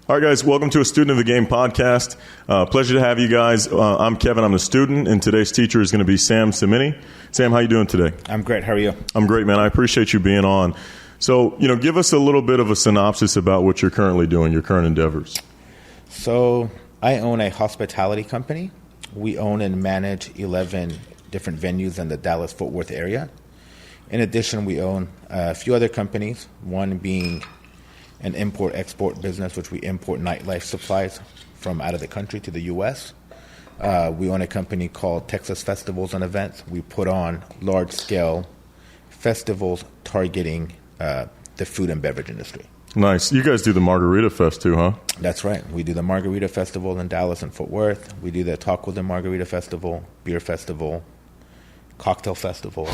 All right, guys, welcome to a Student of the Game podcast. Pleasure to have you guys. I'm Kevin. I'm the student, and today's teacher is going to be Sam Sameni. Sam, how you doing today? I'm great. How are you? I'm great, man. I appreciate you being on. So, give us a little bit of a synopsis about what you're currently doing, your current endeavors. So, I own a hospitality company. We own and manage 11 different venues in the Dallas-Fort Worth area. In addition, we own a few other companies, one being an import-export business, which we import nightlife supplies from out of the country to the U.S. We own a company called Texas Festivals and Events. We put on large-scale festivals targeting the food and beverage industry. Nice. You guys do the Margarita Fest too, huh? That's right. We do the Margarita Festival in Dallas and Fort Worth. We do the Tacos and Margarita Festival, Beer Festival, Cocktail Festival.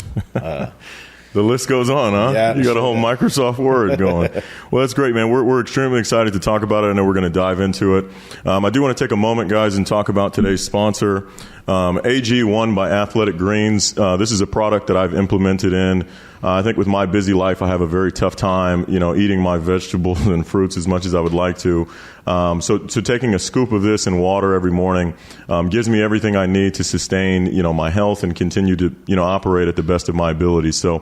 The list goes on, huh? Yeah, you got a whole Microsoft Word going. Well, that's great, man. We're extremely excited to talk about it. I know we're going to dive into it. I do want to take a moment, guys, and talk about today's sponsor, AG1 by Athletic Greens. This is a product that I've implemented in. I think with my busy life, I have a very tough time, eating my vegetables and fruits as much as I would like to. So taking a scoop of this in water every morning gives me everything I need to sustain, my health and continue to, operate at the best of my ability. So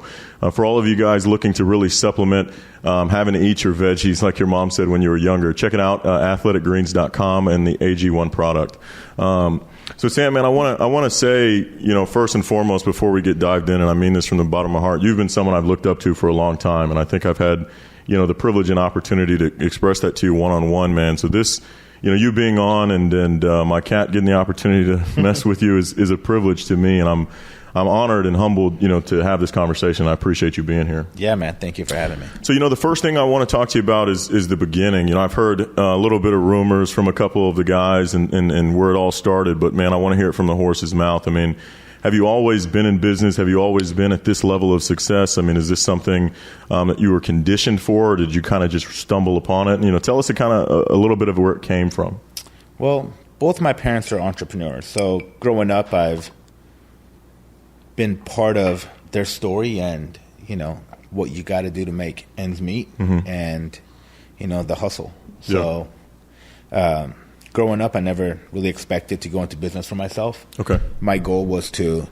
for all of you guys looking to really supplement having to eat your veggies like your mom said when you were younger, check it out, athleticgreens.com and the AG1 product. So Sam, man, I want to say, first and foremost, before we get dived in, and I mean this from the bottom of my heart, you've been someone I've looked up to for a long time, and I think I've had, the privilege and opportunity to express that to you one-on-one, man. So this, you being on and my cat getting the opportunity to mess with you is a privilege to me, and I'm honored and humbled, to have this conversation. I appreciate you being here. Yeah, man. Thank you for having me. So, the first thing I want to talk to you about is the beginning. I've heard a little bit of rumors from a couple of the guys and where it all started, but man, I want to hear it from the horse's mouth. I mean, have you always been in business? Have you always been at this level of success? I mean, is this something that you were conditioned for, or did you kind of just stumble upon it? Tell us a little bit of where it came from. Well, both my parents are entrepreneurs. So growing up, I've been part of their story and, what you got to do to make ends meet and, the hustle. So growing up, I never really expected to go into business for myself. Okay. My goal was to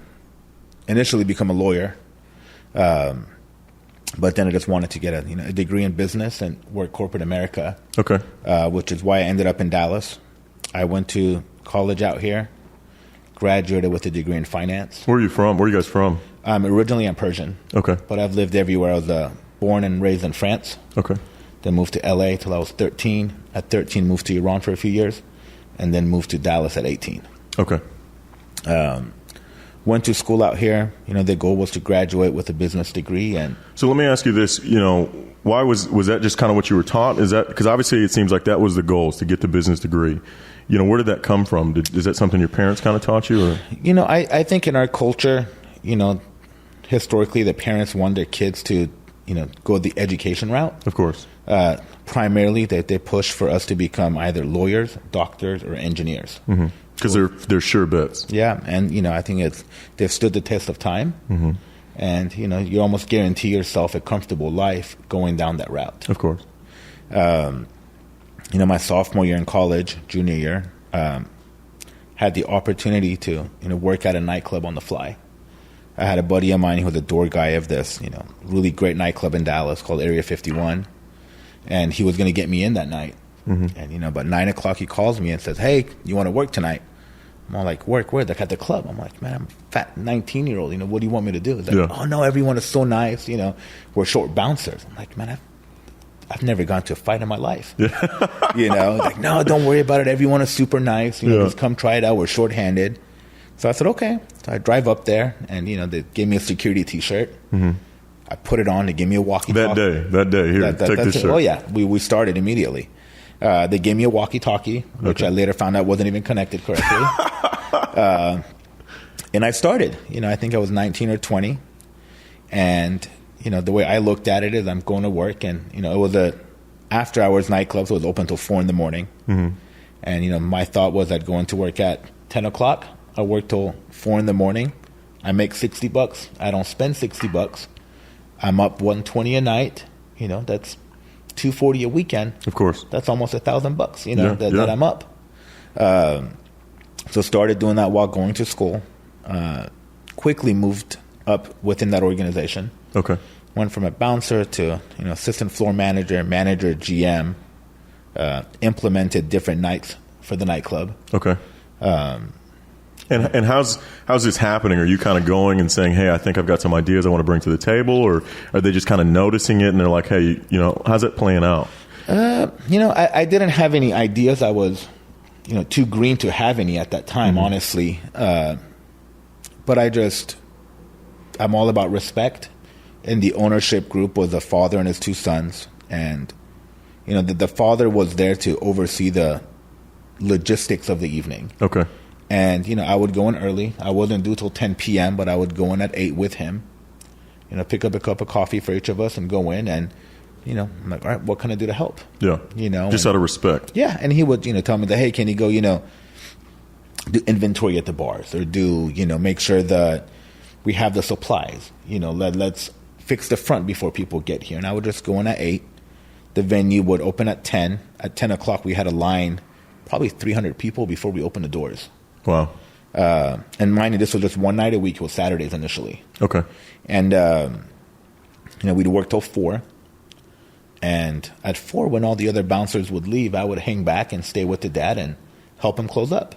initially become a lawyer, but then I just wanted to get a degree in business and work corporate America. Okay. Which is why I ended up in Dallas. I went to college out here, graduated with a degree in finance. Where are you from? Where are you guys from? Originally I'm Persian. Okay. But I've lived everywhere. I was born and raised in France. Okay. Then moved to LA till I was 13. At 13, moved to Iran for a few years, and then moved to Dallas at 18. Okay. Went to school out here. The goal was to graduate with a business degree. And so let me ask you this, why was that just kind of what you were taught? Is that because obviously it seems like that was the goal, is to get the business degree. Where did that come from? Is that something your parents kind of taught you? Or? I think in our culture, historically the parents want their kids to, go the education route. Of course. Primarily they push for us to become either lawyers, doctors, or engineers. Because they're sure bets. Yeah, and I think they've stood the test of time, and you almost guarantee yourself a comfortable life going down that route. Of course. My sophomore year in college, junior year, had the opportunity to work at a nightclub on the fly. I had a buddy of mine who was a door guy of this really great nightclub in Dallas called Area 51, and he was going to get me in that night. And about 9 o'clock he calls me and says, "Hey, you want to work tonight?" I'm all like, "Work where?" Like, at the club. I'm like, "Man, I'm a fat 19-year-old. What do you want me to do?" He's like, "Oh no, everyone is so nice. We're short bouncers." I'm like, "Man, I've never gone to a fight in my life." Like, "No, don't worry about it. Everyone is super nice. Just come try it out. We're short-handed." So I said, "Okay." So I drive up there, and they gave me a security T-shirt. I put it on. They gave me a walkie-talkie. That day, here, take this shirt. Oh yeah, we started immediately. They gave me a walkie-talkie, which I later found out wasn't even connected correctly. And I started. I think I was 19 or 20, and the way I looked at it is I'm going to work, and it was a after-hours nightclub, so it was open till 4 a.m. And my thought was I'd go into work at 10 o'clock. I work till 4 a.m. I make $60. I don't spend $60. I'm up $120 a night. That's $240 a weekend. Of course. That's almost $1,000, you know, Yeah, that I'm up. So started doing that while going to school. Quickly moved up within that organization. Okay. Went from a bouncer to, you know, assistant floor manager, GM. Implemented different nights for the nightclub. Okay. And how's this happening? Are you kind of going and saying, hey, I think I've got some ideas I want to bring to the table? Or are they just kind of noticing it and they're like, hey, you know, how's it playing out? You know, I didn't have any ideas. I was, you know, too green to have any at that time, honestly. But I'm all about respect. And the ownership group was a father and his two sons. And, you know, the father was there to oversee the logistics of the evening. Okay. And, you know, I would go in early. I wouldn't do till 10 p.m., but I would go in at 8 with him. You know, pick up a cup of coffee for each of us and go in and, you know, I'm like, all right, what can I do to help? Yeah. You know. Just out of respect. Yeah. And he would, you know, tell me that, hey, can you go, you know, do inventory at the bars or do, you know, make sure that we have the supplies. You know, let's fix the front before people get here. And I would just go in at 8. The venue would open at 10. At 10 o'clock, we had a line, probably 300 people before we opened the doors. Wow. And mind you, this was just one night a week. It was Saturdays initially. Okay. And, you know, we'd work till 4. And at 4, when all the other bouncers would leave, I would hang back and stay with the dad and help him close up.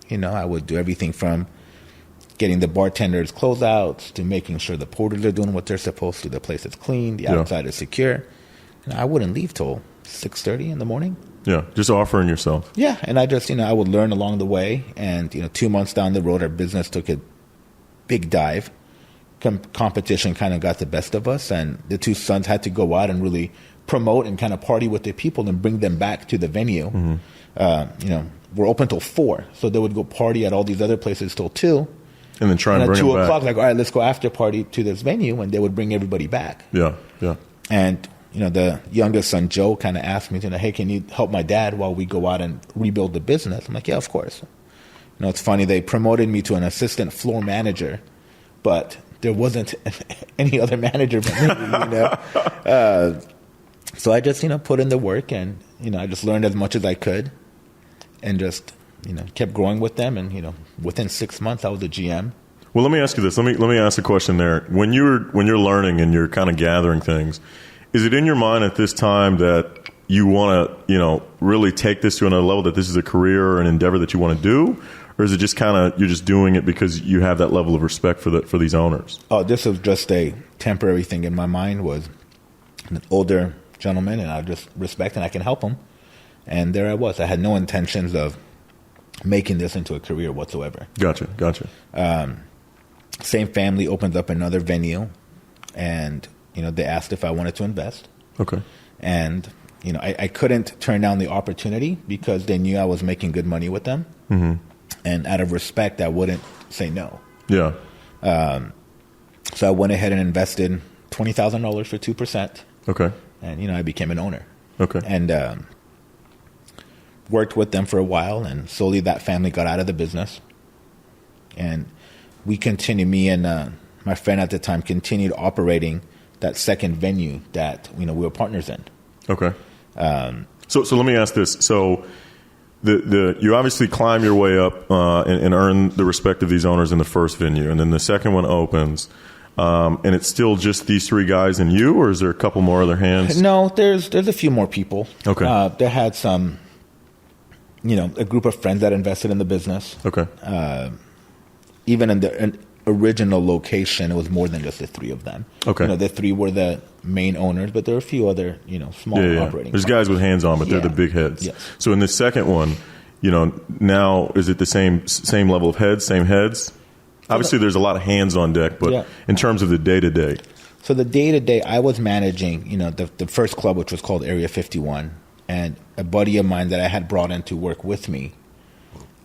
You know, I would do everything from getting the bartenders closeouts to making sure the porters are doing what they're supposed to, the place is clean, the outside is secure. And I wouldn't leave till 6:30 in the morning. Yeah, just offering yourself. Yeah, and I just, you know, I would learn along the way. And, you know, 2 months down the road, our business took a big dive. Competition kind of got the best of us, and the two sons had to go out and really promote and kind of party with the people and bring them back to the venue. You know, we're open till 4, so they would go party at all these other places till 2. And then try and bring them back. And at 2 o'clock, like, all right, let's go after party to this venue, and they would bring everybody back. Yeah, yeah. And, you know, the youngest son, Joe, kind of asked me, you know, hey, can you help my dad while we go out and rebuild the business? I'm like, yeah, of course. You know, it's funny, they promoted me to an assistant floor manager, but there wasn't any other manager but me, you know. So I just, you know, put in the work and, you know, I just learned as much as I could and just, you know, kept growing with them. And, you know, within 6 months, I was a GM. Well, let me ask you this. Let me ask a question there. When you're learning and you're kind of gathering things, is it in your mind at this time that you want to, you know, really take this to another level, that this is a career or an endeavor that you want to do? Or is it just kind of, you're just doing it because you have that level of respect for these owners? Oh, this was just a temporary thing in my mind. Was an older gentleman, and I just respect and I can help him. And there I was. I had no intentions of making this into a career whatsoever. Gotcha. Same family opens up another venue, and, you know, they asked if I wanted to invest. Okay. And, you know, I couldn't turn down the opportunity because they knew I was making good money with them. Mm-hmm. And out of respect, I wouldn't say no. Yeah. So I went ahead and invested $20,000 for 2%. Okay. And, you know, I became an owner. Okay. And worked with them for a while, and slowly that family got out of the business. And we continued, me and my friend at the time continued operating that second venue that, you know, we were partners in. Okay. So let me ask this. So you obviously climb your way up and earn the respect of these owners in the first venue, and then the second one opens, and it's still just these 3 guys and you, or is there a couple more other hands? No, there's a few more people. Okay. There had some, you know, a group of friends that invested in the business. Okay. Even in the original location, it was more than just the 3 of them. Okay. You know, the 3 were the main owners, but there were a few other, you know, small operating. There's guys with hands on, but they're the big heads. Yes. So in the second one, you know, now is it the same level of heads, same heads? Obviously, there's a lot of hands on deck, but in terms of the day-to-day. So the day-to-day, I was managing, you know, the first club, which was called Area 51, and a buddy of mine that I had brought in to work with me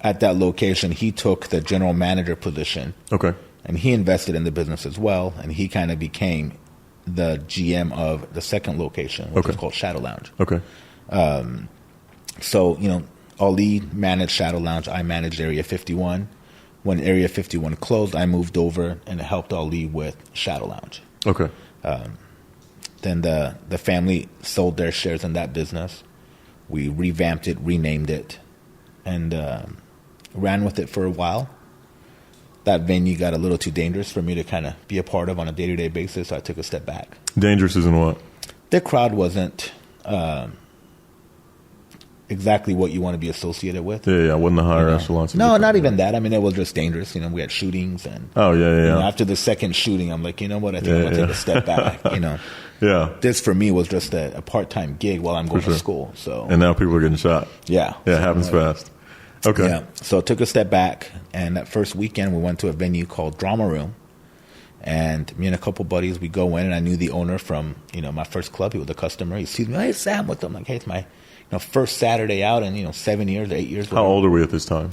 at that location, he took the general manager position. Okay. And he invested in the business as well, and he kind of became the GM of the second location, which is called Shadow Lounge. Okay. So, you know, Ali managed Shadow Lounge. I managed Area 51. When Area 51 closed, I moved over and helped Ali with Shadow Lounge. Okay. Then the family sold their shares in that business. We revamped it, renamed it, and ran with it for a while. That venue got a little too dangerous for me to kind of be a part of on a day-to-day basis, so I took a step back. Dangerous as in what? The crowd wasn't exactly what you want to be associated with. Yeah, wasn't the higher echelons. No, not even that. I mean, it was just dangerous. We had shootings, and after the second shooting, I'm like, you know what? I think I'm going to take a step back. Yeah. This for me was just a part-time gig while I'm going to school. So, and now people are getting shot. Yeah. Yeah, it happens fast. Okay. Yeah. So I took a step back, and that first weekend we went to a venue called Drama Room. And me and a couple buddies, we go in, and I knew the owner from, my first club. He was a customer. He sees me, hey, Sam, what's up? I'm like, hey, it's my first Saturday out in, 7 years, 8 years. How old are we at this time?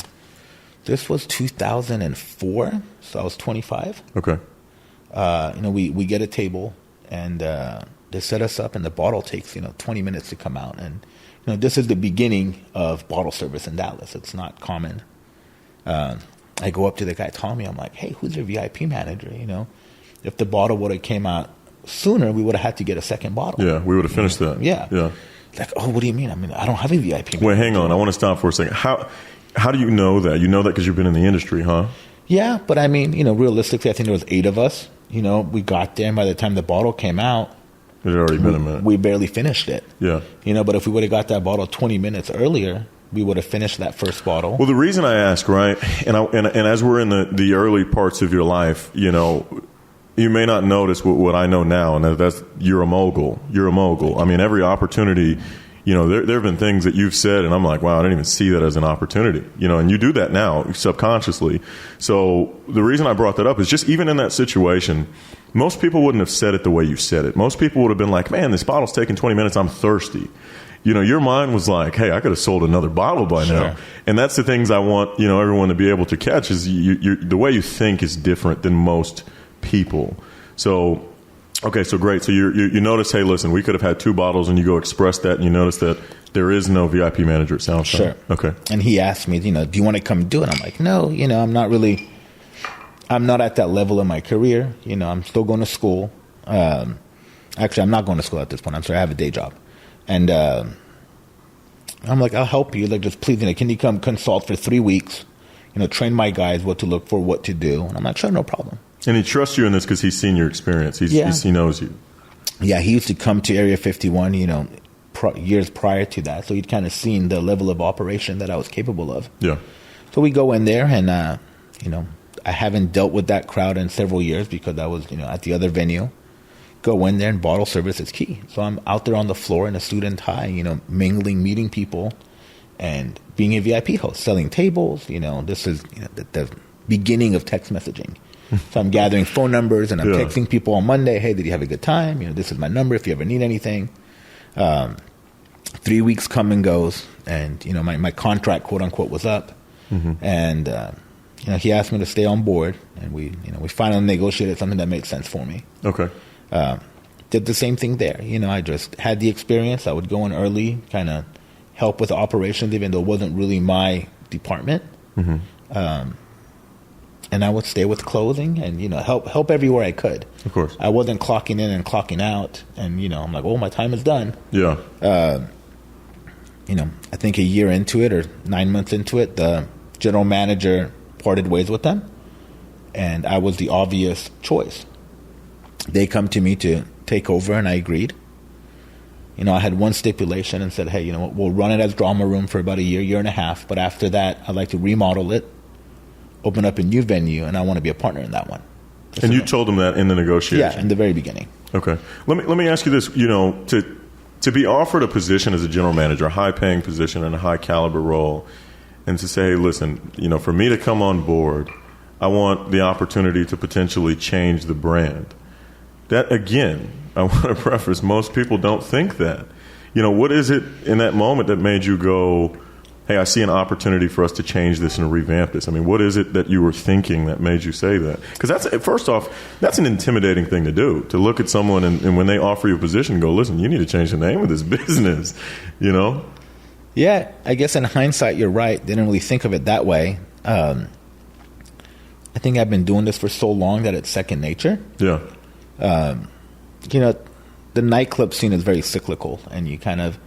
This was 2004, so I was 25. Okay. We get a table, and they set us up, and the bottle takes, 20 minutes to come out. And, this is the beginning of bottle service in Dallas. It's not common. I go up to the guy, Tommy. I'm like, hey, who's your VIP manager? If the bottle would have came out sooner, we would have had to get a second bottle. Yeah, we would have finished that. Yeah. Like, oh, what do you mean? I mean, I don't have a VIP manager. Wait, hang on. I want to stop for a second. How do you know that? You know that because you've been in the industry, huh? Yeah, but I mean, realistically, I think there was 8 of us. We got there, and by the time the bottle came out, it had already been a minute. We barely finished it. Yeah. But if we would have got that bottle 20 minutes earlier, we would have finished that first bottle. Well, the reason I ask, right, and as we're in the early parts of your life, you may not notice what I know now, and that's you're a mogul. You're a mogul. I mean, every opportunity, there have been things that you've said, and I'm like, wow, I didn't even see that as an opportunity. And you do that now subconsciously. So the reason I brought that up is just even in that situation, most people wouldn't have said it the way you said it. Most people would have been like, man, this bottle's taking 20 minutes. I'm thirsty. Your mind was like, hey, I could have sold another bottle by now. And that's the things I want, everyone to be able to catch is the way you think is different than most people. So, okay, so great. So you notice, hey, listen, we could have had 2 bottles, and you go express that, and you notice that there is no VIP manager at Sound. Sure. Okay. And he asked me, do you want to come do it? I'm like, no, I'm not at that level in my career. I'm still going to school. Actually, I'm not going to school at this point. I'm sorry, I have a day job. And I'm like, I'll help you. Like, just please, can you come consult for 3 weeks? Train my guys what to look for, what to do. And I'm like, sure, no problem. And he trusts you in this because he's seen your experience. He knows you. Yeah, he used to come to Area 51, years prior to that. So he'd kind of seen the level of operation that I was capable of. Yeah. So we go in there, and, I haven't dealt with that crowd in several years because I was, at the other venue. Go in there, and bottle service is key. So I'm out there on the floor in a suit and tie, mingling, meeting people, and being a VIP host, selling tables. This is the beginning of text messaging. So I'm gathering phone numbers, and I'm texting people on Monday, hey, did you have a good time? This is my number if you ever need anything. 3 weeks come and goes, and, my contract, quote unquote, was up. Mm-hmm. And, he asked me to stay on board, and we finally negotiated something that made sense for me. Okay. Did the same thing there. I just had the experience. I would go in early, kind of help with the operations, even though it wasn't really my department. Mm-hmm. And I would stay with closing and, help everywhere I could. Of course. I wasn't clocking in and clocking out. And, I'm like, oh, my time is done. Yeah. I think a year into it or 9 months into it, the general manager parted ways with them. And I was the obvious choice. They come to me to take over, and I agreed. I had one stipulation and said, hey, we'll run it as Drama Room for about a year and a half. But after that, I'd like to remodel it, open up a new venue, and I want to be a partner in that one. And you told them that in the negotiation? Yeah, in the very beginning. Okay. Let me ask you this, to be offered a position as a general manager, a high-paying position and a high-caliber role, and to say, hey, listen, for me to come on board, I want the opportunity to potentially change the brand. That, again, I want to preface, most people don't think that. What is it in that moment that made you go, hey, I see an opportunity for us to change this and revamp this? I mean, what is it that you were thinking that made you say that? Because first off, that's an intimidating thing to do, to look at someone and when they offer you a position, go, listen, you need to change the name of this business, Yeah, I guess in hindsight, you're right. They didn't really think of it that way. I think I've been doing this for so long that it's second nature. Yeah. the nightclub scene is very cyclical, and you kind of,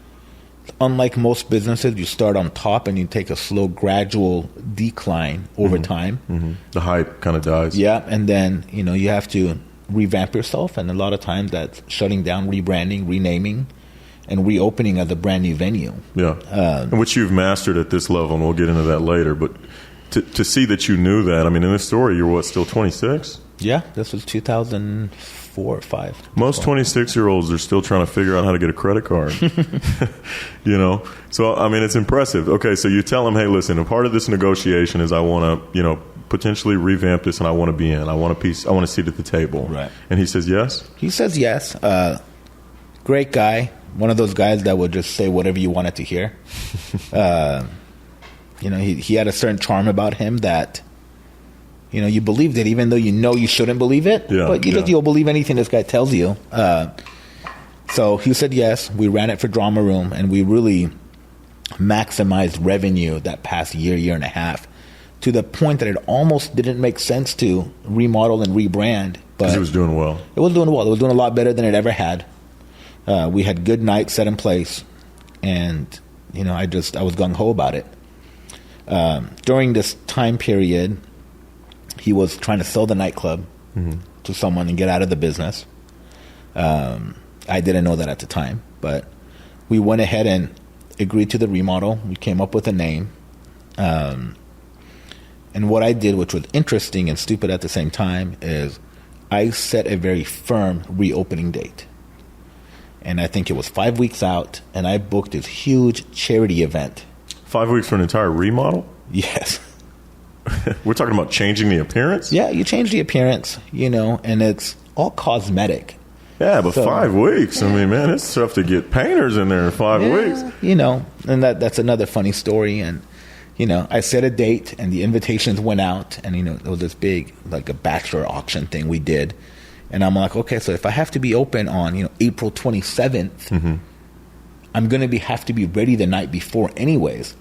unlike most businesses, you start on top and you take a slow, gradual decline over time. Mm-hmm. The hype kind of dies. Yeah, and then, you have to revamp yourself, and a lot of times that's shutting down, rebranding, renaming, and reopening as a brand new venue. Yeah, and which you've mastered at this level, and we'll get into that later. But to see that you knew that, I mean, in this story, you're still 26? Yeah, this was 2004 or 5. Most 26-year-olds are still trying to figure out how to get a credit card. So, I mean, it's impressive. Okay, so you tell him, hey, listen, a part of this negotiation is I want to, potentially revamp this, and I want to be in. I want a seat at the table. Right. And he says yes? He says yes. Great guy. One of those guys that would just say whatever you wanted to hear. He had a certain charm about him that, you believed it, even though you shouldn't believe it. Yeah, but you'll believe anything this guy tells you. So he said yes. We ran it for Drama Room, and we really maximized revenue that past year and a half, to the point that it almost didn't make sense to remodel and rebrand. Because it was doing well. It was doing well. It was doing a lot better than it ever had. We had good nights set in place, and I was gung-ho about it. During this time period, he was trying to sell the nightclub to someone and get out of the business. I didn't know that at the time, but we went ahead and agreed to the remodel. We came up with a name. And what I did, which was interesting and stupid at the same time, is I set a very firm reopening date. And I think it was 5 weeks out, and I booked this huge charity event. 5 weeks for an entire remodel? Yes. We're talking about changing the appearance? Yeah, you change the appearance, and it's all cosmetic. Yeah, but 5 weeks. I mean, man, it's tough to get painters in there in 5 weeks. And that's another funny story. And, I set a date, and the invitations went out, and, there was this big, like a bachelor auction thing we did. And I'm like, okay, so if I have to be open on, April 27th, I'm going to have to be ready the night before anyways.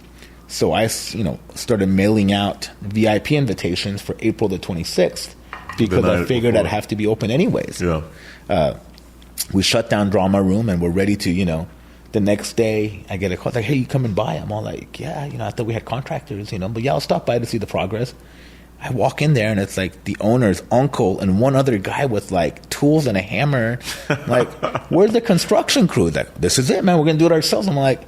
So I, started mailing out VIP invitations for April the 26th, because I figured I'd have to be open anyways. Yeah. We shut down Drama Room, and we're ready to, the next day I get a call like, hey, you coming by? I'm all like, yeah, I thought we had contractors, but yeah, I'll stop by to see the progress. I walk in there, and it's like the owner's uncle and one other guy with like tools and a hammer. Like, where's the construction crew? Like, this is it, man. We're going to do it ourselves. I'm like,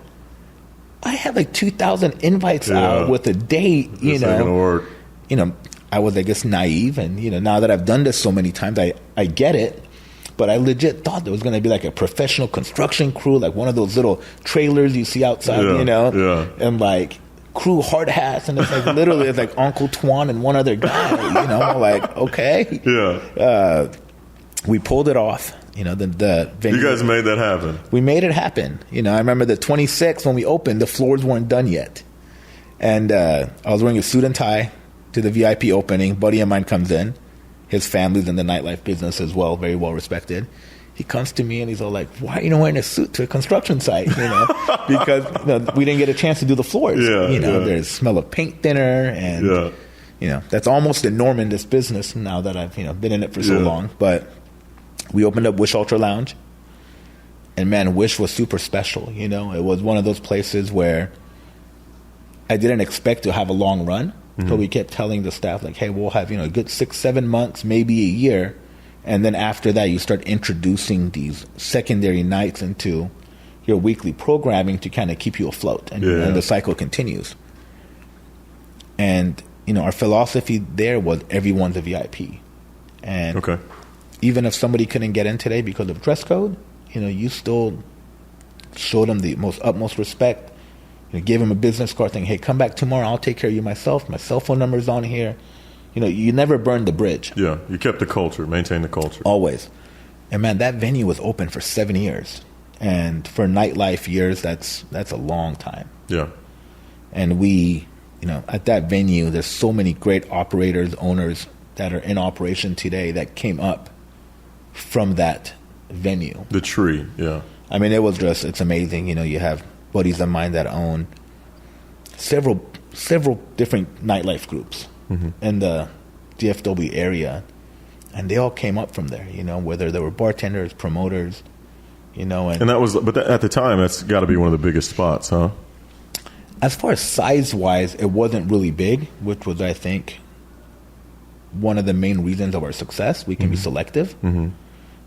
I have like 2,000 invites out with a date, This ain't gonna work. I was, I guess, naive. And, now that I've done this so many times, I get it. But I legit thought there was going to be like a professional construction crew, like one of those little trailers you see outside, and like crew hard hats. And it's like literally it's like Uncle Twan and one other guy, like, okay. Yeah. We pulled it off. The venue. You guys made that happen. We made it happen. I remember the 26th when we opened, the floors weren't done yet. And I was wearing a suit and tie to the VIP opening. Buddy of mine comes in. His family's in the nightlife business as well, very well respected. He comes to me and he's all like, why are you not wearing a suit to a construction site? Because we didn't get a chance to do the floors. There's smell of paint thinner, and that's almost the norm in this business now that I've been in it for so long. But we opened up Wish Ultra Lounge, and man, Wish was super special. It was one of those places where I didn't expect to have a long run. So we kept telling the staff, like, hey, we'll have, a good 6-7 months, maybe a year. And then after that, you start introducing these secondary nights into your weekly programming to kind of keep you afloat. And the cycle continues. And, our philosophy there was everyone's a VIP. And even if somebody couldn't get in today because of dress code, you still showed them the utmost respect. Gave him a business card saying, hey, come back tomorrow. I'll take care of you myself. My cell phone number is on here. You never burned the bridge. Yeah, you kept the culture, maintained the culture. Always. And, man, that venue was open for 7 years. And for nightlife years, that's a long time. Yeah. And we, at that venue, there's so many great operators, owners that are in operation today that came up from that venue. The tree, yeah. I mean, it's amazing. You have buddies of mine that own several different nightlife groups in the DFW area, and they all came up from there. Whether they were bartenders, promoters, You know, and that was, but at the time, that's got to be one of the biggest spots, huh? As far as size-wise, it wasn't really big, which was, I think, one of the main reasons of our success. We can be selective.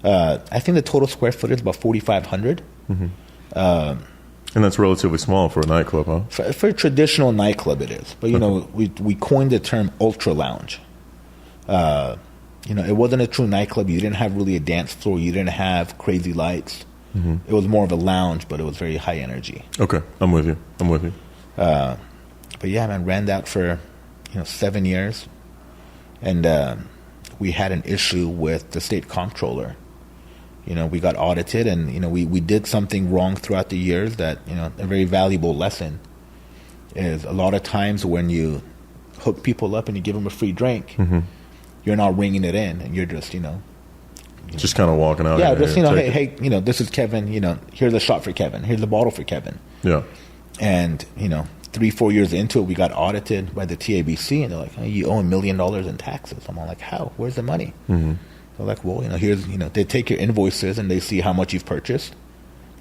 I think the total square footage is about 4,500. And that's relatively small for a nightclub, huh? For a traditional nightclub, it is. But, you know, we coined the term ultra lounge. You know, it wasn't a true nightclub. You didn't have really a dance floor. You didn't have crazy lights. It was more of a lounge, but it was very high energy. Okay, I'm with you. But yeah, man, ran that for 7 years, and we had an issue with the state comptroller. You know, we got audited, and we did something wrong throughout the years. That a very valuable lesson is a lot of times when you hook people up and you give them a free drink, you're not ringing it in, and you're just just kind of walking out. Yeah, just hey, this is Kevin. Here's a shot for Kevin. Here's a bottle for Kevin. Yeah. And 3-4 years into it, we got audited by the TABC, and they're like, "Oh, you owe $1 million in taxes." I'm all like, "How? Where's the money?" They're like, "Well, here's they take your invoices and they see how much you've purchased,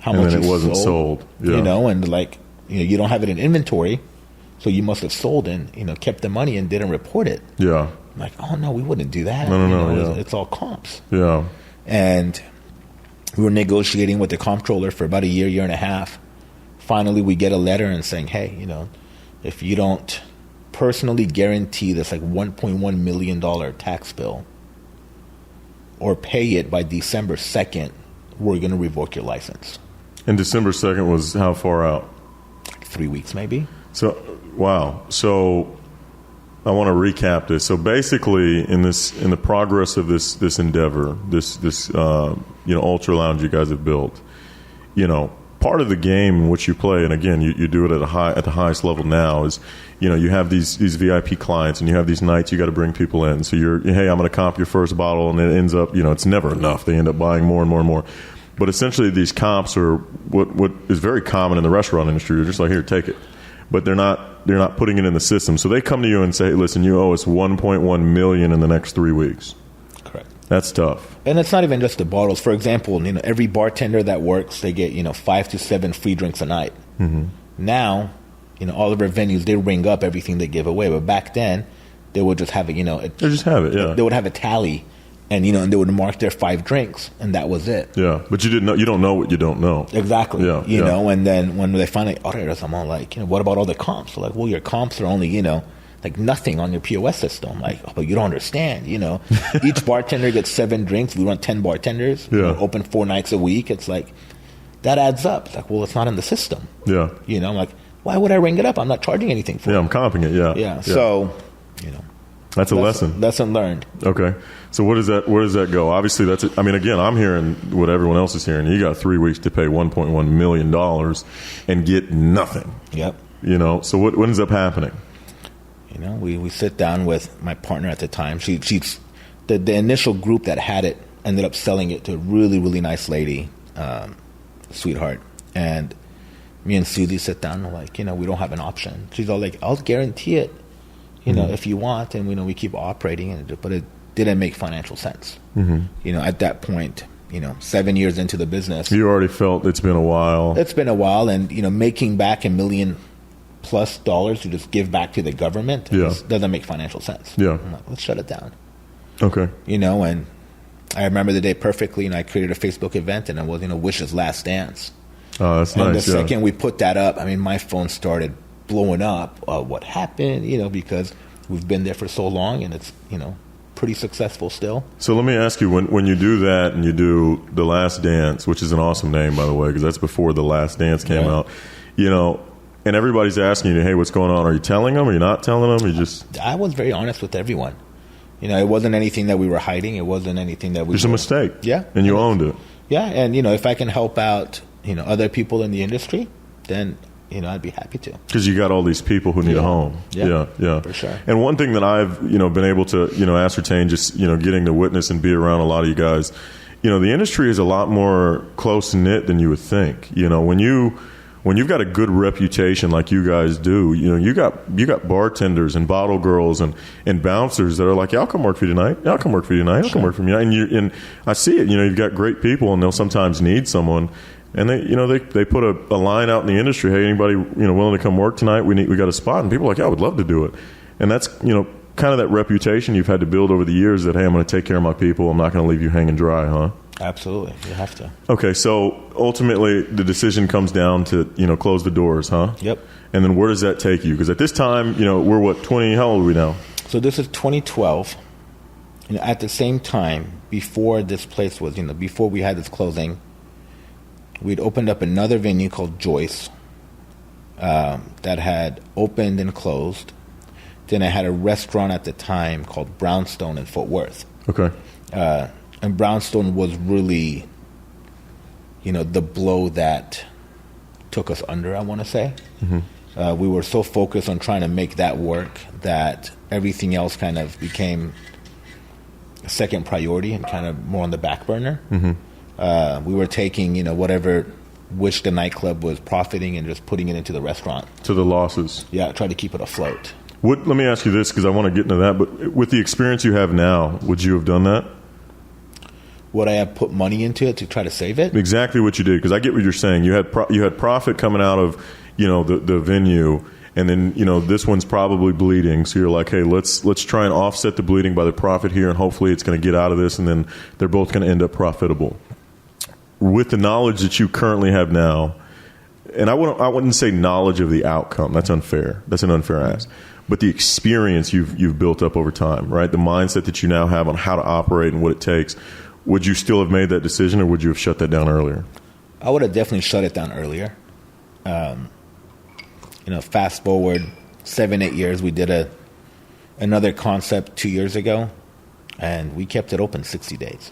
how much it wasn't sold. Yeah. And like you don't have it in inventory, so you must have sold and kept the money and didn't report it." Yeah. I'm like, "Oh no, we wouldn't do that. No. It's all comps." Yeah. And we were negotiating with the comptroller for about a year and a half. Finally, we get a letter and saying, "Hey, if you don't personally guarantee this like $1.1 million tax bill or pay it by December 2nd, we're going to revoke your license." And December 2nd was how far out? 3 weeks, maybe. So, wow. So I want to recap this. So basically, in the progress of this endeavor, this ultra lounge you guys have built, part of the game in which you play, and again, you do it at the highest level now, is you have these VIP clients, and you have these nights you got to bring people in. So hey, I'm going to comp your first bottle, and it ends up it's never enough. They end up buying more and more and more. But essentially, these comps are what is very common in the restaurant industry. They're just like, here, take it. But they're not putting it in the system. So they come to you and say, listen, you owe us $1.1 million in the next 3 weeks. Correct. That's tough. And it's not even just the bottles. For example, every bartender that works, they get 5 to 7 free drinks a night. Now, all of our venues, they ring up everything they give away. But back then, they would just have it. They just have it. Yeah. They would have a tally. And and they would mark their 5 drinks, and that was it. Yeah, but you didn't know. You don't know what you don't know. Exactly. Yeah, you know. And then when they finally audited us, I'm all like, what about all the comps? They're like, well, your comps are only like nothing on your POS system. I'm like, oh, but you don't understand. Each bartender gets 7 drinks. We run 10 bartenders. Yeah. Open 4 nights a week. It's like that adds up. It's like, well, it's not in the system. Yeah. I'm like, why would I ring it up? I'm not charging anything for it. Yeah, I'm comping it. Yeah. Yeah. So, That's a lesson. Lesson learned. Okay. So where does that go? Obviously, again, I'm hearing what everyone else is hearing. You got 3 weeks to pay $1.1 million and get nothing. Yep. So what ends up happening? We sit down with my partner at the time. She's the initial group that had it ended up selling it to a really, really nice lady, sweetheart. And me and Susie sit down and we're like, we don't have an option. She's all like, I'll guarantee it. If you want, and we keep operating, but it didn't make financial sense. At that point, 7 years into the business, you already felt it's been a while. It's been a while, and making back $1 million+ to just give back to the government doesn't make financial sense. Yeah, I'm like, let's shut it down. Okay. And I remember the day perfectly, and I created a Facebook event, and it was Wish's Last Dance. Oh, that's and nice. The second we put that up, my phone started blowing up. What happened? Because we've been there for so long, and it's pretty successful still. So let me ask you, when you do that and you do The Last Dance, which is an awesome name, by the way, because that's before The Last Dance came out, and everybody's asking you, hey, what's going on? Are you telling them? Are you not telling them? I was very honest with everyone. It wasn't anything that we were hiding. It wasn't anything that we Just a mistake. Yeah. And you owned it. Yeah, and if I can help out other people in the industry, then I'd be happy to. Because you got all these people who need a home. Yeah, yeah. For sure. And one thing that I've, been able to, ascertain just, getting to witness and be around a lot of you guys, the industry is a lot more close-knit than you would think. when you've got a good reputation like you guys do, you got bartenders and bottle girls and bouncers that are like, yeah, I'll come work for you tonight. Yeah, I'll come work for you tonight. I'll come work for you tonight. And I see it. You've got great people, and they'll sometimes need someone. And they put a line out in the industry. Hey, anybody willing to come work tonight? We got a spot, and people are like, yeah, I would love to do it. And that's kind of that reputation you've had to build over the years that, hey, I'm going to take care of my people. I'm not going to leave you hanging dry, huh? Absolutely, you have to. Okay, so ultimately the decision comes down to close the doors, huh? Yep. And then where does that take you? Because at this time, we're what, 20? How old are we now? So this is 2012. At the same time, before this place was, before we had this closing, we'd opened up another venue called Joyce that had opened and closed. Then I had a restaurant at the time called Brownstone in Fort Worth. Okay. And Brownstone was really, the blow that took us under, I want to say. Mm-hmm. We were so focused on trying to make that work that everything else kind of became a second priority and kind of more on the back burner. Mm-hmm. We were taking, whatever which the nightclub was profiting and just putting it into the restaurant. To the losses. Yeah, try to keep it afloat. Let me ask you this, because I want to get into that, but with the experience you have now, would you have done that? Would I have put money into it to try to save it? Exactly what you did, because I get what you're saying. You had profit coming out of, the venue, and then, this one's probably bleeding. So you're like, hey, let's try and offset the bleeding by the profit here, and hopefully it's going to get out of this, and then they're both going to end up profitable. With the knowledge that you currently have now, and I wouldn't say knowledge of the outcome. That's unfair. That's an unfair ask. But the experience you've built up over time, right? The mindset that you now have on how to operate and what it takes. Would you still have made that decision, or would you have shut that down earlier? I would have definitely shut it down earlier. Fast forward 7-8 years, we did another concept 2 years ago, and we kept it open 60 days.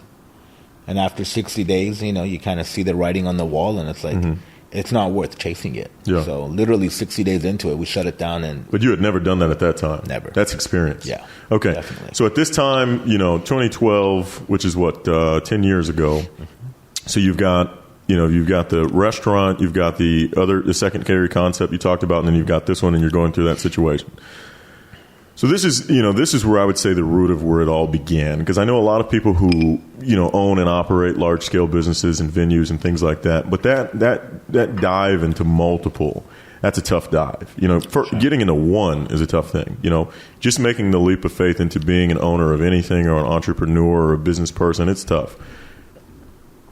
And after 60 days, you kind of see the writing on the wall, and it's like, it's not worth chasing it. Yeah. So literally 60 days into it, we shut it down. But you had never done that at that time? Never. That's experience. Yeah. Okay. Definitely. So at this time, 2012, which is what, 10 years ago. Mm-hmm. So you've got the restaurant, you've got the secondary concept you talked about, and then you've got this one, and you're going through that situation. So this is where I would say the root of where it all began, because I know a lot of people who own and operate large scale businesses and venues and things like that. But that dive into multiple, that's a tough dive. Sure. Getting into one is a tough thing. Just making the leap of faith into being an owner of anything or an entrepreneur or a business person, it's tough.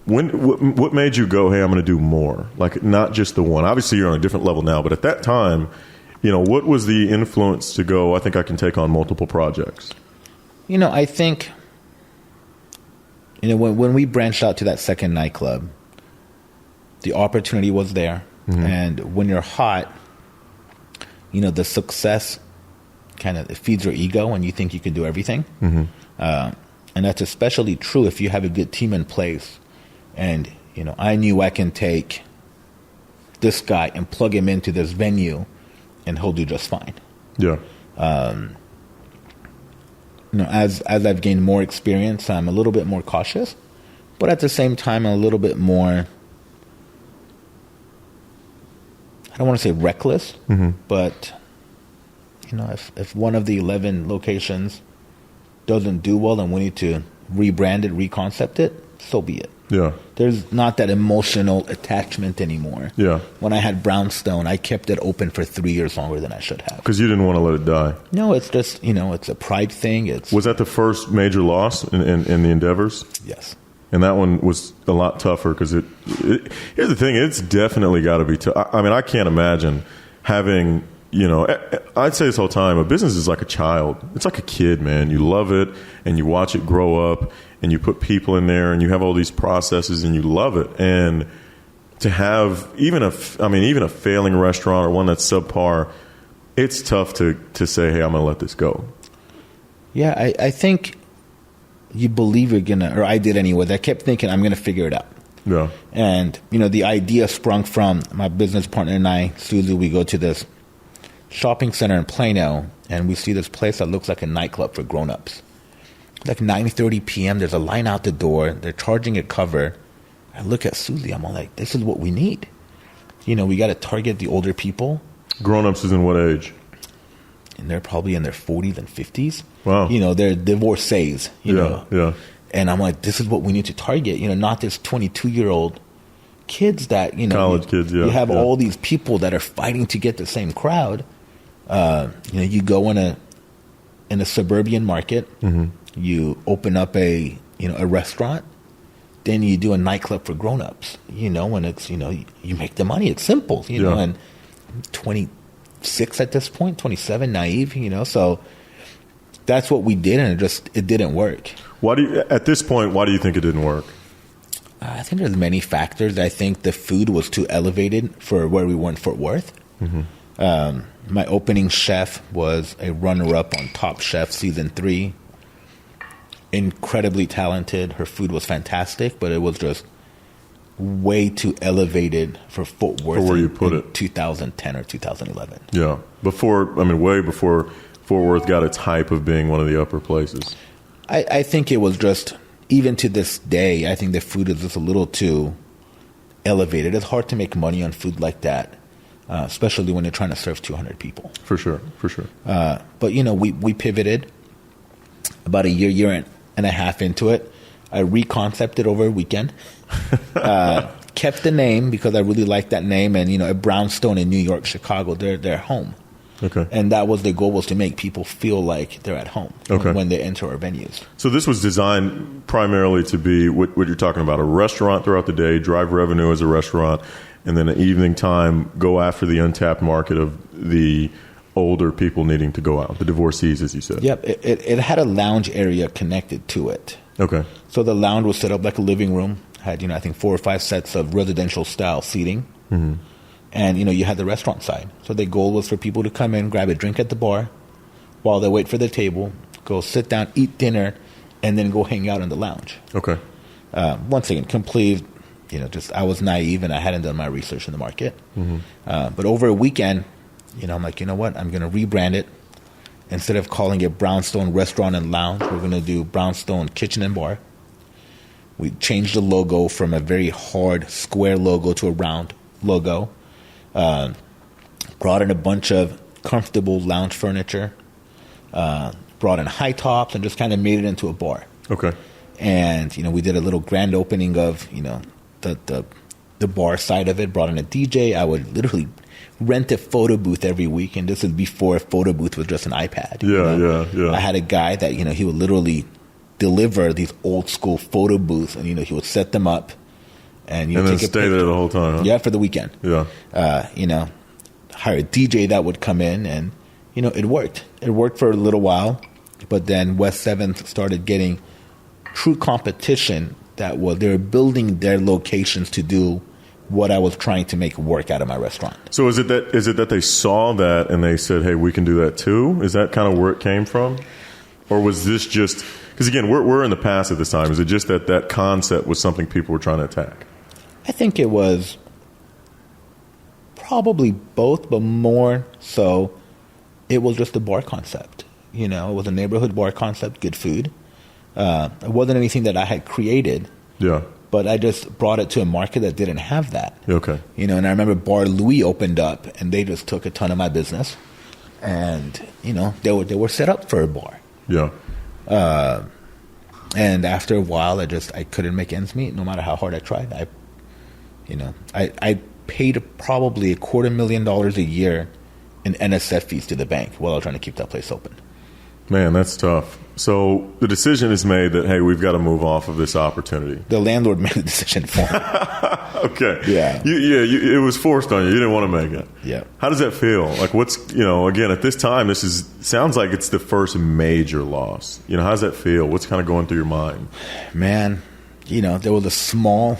What made you go, hey, I'm going to do more? Like, not just the one. Obviously, you're on a different level now, but at that time, what was the influence to go, I think I can take on multiple projects? I think, when we branched out to that second nightclub, the opportunity was there. Mm-hmm. And when you're hot, the success kind of feeds your ego and you think you can do everything. Mm-hmm. And that's especially true if you have a good team in place. And, I knew I can take this guy and plug him into this venue and he'll do just fine. Yeah. As I've gained more experience, I'm a little bit more cautious, but at the same time, I'm a little bit more, I don't want to say reckless, but, if one of the 11 locations doesn't do well and we need to rebrand it, reconcept it, so be it. Yeah. There's not that emotional attachment anymore. Yeah. When I had Brownstone, I kept it open for 3 years longer than I should have. Because you didn't want to let it die. No, it's just, it's a pride thing. Was that the first major loss in the endeavors? Yes. And that one was a lot tougher because here's the thing, it's definitely got to be tough. I mean, I can't imagine having, I'd say this all the time, a business is like a child. It's like a kid, man. You love it and you watch it grow up. And you put people in there, and you have all these processes, and you love it. And to have even a failing restaurant or one that's subpar, it's tough to say, hey, I'm going to let this go. Yeah, I think you believe you're going to, or I did anyways. I kept thinking I'm going to figure it out. Yeah. And, the idea sprung from my business partner and I, Susie. We go to this shopping center in Plano, and we see this place that looks like a nightclub for grown-ups. Like 9:30 p.m., there's a line out the door. They're charging a cover. I look at Susie. I'm all like, this is what we need. we got to target the older people. Grown-ups is in what age? And they're probably in their 40s and 50s. Wow. They're divorcees, know. Yeah. And I'm like, this is what we need to target, not this 22-year-old kids that, college kids, yeah. You have all these people that are fighting to get the same crowd. You go in a suburban market, you open up a restaurant, then you do a nightclub for grown-ups, and it's, you make the money. It's simple, know, and I'm 26 at this point, 27, naive, so that's what we did, and it didn't work. At this point, why do you think it didn't work? I think there's many factors. I think the food was too elevated for where we were in Fort Worth. My opening chef was a runner-up on Top Chef Season 3. Incredibly talented. Her food was fantastic, but it was just way too elevated for Fort Worth. For where you put it. 2010 or 2011. Yeah. Way before Fort Worth got its hype of being one of the upper places. I think it was just, even to this day, I think the food is just a little too elevated. It's hard to make money on food like that, especially when you're trying to serve 200 people. For sure. But, we pivoted about a year and a half into it. I reconcepted over a weekend. Kept the name because I really liked that name. And, a Brownstone in New York, Chicago, they're home. Okay. And that was the goal, was to make people feel like they're at home when they enter our venues. So this was designed primarily to be what you're talking about, a restaurant throughout the day, drive revenue as a restaurant, and then at evening time, go after the untapped market of the older people needing to go out, the divorcees, as you said. Yep. It had a lounge area connected to it. Okay. So the lounge was set up like a living room, had, I think 4 or 5 sets of residential style seating. Mm-hmm. And, you had the restaurant side. So the goal was for people to come in, grab a drink at the bar while they wait for their table, go sit down, eat dinner, and then go hang out in the lounge. Okay. Once again, complete, I was naive and I hadn't done my research in the market. Mm-hmm. But over a weekend, I'm like, you know what? I'm going to rebrand it. Instead of calling it Brownstone Restaurant and Lounge, we're going to do Brownstone Kitchen and Bar. We changed the logo from a very hard square logo to a round logo. Brought in a bunch of comfortable lounge furniture, brought in high tops, and just kind of made it into a bar. Okay. And, we did a little grand opening of, the bar side of it, brought in a DJ. I would literally rent a photo booth every week, and this was before a photo booth was just an iPad. Yeah. I had a guy that, he would literally deliver these old school photo booths, and, he would set them up. And then stay there the whole time, huh? Yeah, for the weekend. Yeah. Hire a DJ that would come in, and, it worked. It worked for a little while, but then West 7th started getting true competition they were building their locations to do what I was trying to make work out of my restaurant. So is it that they saw that and they said, hey, we can do that too? Is that kind of where it came from? Or was this just, because again, we're in the past at this time. Is it just that concept was something people were trying to attack? I think it was probably both, but more so it was just a bar concept. It was a neighborhood bar concept, good food. It wasn't anything that I had created. Yeah. But I just brought it to a market that didn't have that. Okay. And I remember Bar Louie opened up, and they just took a ton of my business. And, they were set up for a bar. Yeah. And after a while, I couldn't make ends meet, no matter how hard I tried. I paid probably $250,000 a year in NSF fees to the bank while I was trying to keep that place open. Man, that's tough. So the decision is made that, hey, we've got to move off of this opportunity. The landlord made the decision for me. Okay. Yeah. It was forced on you. You didn't want to make it. Yeah. How does that feel? Like, what's, again, at this time, sounds like it's the first major loss. How does that feel? What's kind of going through your mind? Man, there was a small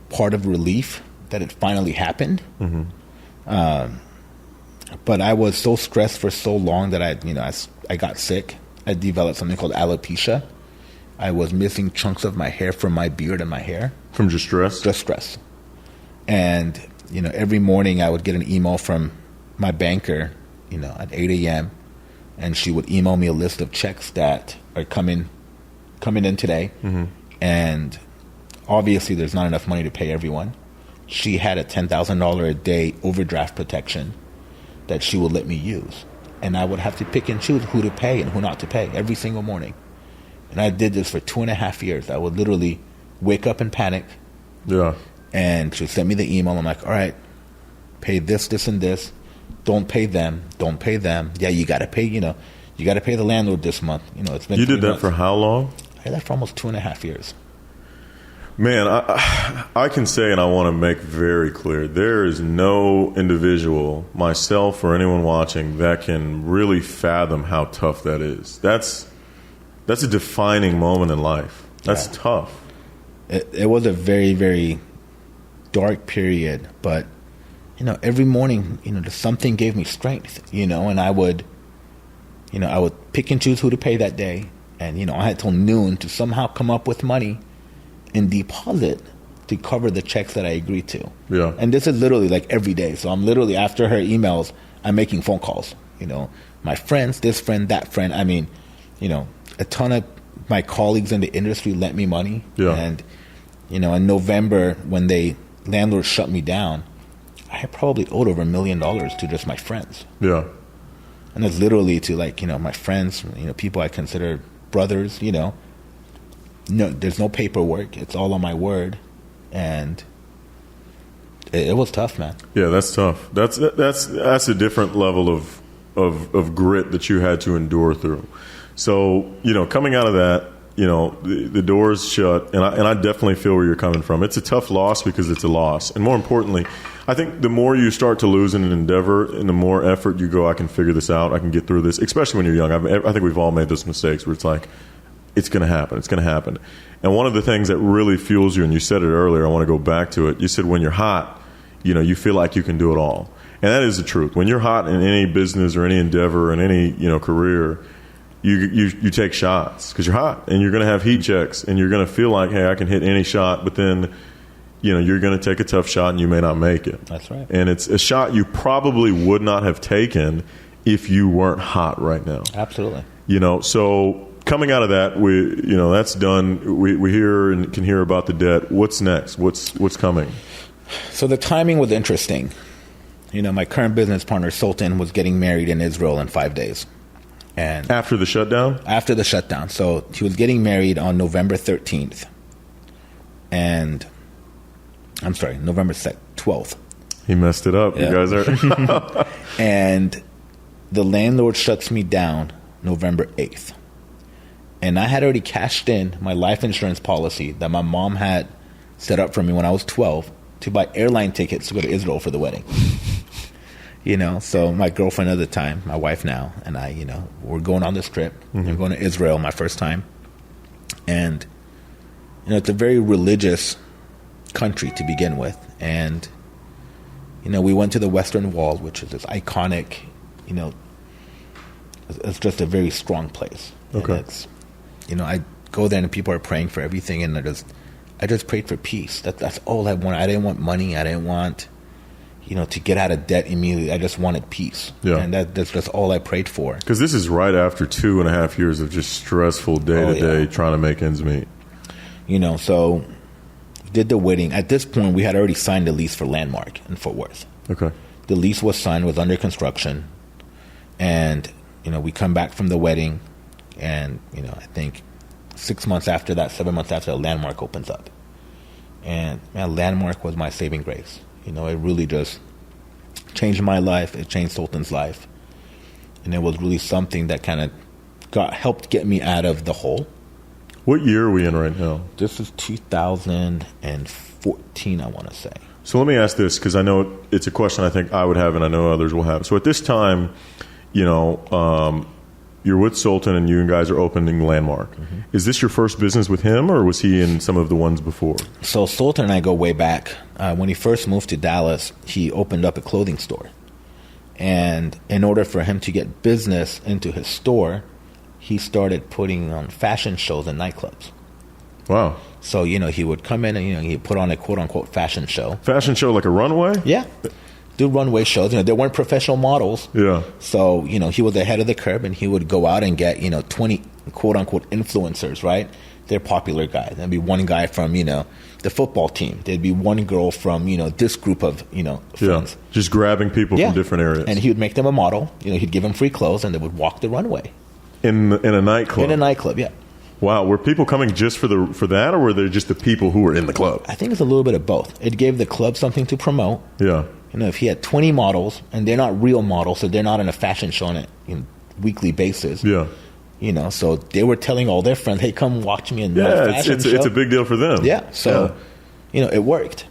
part of relief that it finally happened. Mm-hmm. But I was so stressed for so long that I got sick. I developed something called alopecia. I was missing chunks of my hair from my beard and my hair. From just stress? Just stress. And, every morning I would get an email from my banker, at 8 a.m. And she would email me a list of checks that are coming in today. Mm-hmm. And obviously there's not enough money to pay everyone. she had a $10,000 a day overdraft protection that she would let me use. And I would have to pick and choose who to pay and who not to pay every single morning. And I did this for 2.5 years. I would literally wake up and panic. Yeah. And she would send me the email. I'm like, all right, pay this, this, and this. Don't pay them. Don't pay them. Yeah, you got to pay, you got to pay the landlord this month. It's been You 3 did that months. for how long? I did that for almost 2.5 years. Man, I can say, and I want to make very clear, there is no individual, myself or anyone watching, that can really fathom how tough that is. That's a defining moment in life. That's tough. It was a very, very dark period, but every morning, something gave me strength, and I would pick and choose who to pay that day, and I had till noon to somehow come up with money and deposit to cover the checks that I agreed to. Yeah. And this is literally like every day. So I'm literally, after her emails, I'm making phone calls. My friends, this friend, that friend. I mean, a ton of my colleagues in the industry lent me money. Yeah. And, in November, when landlords shut me down, I had probably owed over $1 million to just my friends. Yeah. And it's literally to my friends, people I consider brothers, No, there's no paperwork. It's all on my word, and it was tough, man. Yeah, that's tough. That's a different level of grit that you had to endure through. So coming out of that, the doors shut, and I definitely feel where you're coming from. It's a tough loss because it's a loss, and more importantly, I think the more you start to lose in an endeavor, and the more effort you go, I can figure this out. I can get through this, especially when you're young. I think we've all made those mistakes where it's like, it's going to happen. It's going to happen. And one of the things that really fuels you, and you said it earlier, I want to go back to it. You said when you're hot, you feel like you can do it all. And that is the truth. When you're hot in any business or any endeavor and any, career, you take shots because you're hot and you're going to have heat checks and you're going to feel like, hey, I can hit any shot, but then, you're going to take a tough shot and you may not make it. That's right. And it's a shot you probably would not have taken if you weren't hot right now. Absolutely. So coming out of that, that's done. We hear and can hear about the debt. What's next? What's coming? So the timing was interesting. My current business partner, Sultan, was getting married in Israel in 5 days. And After the shutdown? After the shutdown. So he was getting married on November 13th. And I'm sorry, November 12th. He messed it up. Yeah. You guys are. And the landlord shuts me down November 8th. And I had already cashed in my life insurance policy that my mom had set up for me when I was 12 to buy airline tickets to go to Israel for the wedding. So my girlfriend at the time, my wife now, and I, we're going on this trip. Mm-hmm. We're going to Israel, my first time. And, it's a very religious country to begin with. And, we went to the Western Wall, which is this iconic, it's just a very strong place. Okay. I go there and people are praying for everything, and I just prayed for peace. That's all I wanted. I didn't want money. I didn't want, to get out of debt immediately. I just wanted peace. Yeah. And that's just all I prayed for. Because this is right after 2.5 years of just stressful day-to-day trying to make ends meet. So did the wedding. At this point, we had already signed the lease for Landmark in Fort Worth. Okay. The lease was signed, was under construction. And, we come back from the wedding. And, I think 6 months after that, 7 months after that, Landmark opens up. And, man, Landmark was my saving grace. It really just changed my life. It changed Sultan's life. And it was really something that kind of helped get me out of the hole. What year are we in right now? This is 2014, I want to say. So let me ask this, because I know it's a question I think I would have and I know others will have. So at this time, you're with Sultan and you guys are opening Landmark. Mm-hmm. Is this your first business with him, or was he in some of the ones before? So Sultan and I go way back. When he first moved to Dallas, he opened up a clothing store. And in order for him to get business into his store, he started putting on fashion shows in nightclubs. Wow. So, he would come in and, he'd put on a quote-unquote fashion show. Fashion show like a runway? Yeah. do runway shows. There weren't professional models. Yeah. So, he was ahead of the curve, and he would go out and get, 20 quote-unquote influencers, right? They're popular guys. There'd be one guy from, the football team. There'd be one girl from, this group of, friends. Yeah. Just grabbing people from different areas. And he would make them a model. He'd give them free clothes, and they would walk the runway. In a nightclub? In a nightclub, yeah. Wow. Were people coming just for that, or were they just the people who were in the club? I think it's a little bit of both. It gave the club something to promote. Yeah. If he had 20 models, and they're not real models, so they're not in a fashion show on a weekly basis. Yeah. So they were telling all their friends, hey, come watch me in my fashion show. It's a big deal for them. Yeah. So, it worked.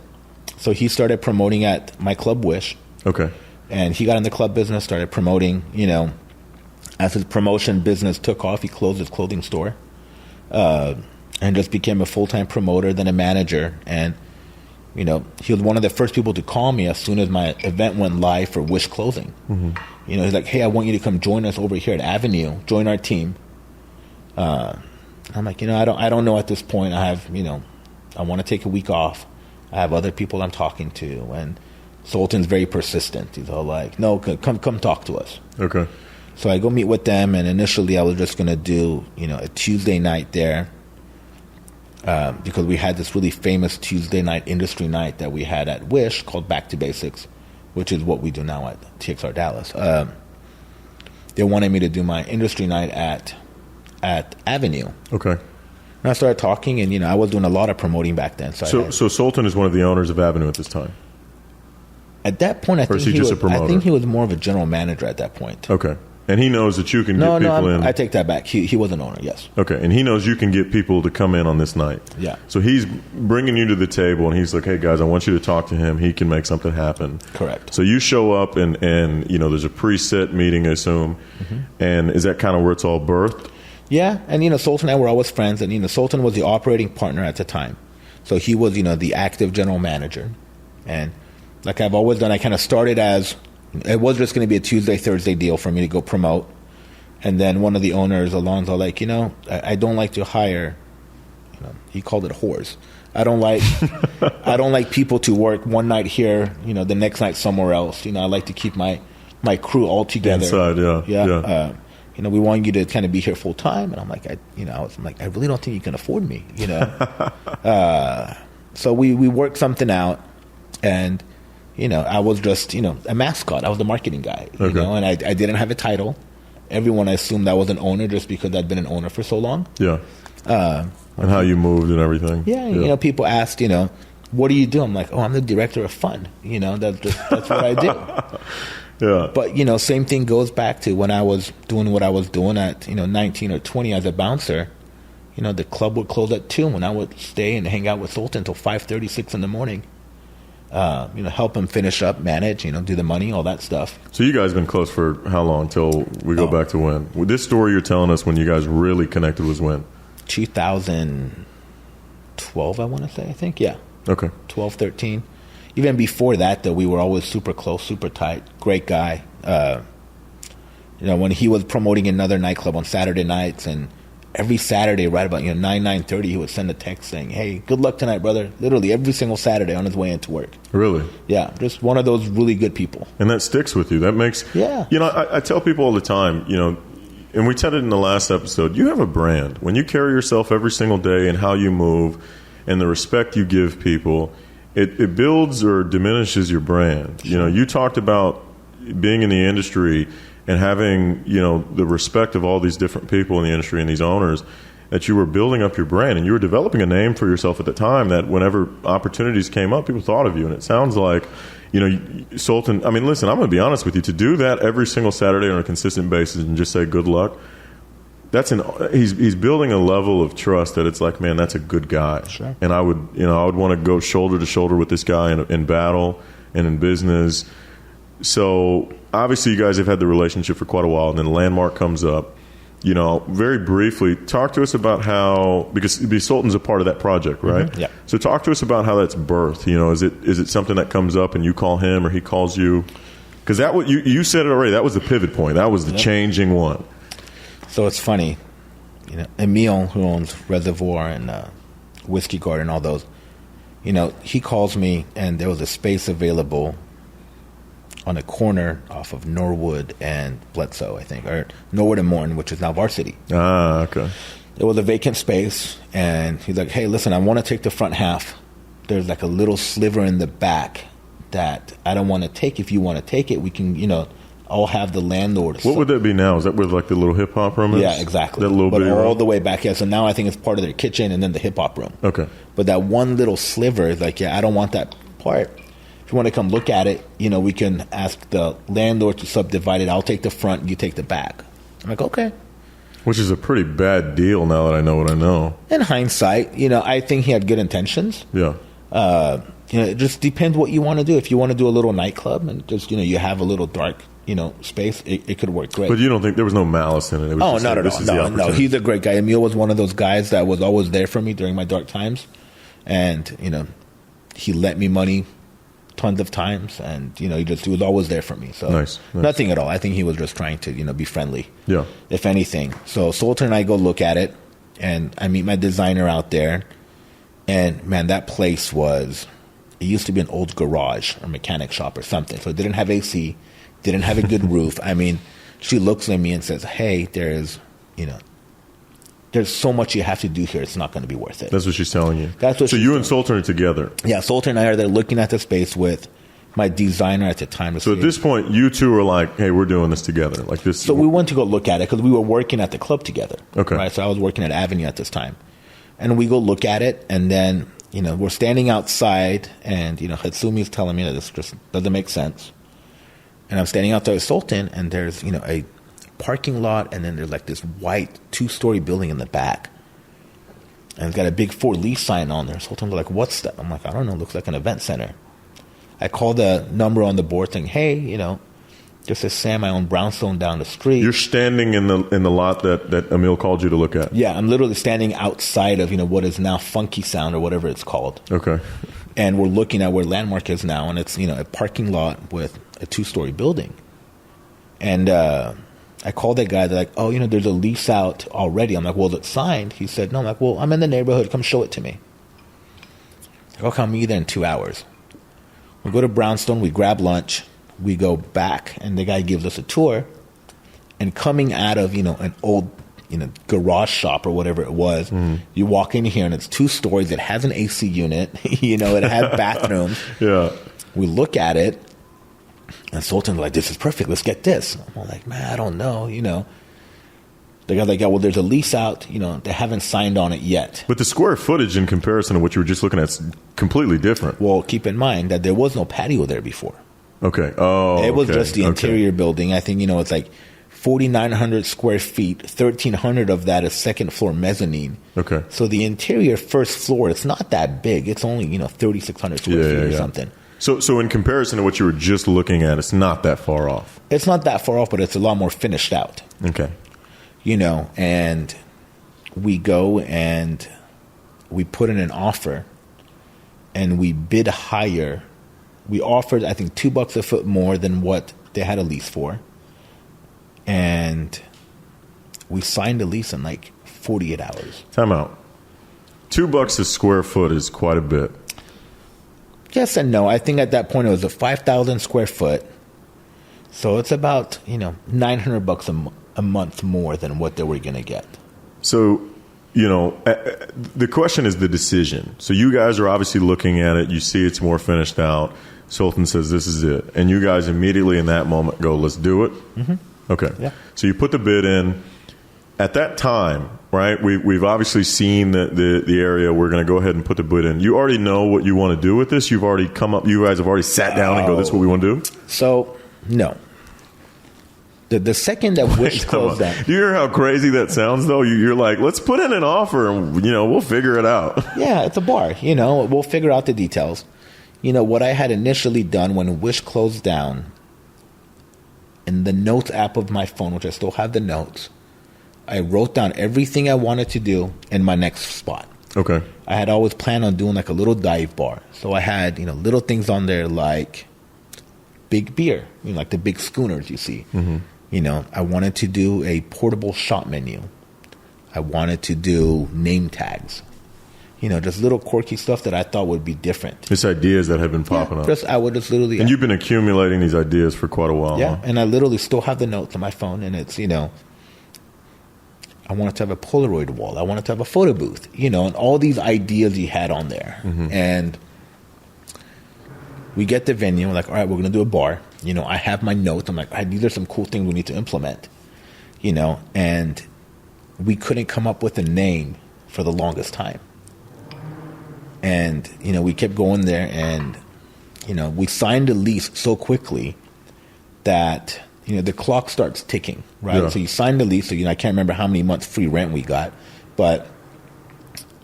So he started promoting at my club Wish. Okay. And he got in the club business, started promoting, as his promotion business took off, he closed his clothing store. And just became a full-time promoter, then a manager. And, he was one of the first people to call me as soon as my event went live for Wish Clothing. Mm-hmm. He's like, hey, I want you to come join us over here at Avenue, join our team. I'm like, I don't know at this point. I have, I want to take a week off. I have other people I'm talking to. And Sultan's very persistent. He's all like, no, come talk to us. Okay. So I go meet with them, and initially I was just going to do, a Tuesday night there. Because we had this really famous Tuesday night industry night that we had at Wish called Back to Basics, which is what we do now at TXR Dallas. They wanted me to do my industry night at Avenue. Okay. And I started talking, and, I was doing a lot of promoting back then. So Sultan is one of the owners of Avenue at this time? At that point, I think he was more of a general manager at that point. Okay. And he knows that you can get people in. I take that back. He was an owner, yes. Okay, and he knows you can get people to come in on this night. Yeah. So he's bringing you to the table, and he's like, hey, guys, I want you to talk to him. He can make something happen. Correct. So you show up, and there's a preset meeting, I assume. Mm-hmm. And is that kind of where it's all birthed? Yeah, and, Sultan and I were always friends, and, Sultan was the operating partner at the time. So he was, the active general manager. And like I've always done, I kind of started as... It was just going to be a Tuesday, Thursday deal for me to go promote. And then one of the owners, Alonzo, like, I don't like to hire, he called it whores. I don't like people to work one night here, the next night somewhere else. I like to keep my crew all together. Inside, yeah. We want you to kind of be here full time. And I'm like, I really don't think you can afford me, So we worked something out, and I was just, a mascot. I was the marketing guy, okay. And I didn't have a title. Everyone assumed I was an owner just because I'd been an owner for so long. Yeah. And how you moved and everything. Yeah. People asked, what do you do? I'm like, I'm the director of fun. That's what I do. Yeah. But, same thing goes back to when I was doing what I was doing at, 19 or 20 as a bouncer. The club would close at 2, and I would stay and hang out with Sultan until 5:30, 6 in the morning. Help him finish up, manage, do the money, all that stuff. So you guys been close for how long till we go back to when? This story you're telling us when you guys really connected was when? 2012, I want to say, I think. Yeah. Okay. 12, 13. Even before that, though, we were always super close, super tight. Great guy. When he was promoting another nightclub on Saturday nights, and every Saturday, right about 9:30, he would send a text saying, "Hey, good luck tonight, brother." Literally every single Saturday on his way into work. Really? Yeah, just one of those really good people. And that sticks with you. That makes I tell people all the time, and we said it in the last episode. You have a brand when you carry yourself every single day and how you move, and the respect you give people. It builds or diminishes your brand. Sure. You talked about being in the industry and having, the respect of all these different people in the industry and these owners, that you were building up your brand and you were developing a name for yourself at the time that whenever opportunities came up, people thought of you. And it sounds like, Sultan, I mean, listen, I'm going to be honest with you. To do that every single Saturday on a consistent basis and just say good luck, he's building a level of trust that it's like, man, that's a good guy. Sure. And I would want to go shoulder to shoulder with this guy in battle and in business. So obviously you guys have had the relationship for quite a while, and then Landmark comes up. Very briefly, talk to us about how, because Sultan's a part of that project, right? Mm-hmm. Yeah. So talk to us about how that's birthed. Is it something that comes up and you call him or he calls you? Because that what you said it already. That was the pivot point. That was the changing one. So it's funny, Emil, who owns Reservoir and Whiskey Garden, all those, he calls me, and there was a space available on a corner off of Norwood and Bledsoe, I think, or Norwood and Morton, which is now Varsity. Ah, okay. It was a vacant space, and he's like, hey, listen, I want to take the front half. There's like a little sliver in the back that I don't want to take. If you want to take it, we can, I'll have the landlord. What would that be now? Is that where like the little hip hop room is? Yeah, exactly. That little but big all room? the way back here. So now I think it's part of their kitchen and then the hip hop room. Okay. But that one little sliver is like, I don't want that part. If you want to come look at it, we can ask the landlord to subdivide it. I'll take the front, you take the back. I'm like, okay. Which is a pretty bad deal now that I know what I know. In hindsight, I think he had good intentions. Yeah. It just depends what you want to do. If you want to do a little nightclub and just, you have a little dark, space, it could work great. But you don't think there was no malice in it? It was just not like, at all. No, he's a great guy. Emil was one of those guys that was always there for me during my dark times. And, he lent me money tons of times. And, he was always there for me. So nice. Nothing at all. I think he was just trying to, be friendly. Yeah. If anything. So Sultan and I go look at it. And I meet my designer out there. And, man, that place was... It used to be an old garage or mechanic shop or something. So it didn't have AC, didn't have a good roof. I mean, she looks at me and says, hey, there's so much you have to do here. It's not going to be worth it. That's what she's telling you. That's what. So you and Sultan are together. Yeah, Sultan and I are there looking at the space with my designer at the time. So at this point, you two are like, hey, we're doing this together. Like this. So we went to go look at it because we were working at the club together. Okay. Right. So I was working at Avenue at this time. And we go look at it, and then... we're standing outside, and, Hatsumi's telling me that this just doesn't make sense. And I'm standing out there with Sultan, and there's, a parking lot, and then there's like this white 2-story building in the back. And it's got a big for lease sign on there. Sultan's like, what's that? I'm like, I don't know. It looks like an event center. I call the number on the board saying, hey, just says Sam, I own Brownstone down the street. You're standing in the lot that Emil called you to look at. Yeah, I'm literally standing outside of, what is now Funky Sound or whatever it's called. Okay. And we're looking at where Landmark is now, and it's, a parking lot with a 2-story building. And I called that guy. They're like, oh, there's a lease out already. I'm like, well, it's signed. He said, no. I'm like, well, I'm in the neighborhood. Come show it to me. I'll come meet you there in 2 hours. We go to Brownstone. We grab lunch. We go back, and the guy gives us a tour. And coming out of, an old, garage shop or whatever it was, you walk in here, and it's 2 stories. It has an AC unit. It has bathrooms. Yeah. We look at it, and Sultan's like, this is perfect. Let's get this. I'm like, man, I don't know, The guy's like, yeah, well, there's a lease out. They haven't signed on it yet. But the square footage in comparison to what you were just looking at is completely different. Well, keep in mind that there was no patio there before. Okay. Oh, it was just the interior building. I think, it's like 4,900 square feet. 1,300 of that is second floor mezzanine. Okay. So the interior first floor, it's not that big. It's only, 3,600 square feet or something. So in comparison to what you were just looking at, it's not that far off. It's not that far off, but it's a lot more finished out. Okay. And we go and we put in an offer, and we bid higher. We offered, I think, $2 a foot more than what they had a lease for. And we signed a lease in like 48 hours. Time out. $2 a square foot is quite a bit. Yes and no. I think at that point it was a 5,000 square foot. So it's about, $900 a month more than what they were going to get. So, the question is the decision. So you guys are obviously looking at it. You see it's more finished out. Sultan says this is it. And you guys immediately in that moment go, let's do it? Mm-hmm. Okay. Yeah. So you put the bid in. At that time, right, we've obviously seen the area. We're going to go ahead and put the bid in. You already know what you want to do with this? You guys have already sat down and go, this is what we want to do? So, no. The second that Wish closed down. You hear how crazy that sounds, though? You're like, let's put in an offer and, we'll figure it out. Yeah, it's a bar. We'll figure out the details. What I had initially done when Wish closed down, in the notes app of my phone, which I still have the notes, I wrote down everything I wanted to do in my next spot. Okay. I had always planned on doing like a little dive bar. So I had, little things on there like big beer, like the big schooners you see. Mm-hmm. I wanted to do a portable shop menu. I wanted to do name tags. Just little quirky stuff that I thought would be different. Just ideas that have been popping up. I would just literally. And you've been accumulating these ideas for quite a while. Yeah, huh? and I literally still have the notes on my phone, and it's, I wanted to have a Polaroid wall. I wanted to have a photo booth, and all these ideas he had on there. Mm-hmm. And we get the venue, we're like, all right, we're going to do a bar. I have my notes. I'm like, all right, these are some cool things we need to implement, and we couldn't come up with a name for the longest time. And, we kept going there, and, we signed a lease so quickly that, the clock starts ticking, right? Yeah. So you signed the lease, so, I can't remember how many months free rent we got, but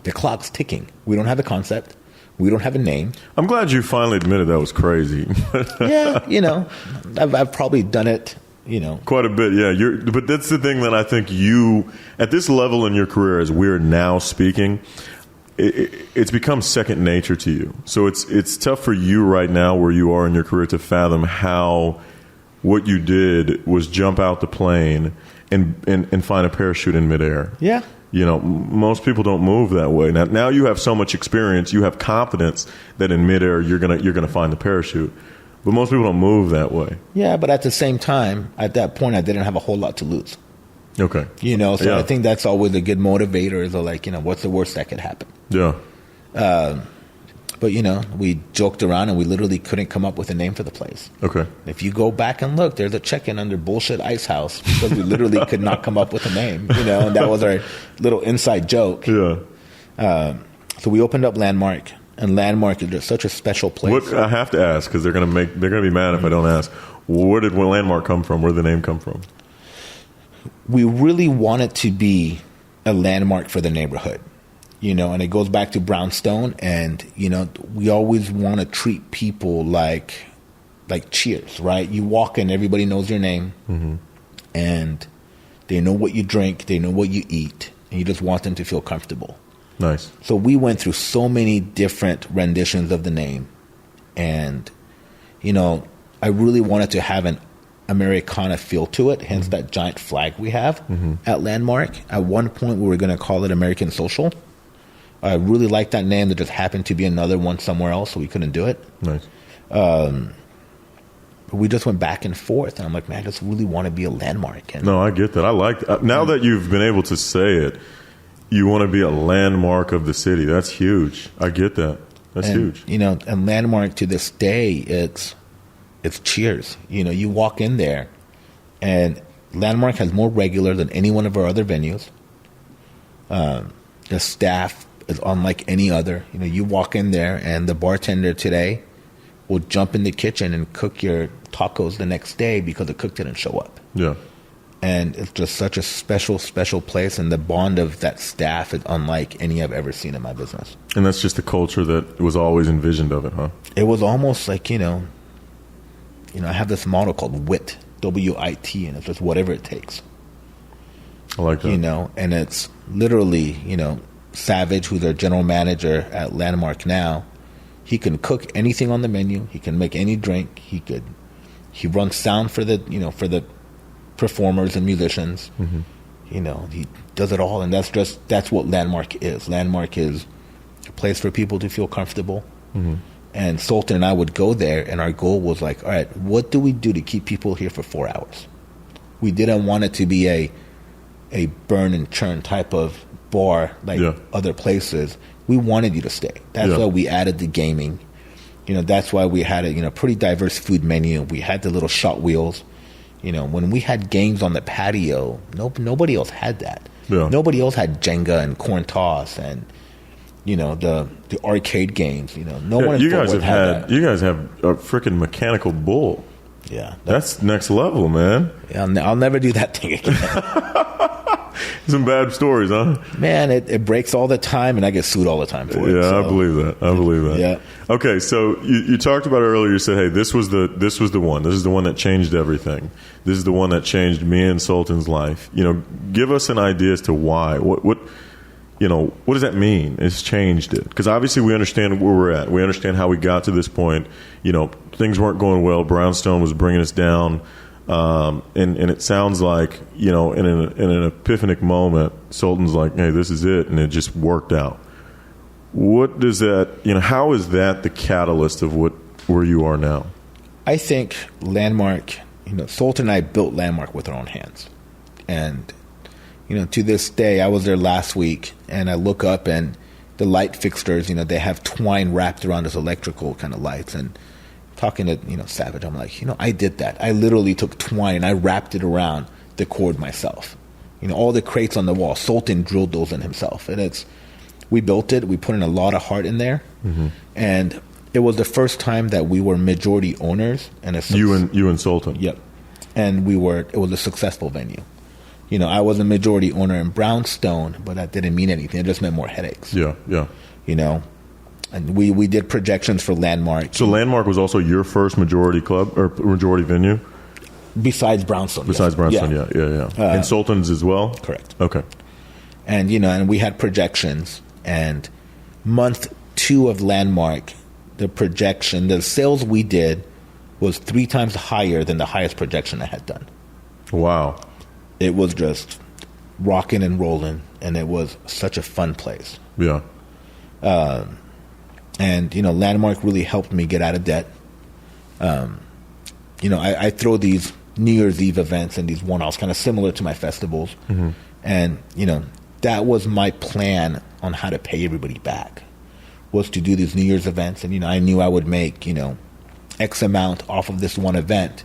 the clock's ticking. We don't have a concept. We don't have a name. I'm glad you finally admitted that was crazy. Yeah, I've probably done it, Quite a bit, yeah. But that's the thing that I think at this level in your career, as we're now speaking, it's become second nature to you. So it's tough for you right now where you are in your career to fathom how what you did was jump out the plane and find a parachute in midair. Yeah. Most people don't move that way. Now you have so much experience, you have confidence that in midair you're gonna find the parachute. But most people don't move that way. Yeah, but at the same time, at that point, I didn't have a whole lot to lose. Okay. So yeah. I think that's always a good motivator. Is like, what's the worst that could happen? Yeah. But we joked around and we literally couldn't come up with a name for the place. Okay. If you go back and look, there's a check-in under Bullshit Ice House because we literally could not come up with a name. And that was our little inside joke. Yeah. So we opened up Landmark, and Landmark is just such a special place. What I have to ask, because they're gonna be mad if I don't ask. Where did Landmark come from? Where did the name come from? We really want it to be a landmark for the neighborhood, and it goes back to Brownstone. And, we always want to treat people like Cheers, right? You walk in, everybody knows your name, mm-hmm. and they know what you drink, they know what you eat, and you just want them to feel comfortable. Nice. So we went through so many different renditions of the name, and, I really wanted to have an Americana feel to it, hence that giant flag we have at Landmark. At one point, we were going to call it American Social. I really liked that name. There just happened to be another one somewhere else, so we couldn't do it. Nice. But we just went back and forth, and I'm like, man, I just really want to be a landmark. And, no, I get that. I like that. Now that you've been able to say it, you want to be a landmark of the city. That's huge. I get that. That's huge. And Landmark to this day, it's Cheers. You walk in there, and Landmark has more regular than any one of our other venues. The staff is unlike any other. You walk in there, and the bartender today will jump in the kitchen and cook your tacos the next day because the cook didn't show up. Yeah. And it's just such a special, special place, and the bond of that staff is unlike any I've ever seen in my business. And that's just the culture that was always envisioned of it, huh? It was almost like, I have this motto called WIT, W-I-T, and it's just whatever it takes. I like that. And it's literally, Savage, who's our general manager at Landmark now, he can cook anything on the menu. He can make any drink. He runs sound for the performers and musicians. Mm-hmm. He does it all, and that's what Landmark is. Landmark is a place for people to feel comfortable. Mm-hmm. And Sultan and I would go there, and our goal was like, all right, what do we do to keep people here for 4 hours? We didn't want it to be a burn and churn type of bar like other places. We wanted you to stay. That's why we added the gaming. That's why we had a pretty diverse food menu. We had the little shot wheels. When we had games on the patio, nobody else had that. Yeah. Nobody else had Jenga and corn toss and the arcade games. No one. You guys have a freaking mechanical bull. Yeah, that's next level, man. Yeah, I'll never do that thing again. Some bad stories, huh? Man, it breaks all the time, and I get sued all the time for it. Yeah, so. I believe that. Yeah. Okay, so you talked about it earlier. You said, "Hey, this was the one. This is the one that changed everything. This is the one that changed me and Sultan's life." Give us an idea as to why. What does that mean? It's changed it, because obviously we understand where we're at. We understand how we got to this point. Things weren't going well. Brownstone was bringing us down. And it sounds like, in an epiphanic moment, Sultan's like, hey, this is it. And it just worked out. What does that, how is that the catalyst of where you are now? I think Landmark, Sultan and I built Landmark with our own hands. And, to this day, I was there last week, and I look up, and the light fixtures, they have twine wrapped around this electrical kind of lights. And talking to, Savage, I'm like, I did that. I literally took twine and I wrapped it around the cord myself. All the crates on the wall, Sultan drilled those in himself. And we built it. We put in a lot of heart in there. Mm-hmm. And it was the first time that we were majority owners. And you and Sultan? Yep. And it was a successful venue. I was a majority owner in Brownstone, but that didn't mean anything. It just meant more headaches. Yeah. And we did projections for Landmark. So Landmark was also your first majority club or majority venue? Besides Brownstone. Besides Brownstone, yeah. And Sultan's as well? Correct. Okay. And, and we had projections. And month 2 of Landmark, the sales we did was 3 times higher than the highest projection I had done. Wow. It was just rocking and rolling, and it was such a fun place. Yeah. And, Landmark really helped me get out of debt. I throw these New Year's Eve events and these one-offs kind of similar to my festivals. Mm-hmm. And, that was my plan on how to pay everybody back, was to do these New Year's events. And, I knew I would make, X amount off of this one event.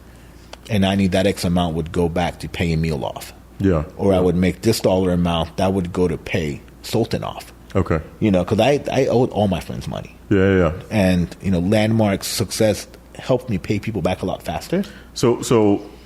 And I knew that X amount would go back to pay Emil off. Yeah. Or I would make this dollar amount that would go to pay Sultan off. Okay. Because I owed all my friends money. Yeah. And, Landmark's success helped me pay people back a lot faster. So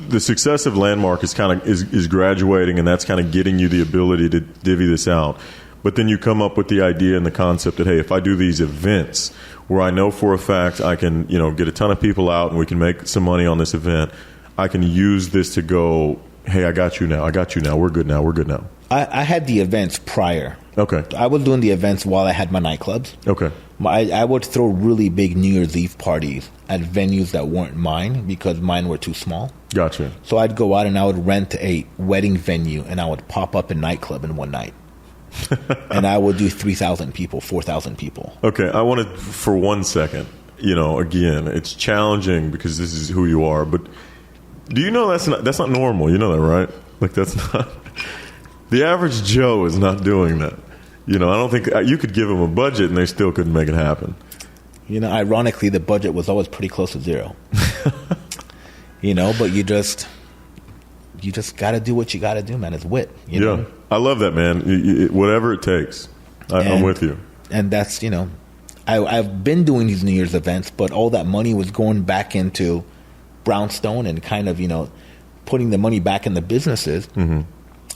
the success of Landmark is graduating, and that's kind of getting you the ability to divvy this out. But then you come up with the idea and the concept that, hey, if I do these events where I know for a fact I can, get a ton of people out and we can make some money on this event, I can use this to go, hey, I got you now. We're good now. I had the events prior. Okay. I was doing the events while I had my nightclubs. Okay. I would throw really big New Year's Eve parties at venues that weren't mine because mine were too small. Gotcha. So I'd go out and I would rent a wedding venue and I would pop up a nightclub in one night. And I would do 3,000 people, 4,000 people. Okay. I want to, for 1 second, again, it's challenging because this is who you are, but do you know that's not normal? You know that, right? Like that's not the average Joe is not doing that. I don't think you could give them a budget and they still couldn't make it happen. Ironically, the budget was always pretty close to zero. But you just got to do what you got to do, man. It's wit. You know? I love that, man. Whatever it takes, I'm with you. And that's I've been doing these New Year's events, but all that money was going back into Brownstone and kind of, putting the money back in the businesses. Mm-hmm.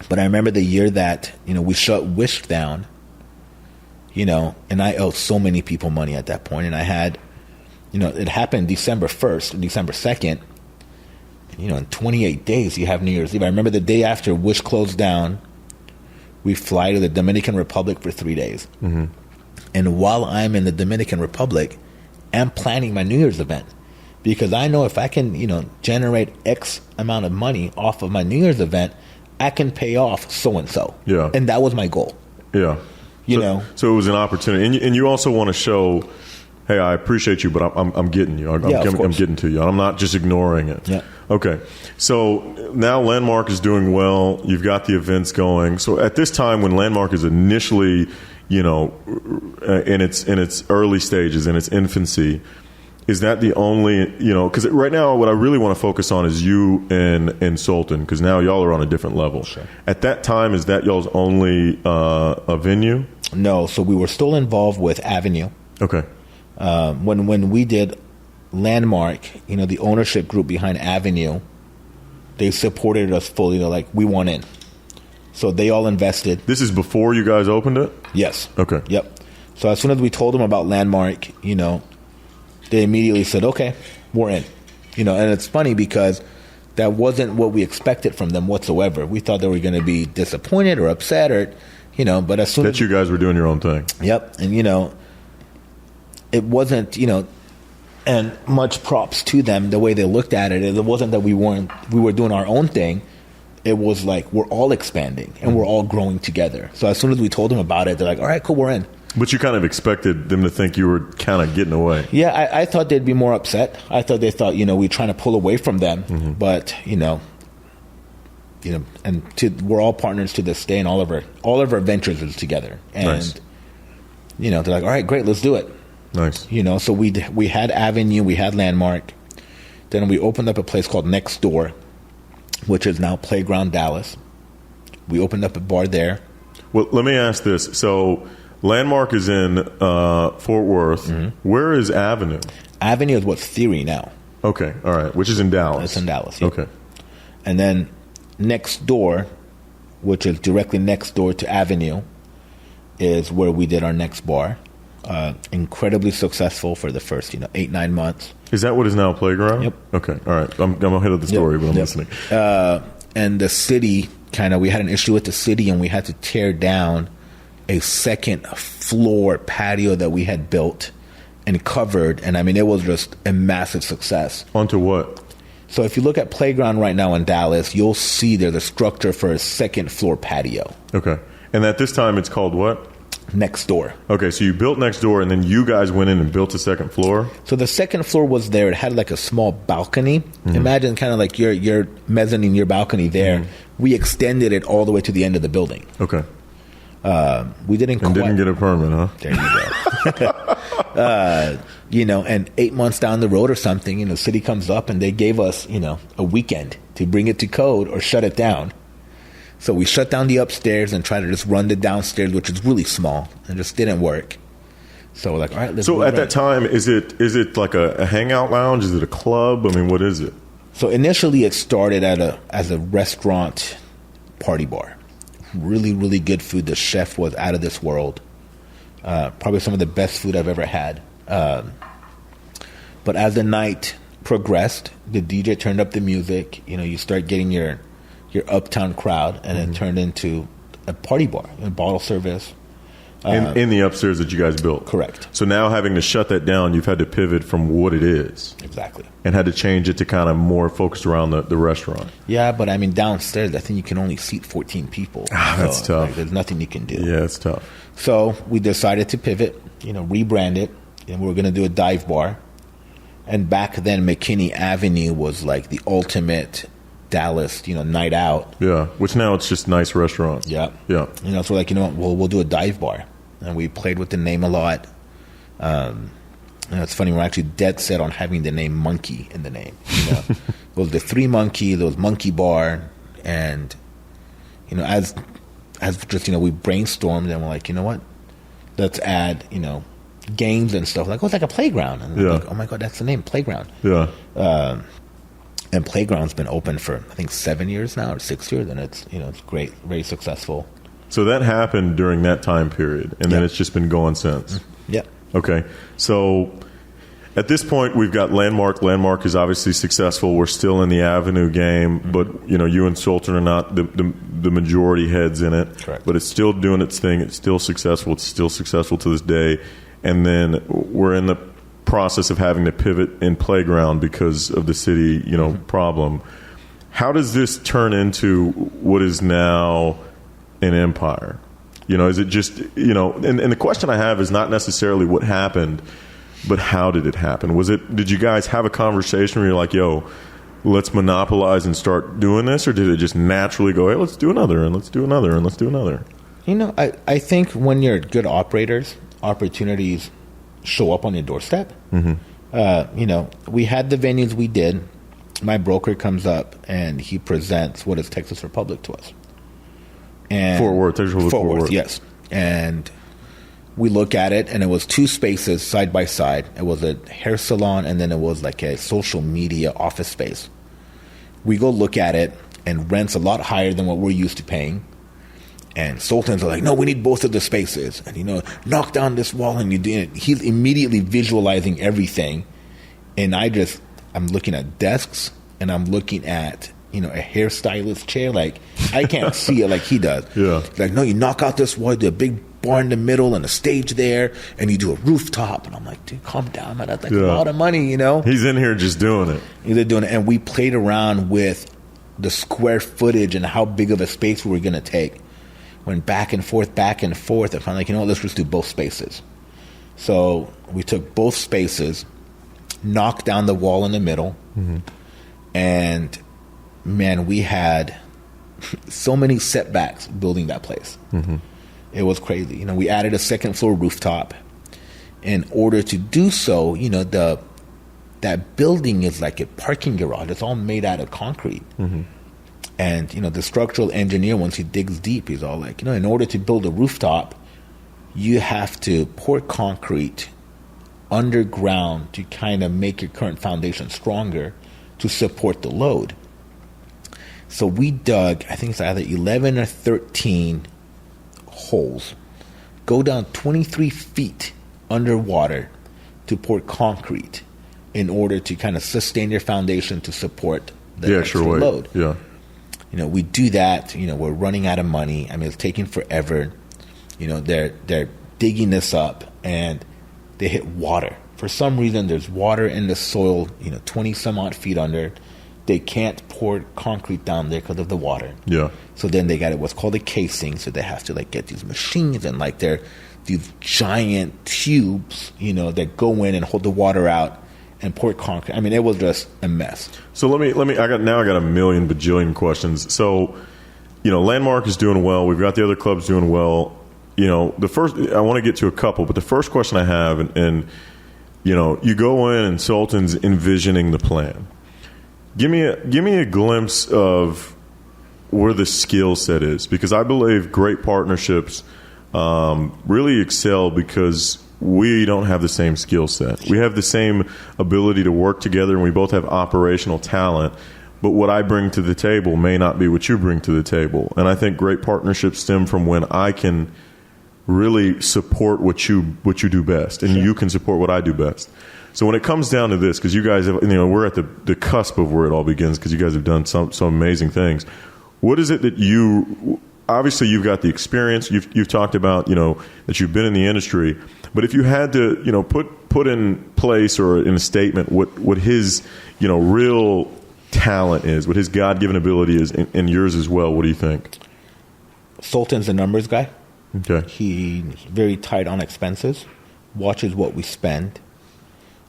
But I remember the year that, we shut Wish down, and I owed so many people money at that point. And I had, it happened December 1st, December 2nd. In 28 days, you have New Year's Eve. I remember the day after Wish closed down, we fly to the Dominican Republic for 3 days. Mm-hmm. And while I'm in the Dominican Republic, I'm planning my New Year's event. Because I know if I can, generate X amount of money off of my New Year's event, I can pay off so-and-so. Yeah. And that was my goal. Yeah. So it was an opportunity. And you also want to show, hey, I appreciate you, but I'm getting you. I'm getting to you. I'm not just ignoring it. Yeah. Okay. So now Landmark is doing well. You've got the events going. So at this time when Landmark is initially, in its early stages, in its infancy, is that the only, because right now what I really want to focus on is you and Sultan, because now y'all are on a different level. Sure. At that time, is that y'all's only a venue? No, so we were still involved with Avenue. Okay. When we did Landmark, the ownership group behind Avenue, they supported us fully. They're like, we want in. So they all invested. This is before you guys opened it? Yes. Okay. Yep. So as soon as we told them about Landmark, they immediately said, okay, we're in. And it's funny because that wasn't what we expected from them whatsoever. We thought they were going to be disappointed or upset but as soon as you guys were doing your own thing. Yep. And, it wasn't, and much props to them, the way they looked at it. It wasn't that we were doing our own thing. It was like, we're all expanding and we're all growing together. So as soon as we told them about it, they're like, all right, cool, we're in. But you kind of expected them to think you were kind of getting away. Yeah, I thought they'd be more upset. I thought they thought, we're trying to pull away from them. Mm-hmm. But, we're all partners to this day, and all of our ventures is together. And, nice. They're like, all right, great, let's do it. Nice. So we had Avenue, we had Landmark. Then we opened up a place called Next Door, which is now Playground Dallas. We opened up a bar there. Well, let me ask this. So Landmark is in Fort Worth. Mm-hmm. Where is Avenue? Avenue is what's Theory now. Okay, all right, which is in Dallas. It's in Dallas, yeah. Okay. And then Next Door, which is directly next door to Avenue, is where we did our next bar. Incredibly successful for the first, 8-9 months. Is that what is now Playground? Yep. Okay, all right. I'm ahead of the story, but I'm listening. And the city, we had an issue with the city, and we had to tear down a second floor patio that we had built and covered. And it was just a massive success. Onto what? So if you look at Playground right now in Dallas, you'll see there's a structure for a second floor patio. Okay. And at this time, it's called what? Next Door. Okay, so you built Next Door, and then you guys went in and built a second floor? So the second floor was there. It had like a small balcony. Mm-hmm. Imagine kind of like your mezzanine, your balcony there. Mm-hmm. We extended it all the way to the end of the building. Okay. We didn't get a permit, huh? There you go. And 8 months down the road or something, the city comes up and they gave us, a weekend to bring it to code or shut it down. So we shut down the upstairs and tried to just run the downstairs, which is really small, and just didn't work. So we're like, all right, let's So at that time, is it like a hangout lounge? Is it a club? What is it? So initially it started as a restaurant party bar. Really, really good food. The chef was out of this world. Probably some of the best food I've ever had. But as the night progressed, the DJ turned up the music. You start getting your uptown crowd, and it turned into a party bar, bottle service. In the upstairs that you guys built? Correct. So now having to shut that down, you've had to pivot from what it is. Exactly. And had to change it to kind of more focused around the restaurant. Yeah, but downstairs, I think you can only seat 14 people. That's tough. There's nothing you can do. Yeah, it's tough. So we decided to pivot, rebrand it, and we were going to do a dive bar. And back then, McKinney Avenue was like the ultimate Dallas, night out. Yeah, which now it's just nice restaurants. Yeah. Yeah. So we're like, we'll do a dive bar. And we played with the name a lot. It's funny, we're actually dead set on having the name Monkey in the name. It was the Three Monkey, there was Monkey Bar, and, as just, we brainstormed, and we're like, you know what? Let's add, games and stuff. Like, it's like a playground. And we're like, oh my God, that's the name, Playground. Yeah. And Playground's been open for, I think, 7 years now, or 6 years, and it's, it's great, very successful. So that happened during that time period, and then it's just been going since. Yeah. Okay. So at this point, we've got Landmark. Landmark is obviously successful. We're still in the Avenue game, but you and Sultan are not the majority heads in it. Correct. But it's still doing its thing. It's still successful. It's still successful to this day. And then we're in the process of having to pivot in Playground because of the city, problem. How does this turn into what is now an empire? Is it just, and the question I have is not necessarily what happened, but how did it happen? Did you guys have a conversation where you're like, yo, let's monopolize and start doing this? Or did it just naturally go, hey, let's do another, and let's do another, and let's do another? I think when you're good operators, opportunities show up on your doorstep. Mm-hmm. We had the venues we did. My broker comes up and he presents what is Texas Republic to us. And Fort Worth, Texas Republic, Fort Worth, yes. And we look at it, and it was two spaces side by side. It was a hair salon, and then it was like a social media office space. We go look at it, and rent's a lot higher than what we're used to paying. And Sultan's like, no, we need both of the spaces. And, knock down this wall, and you do it. He's immediately visualizing everything. And I'm looking at desks, and I'm looking at, a hairstylist chair. Like, I can't see it like he does. Yeah. Like, no, you knock out this wall, do a big bar in the middle and a stage there, and you do a rooftop. And I'm like, dude, calm down, man. That's like a lot of money, He's in here just doing it. He's doing it. And we played around with the square footage and how big of a space we were going to take. went back and forth, and finally, like, let's just do both spaces. So we took both spaces, knocked down the wall in the middle, and man, we had so many setbacks building that place. It was crazy. We added a second floor rooftop. In order to do so, that building is like a parking garage. It's all made out of concrete. And, the structural engineer, once he digs deep, he's all like, in order to build a rooftop, you have to pour concrete underground to kind of make your current foundation stronger to support the load. So we dug, I think it's either 11 or 13 holes, go down 23 feet underwater to pour concrete in order to kind of sustain your foundation to support the extra load. Yeah. We do that. We're running out of money. I mean, it's taking forever. They're digging this up, and they hit water. For some reason, there's water in the soil, 20 some odd feet under. They can't pour concrete down there because of the water. Yeah. So then they got what's called a casing. So they have to get these machines, and they're these giant tubes, that go in and hold the water out and pour concrete. I mean, it was just a mess. So let me. I got a million bajillion questions. So, Landmark is doing well. We've got the other clubs doing well. The first, I want to get to a couple, but the first question I have, and you go in and Sultan's envisioning the plan. Give me a glimpse of where the skill set is, because I believe great partnerships really excel because we don't have the same skill set. We have the same ability to work together, and we both have operational talent. But what I bring to the table may not be what you bring to the table. And I think great partnerships stem from when I can really support what you do best, and you can support what I do best. So when it comes down to this, because you guys have, we're at the cusp of where it all begins, because you guys have done some amazing things. What is it that obviously you've got the experience, you've talked about, that you've been in the industry, but if you had to, put in place or in a statement what his, real talent is, what his God-given ability is, and yours as well, what do you think? Sultan's a numbers guy. Okay. He's very tight on expenses, watches what we spend.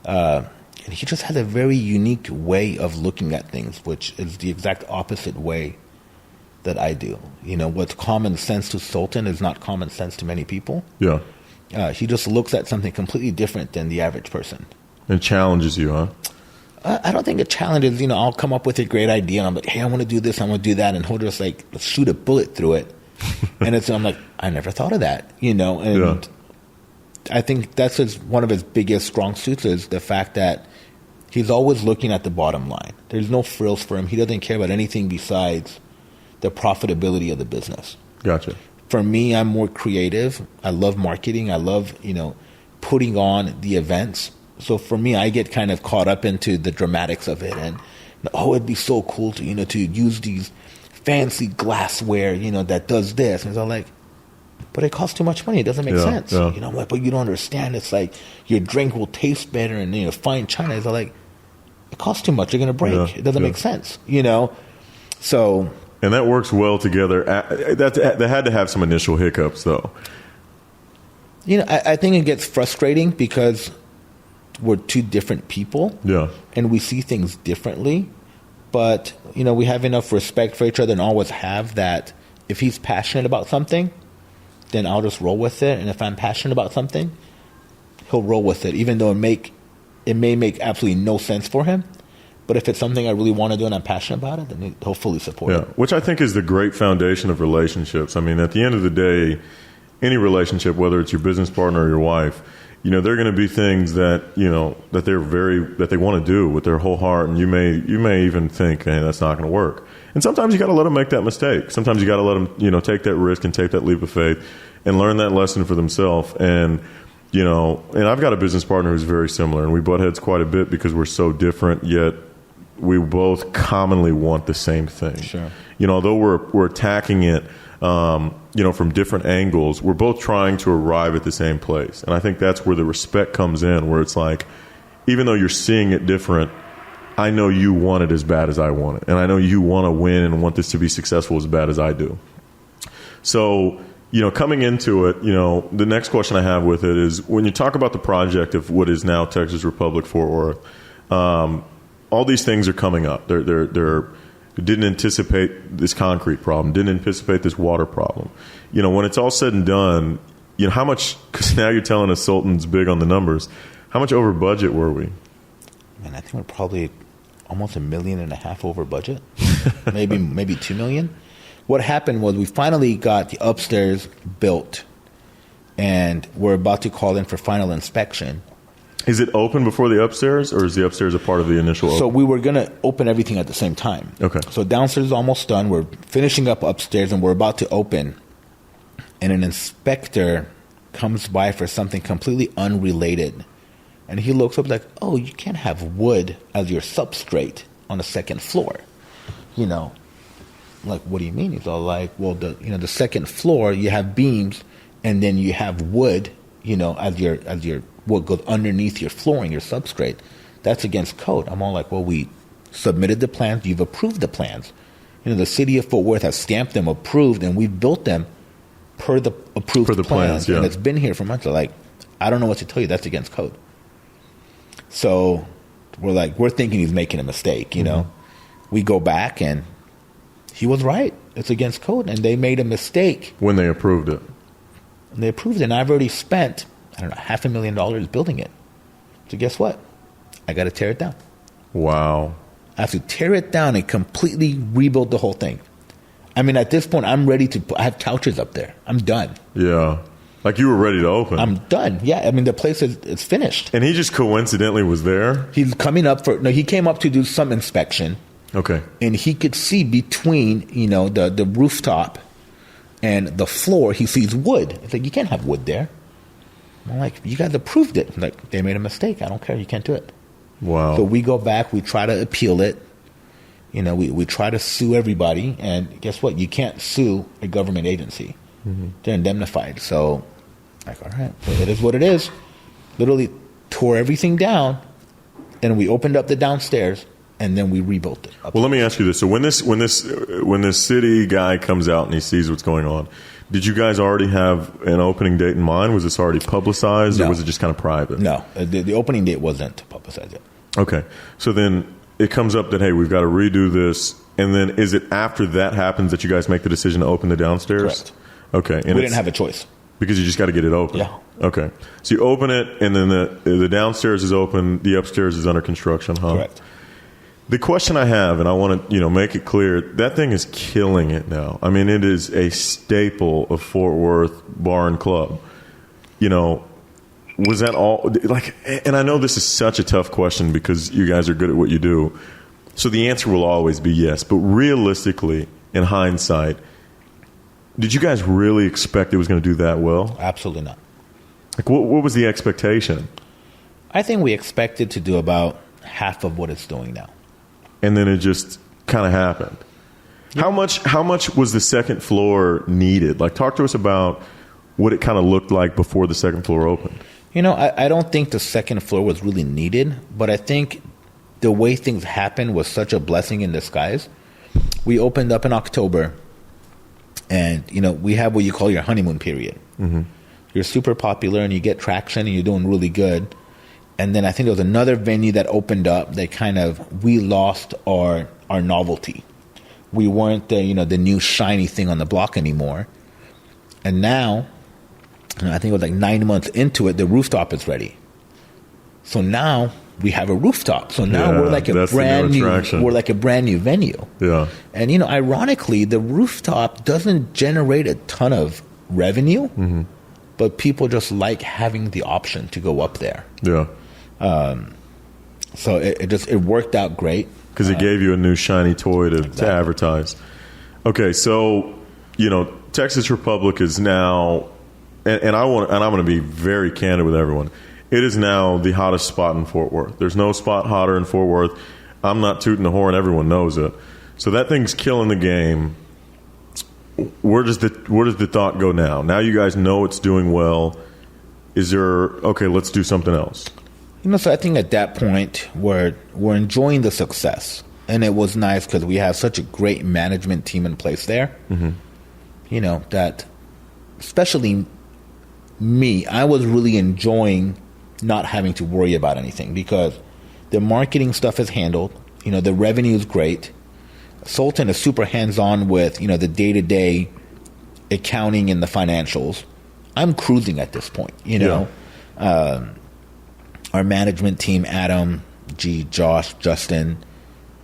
And he just has a very unique way of looking at things, which is the exact opposite way that I do. What's common sense to Sultan is not common sense to many people. Yeah. He just looks at something completely different than the average person. And challenges you, huh? I don't think it challenges. I'll come up with a great idea, and I'm like, hey, I want to do this, I want to do that, and he'll just shoot a bullet through it. And I'm like, I never thought of that, and yeah. I think that's one of his biggest strong suits, is the fact that he's always looking at the bottom line. There's no frills for him. He doesn't care about anything besides the profitability of the business. Gotcha. For me, I'm more creative. I love marketing. I love, putting on the events. So for me, I get kind of caught up into the dramatics of it, and it'd be so cool to to use these fancy glassware, that does this. And it's all like, but it costs too much money. It doesn't make sense. Yeah. But you don't understand. It's like your drink will taste better, and fine china. It's all like, it costs too much. You're going to break. Yeah. It doesn't make sense. So. And that works well together. That had to have some initial hiccups, though. I think it gets frustrating because we're two different people. Yeah. And we see things differently. But, we have enough respect for each other, and always have that. If he's passionate about something, then I'll just roll with it. And if I'm passionate about something, he'll roll with it, even though it may make absolutely no sense for him. But if it's something I really want to do and I'm passionate about it, then he'll fully support it. Which I think is the great foundation of relationships. I mean, at the end of the day, any relationship, whether it's your business partner or your wife, there are going to be things that that they want to do with their whole heart, and you may even think, hey, that's not going to work. And sometimes you got to let them make that mistake. Sometimes you got to let them, take that risk and take that leap of faith and learn that lesson for themselves. And and I've got a business partner who's very similar, and we butt heads quite a bit because we're so different, yet we both commonly want the same thing. Sure. Although we're attacking it, from different angles, we're both trying to arrive at the same place. And I think that's where the respect comes in, where it's like, even though you're seeing it different, I know you want it as bad as I want it. And I know you want to win and want this to be successful as bad as I do. So, you know, coming into it, you know, the next question I have with it is when you talk about the project of what is now Texas Republic Fort Worth, all these things are coming up. They're didn't anticipate this concrete problem, didn't anticipate this water problem. You know, when it's all said and done, you know, how much, because now you're telling us Sultan's big on the numbers, how much over budget were we? Man, I think we're probably almost $1.5 million over budget, maybe 2 million. What happened was we finally got the upstairs built, and we're about to call in for final inspection. Is it open before the upstairs, or is the upstairs a part of the initial open? So we were going to open everything at the same time. Okay. So downstairs is almost done. We're finishing up upstairs, and we're about to open. And an inspector comes by for something completely unrelated. And he looks up like, oh, you can't have wood as your substrate on the second floor. You know, like, what do you mean? He's all like, well, the second floor, you have beams, and then you have wood, you know, as your what goes underneath your flooring, your substrate. That's against code. I'm all like, well, we submitted the plans. You've approved the plans. You know, the city of Fort Worth has stamped them, approved, and we've built them per the approved plans. Yeah. And it's been here for months. They're like, I don't know what to tell you. That's against code. So we're thinking he's making a mistake, you know. We go back, and he was right. It's against code, and they made a mistake. When they approved it. And they approved it, and I've already spent, I don't know, $500,000 building it. So guess what? I got to tear it down. Wow. I have to tear it down and completely rebuild the whole thing. I mean, at this point, I'm ready to I have couches up there. I'm done. Yeah. Like you were ready to open. I'm done. Yeah, I mean, the place is finished. And he just coincidentally was there? He's coming up he came up to do some inspection. Okay. And he could see between, you know, the rooftop and the floor, he sees wood. It's like, you can't have wood there. I'm like, you guys approved it. I'm like, they made a mistake. I don't care. You can't do it. Wow. So we go back. We try to appeal it. You know, we try to sue everybody. And guess what? You can't sue a government agency. They're indemnified. So, like, all right, well, it is what it is. Literally tore everything down. And we opened up the downstairs. And then we rebuilt it. Well, let me ask you this. So when this city guy comes out and he sees what's going on, did you guys already have an opening date in mind? Was this already publicized, or was it just kind of private? No, the opening date wasn't publicized yet. Okay. So then it comes up that, hey, we've got to redo this. And then is it after that happens that you guys make the decision to open the downstairs? Correct. Okay. And we didn't have a choice. Because you just got to get it open. Yeah. Okay. So you open it, and then the downstairs is open, the upstairs is under construction, huh? Correct. The question I have, and I want to, make it clear, that thing is killing it now. I mean, it is a staple of Fort Worth Bar and Club. You know, was that all, like, and I know this is such a tough question because you guys are good at what you do. So the answer will always be yes. But realistically, in hindsight, did you guys really expect it was going to do that well? Absolutely not. Like, what was the expectation? I think we expected to do about half of what it's doing now. And then it just kind of happened. Yep. How much was the second floor needed? Like, talk to us about what it kind of looked like before the second floor opened. You know, I don't think the second floor was really needed, but I think the way things happened was such a blessing in disguise. We opened up in October, and, you know, we have what you call your honeymoon period. You're super popular, and you get traction, and you're doing really good. And then I think there was another venue that opened up that we lost our novelty. We weren't the new shiny thing on the block anymore. And now, I think it was like 9 months into it, the rooftop is ready. So now we have a rooftop. So now we're like a brand new venue. Yeah. And ironically, the rooftop doesn't generate a ton of revenue, but people just like having the option to go up there. Yeah. So it worked out great because it gave you a new shiny toy to advertise. Okay, so Texas Republic is now, and I'm going to be very candid with everyone. It is now the hottest spot in Fort Worth. There's no spot hotter in Fort Worth. I'm not tooting the horn. Everyone knows it. So that thing's killing the game. Where does the thought go now? Now you guys know it's doing well. Is there, okay, let's do something else? So I think at that point we're enjoying the success, and it was nice because we have such a great management team in place there. that especially me, I was really enjoying not having to worry about anything because the marketing stuff is handled. The revenue is great. Sultan is super hands-on with, the day-to-day accounting and the financials. I'm cruising at this point, Our management team, Adam, G, Josh, Justin,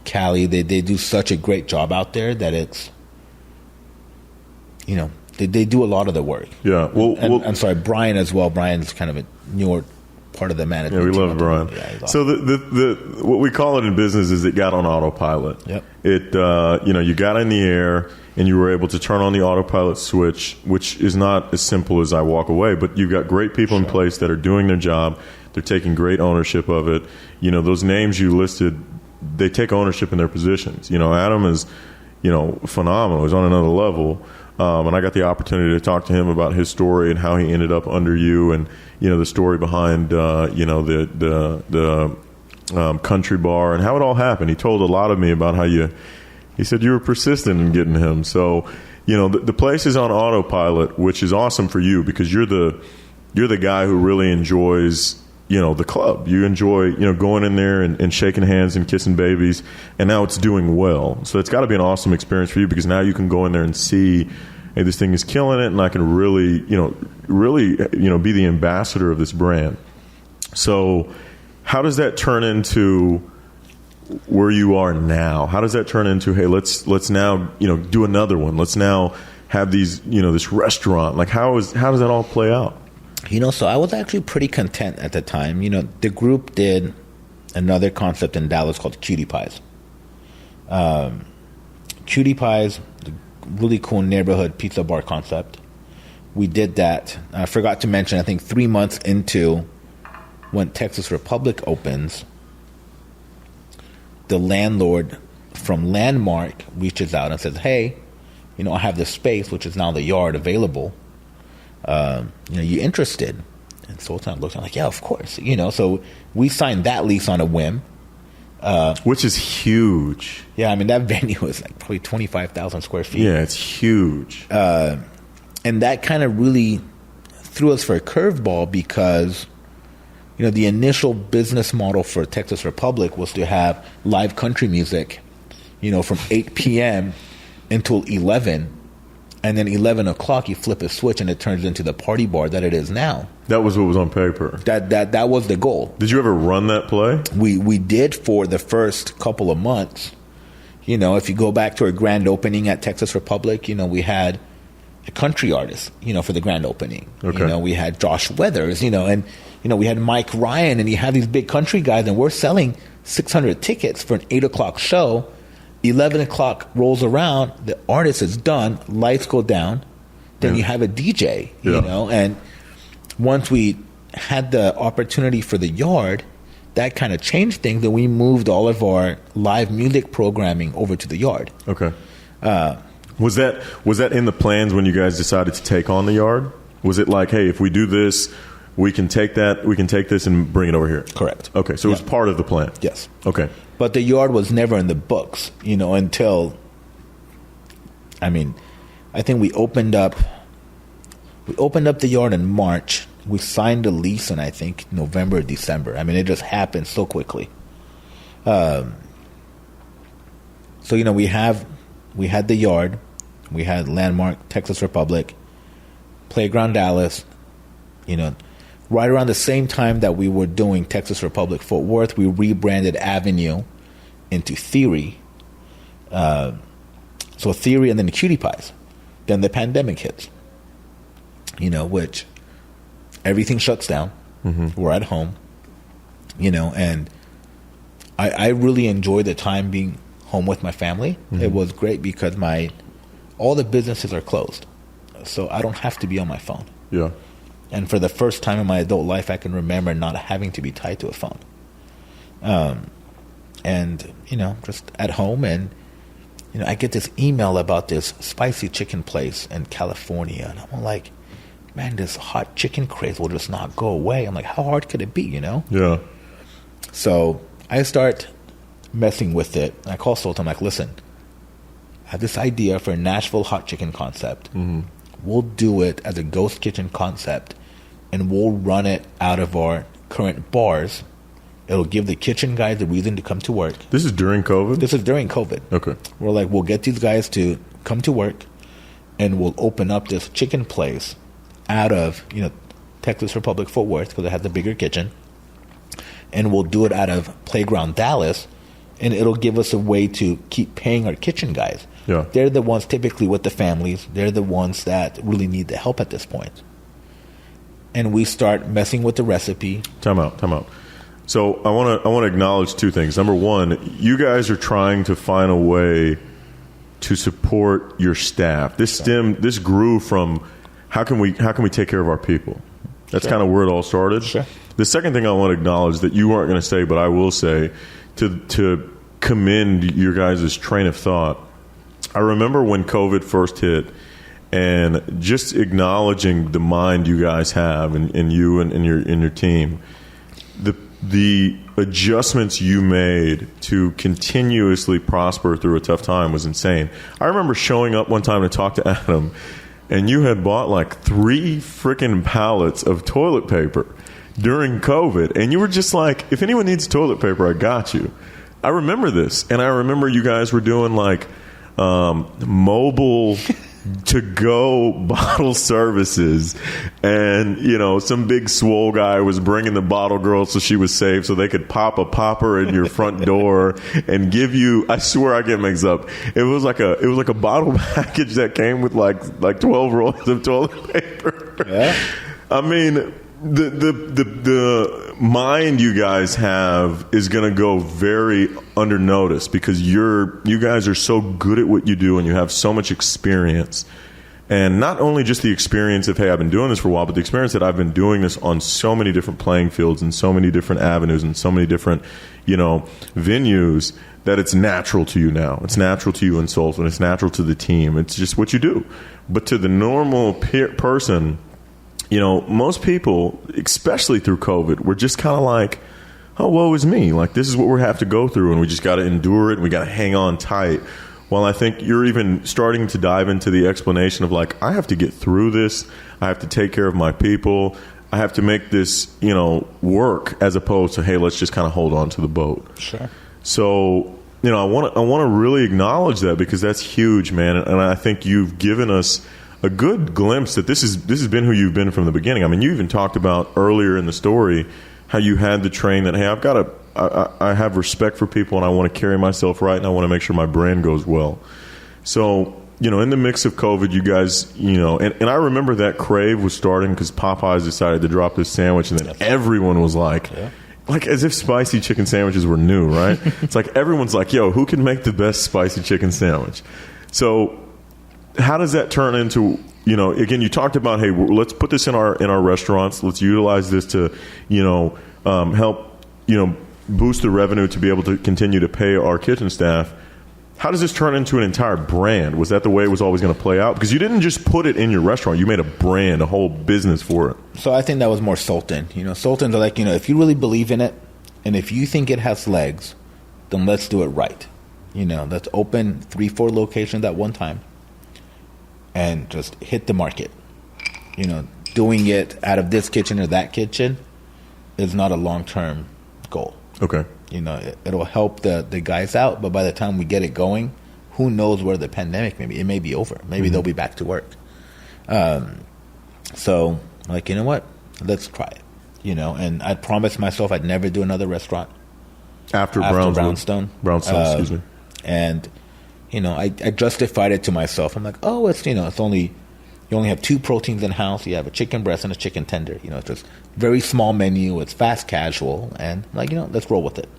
Callie, they do such a great job out there that it's, they do a lot of the work. Yeah. Well, I'm sorry, Brian as well. Brian's kind of a newer part of the management. Yeah, we love Brian. Yeah, so the what we call it in business is it got on autopilot. Yep. It you got in the air and you were able to turn on the autopilot switch, which is not as simple as I walk away, but you've got great people in place that are doing their job. They're taking great ownership of it. Those names you listed, they take ownership in their positions. Adam is, phenomenal. He's on another level. And I got the opportunity to talk to him about his story and how he ended up under you, and the story behind the country bar and how it all happened. He told a lot of me about how he said you were persistent in getting him. So the place is on autopilot, which is awesome for you because you're the guy who really enjoys the club. You enjoy going in there and shaking hands and kissing babies, and now it's doing well. So it's got to be an awesome experience for you because now you can go in there and see, hey, this thing is killing it, and I can really be the ambassador of this brand. So how does that turn into where you are now? How does that turn into, hey, let's now do another one. Let's now have these this restaurant. Like how does that all play out? So I was actually pretty content at the time. The group did another concept in Dallas called Cutie Pies. Cutie Pies, the really cool neighborhood pizza bar concept. We did that. I forgot to mention, I think 3 months into when Texas Republic opens, the landlord from Landmark reaches out and says, hey, I have this space, which is now the yard, available. You interested? And Sultan looked, I'm like, yeah, of course. So we signed that lease on a whim. Which is huge. Yeah, I mean, that venue is like probably 25,000 square feet. Yeah, it's huge. And that kind of really threw us for a curveball because, the initial business model for Texas Republic was to have live country music, from 8 p.m. until 11. And then 11 o'clock, you flip a switch and it turns into the party bar that it is now. That was what was on paper. That was the goal. Did you ever run that play? We did for the first couple of months. If you go back to our grand opening at Texas Republic, we had a country artist, for the grand opening. Okay. We had Josh Weathers, and, we had Mike Ryan, and you have these big country guys, and we're selling 600 tickets for an 8 o'clock show. 11 o'clock rolls around, the artist is done, lights go down, then you have a DJ, and once we had the opportunity for the yard, that kind of changed things, and we moved all of our live music programming over to the yard. Okay. Was that in the plans when you guys decided to take on the yard? Was it like, hey, if we do this, we can take this and bring it over here? Correct. Okay, so it was part of the plan. Yes. Okay. But the yard was never in the books, until, I think we opened up the yard in March. We signed a lease in, I think, November or December. It just happened so quickly. So, we had the yard, we had Landmark, Texas Republic, Playground Dallas, right around the same time that we were doing Texas Republic Fort Worth, we rebranded Avenue into Theory. So Theory and then the Cutie Pies. Then the pandemic hits, which everything shuts down. Mm-hmm. We're at home, and I really enjoyed the time being home with my family. Mm-hmm. It was great because all the businesses are closed. So I don't have to be on my phone. Yeah. And for the first time in my adult life, I can remember not having to be tied to a phone. And, just at home. And, I get this email about this spicy chicken place in California. And I'm like, man, this hot chicken craze will just not go away. I'm like, how hard could it be, Yeah. So I start messing with it. I call Sultan. I'm like, listen, have this idea for a Nashville hot chicken concept. We'll do it as a ghost kitchen concept, and we'll run it out of our current bars. It'll give the kitchen guys a reason to come to work. This is during COVID? This is during COVID. Okay. We're like, we'll get these guys to come to work, and we'll open up this chicken place out of, Texas Republic Fort Worth, because it has the bigger kitchen. And we'll do it out of Playground Dallas, and it'll give us a way to keep paying our kitchen guys. Yeah. They're the ones typically with the families. They're the ones that really need the help at this point. And we start messing with the recipe. Time out. So I want to acknowledge two things. Number one, you guys are trying to find a way to support your staff. This grew from how can we take care of our people? That's kind of where it all started. Sure. The second thing I want to acknowledge that you weren't going to say, but I will say, to commend your guys' train of thought. I remember when COVID first hit, and just acknowledging the mind you guys have, and you and your team, the adjustments you made to continuously prosper through a tough time was insane. I remember showing up one time to talk to Adam, and you had bought like 3 freaking pallets of toilet paper during COVID, and you were just like, if anyone needs toilet paper, I got you. I remember this, and I remember you guys were doing like mobile to-go bottle services, and some big swole guy was bringing the bottle girl so she was safe, so they could pop a popper in your front door and give you, I swear I get mixed up, it was like a bottle package that came with like 12 rolls of toilet paper. Yeah. I mean, the mind you guys have is going to go very under notice, because you guys are so good at what you do, and you have so much experience. And not only just the experience of, hey, I've been doing this for a while, but the experience that I've been doing this on so many different playing fields and so many different avenues and so many different, venues, that it's natural to you now. It's natural to you in Sultan. It's natural to the team. It's just what you do. But to the normal person, most people, especially through COVID, were just kind of like, oh, woe is me. Like, this is what we have to go through, and we just got to endure it, and we got to hang on tight. Well, I think you're even starting to dive into the explanation of, like, I have to get through this. I have to take care of my people. I have to make this, work, as opposed to, hey, let's just kind of hold on to the boat. Sure. So, I want to really acknowledge that, because that's huge, man. And I think you've given us a good glimpse that this has been who you've been from the beginning. I mean, you even talked about earlier in the story how you had the train that, hey, I have respect for people, and I want to carry myself right, and I want to make sure my brand goes well. So, in the mix of COVID, you guys, and I remember that crave was starting because Popeyes decided to drop this sandwich, and then everyone was like, like as if spicy chicken sandwiches were new, right? It's like everyone's like, yo, who can make the best spicy chicken sandwich? So how does that turn into, again, you talked about, hey, let's put this in our restaurants. Let's utilize this to, help, boost the revenue to be able to continue to pay our kitchen staff. How does this turn into an entire brand? Was that the way it was always going to play out? Because you didn't just put it in your restaurant. You made a brand, a whole business for it. So I think that was more Sultan. Sultans are like, if you really believe in it, and if you think it has legs, then let's do it right. Let's open 3-4 locations at one time and just hit the market. Doing it out of this kitchen or that kitchen is not a long-term goal. Okay. It'll help the guys out, but by the time we get it going, who knows where the pandemic it may be over. Maybe they'll be back to work. So, like, you know what? Let's try it. And I promised myself I'd never do another restaurant after Brownstone. Brownstone, excuse me. And, I justified it to myself. I'm like, oh, it's only, you only have 2 proteins in house. You have a chicken breast and a chicken tender. It's just very small menu. It's fast casual. And, let's roll with it.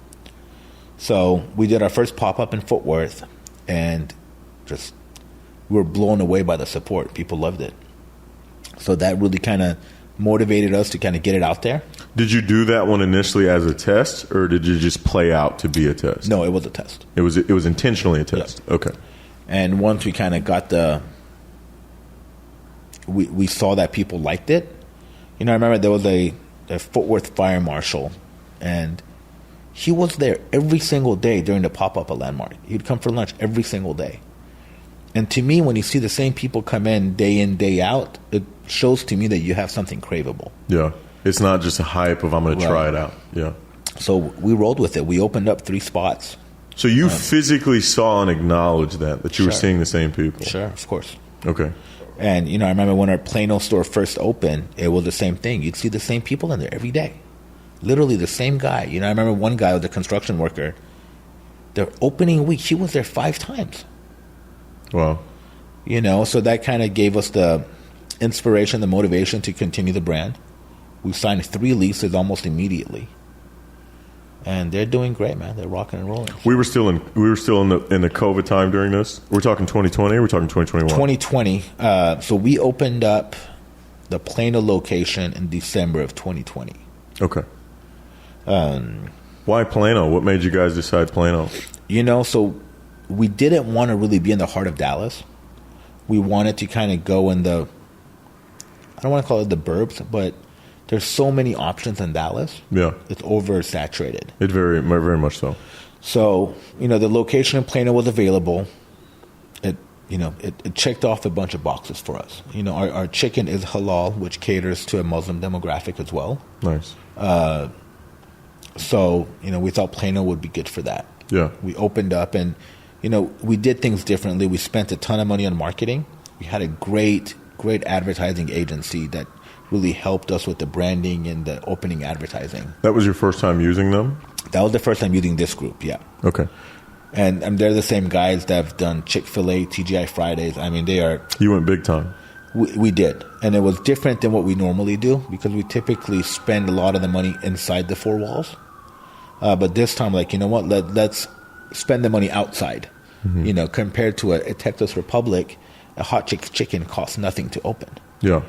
So we did our first pop-up in Fort Worth, and just we were blown away by the support. People loved it. So that really kind of motivated us to kind of get it out there. Did you do that one initially as a test, or did you just play out to be a test? No, it was a test. It was intentionally a test. Yep. Okay. And once we kind of got we saw that people liked it. I remember there was a Fort Worth fire marshal, and he was there every single day during the pop-up at Landmark. He'd come for lunch every single day. And to me, when you see the same people come in, day out, it shows to me that you have something craveable. Yeah. It's not just a hype of I'm going to try it out. Yeah. So we rolled with it. We opened up 3 spots. So you physically saw and acknowledged that you were seeing the same people. Sure, of course. Okay. And, I remember when our Plano store first opened, it was the same thing. You'd see the same people in there every day. Literally the same guy. I remember one guy was a construction worker. The opening week, he was there 5 times. Wow. So that kind of gave us the inspiration, the motivation to continue the brand. We signed 3 leases almost immediately. And they're doing great, man. They're rocking and rolling. We were still in the COVID time during this. We're talking 2020 or we're talking 2021? 2020. So we opened up the Plano location in December of 2020. Okay. Why Plano? What made you guys decide Plano? So we didn't want to really be in the heart of Dallas. We wanted to kind of go in the, I don't want to call it the burbs, but there's so many options in Dallas. Yeah. It's oversaturated. It very, very much so. So, the location in Plano was available. It checked off a bunch of boxes for us. Our chicken is halal, which caters to a Muslim demographic as well. Nice. So, we thought Plano would be good for that. Yeah. We opened up and, we did things differently. We spent a ton of money on marketing. We had a great advertising agency that really helped us with the branding and the opening advertising. That was your first time using them? That was the first time using this group, yeah. Okay. And they're the same guys that have done Chick-fil-A, TGI Fridays. I mean, they are... You went big time. We did. And it was different than what we normally do because we typically spend a lot of the money inside the 4 walls. But this time, let's spend the money outside. Mm-hmm. Compared to a Texas Republic, a Hot Chick's chicken costs nothing to open. Yeah.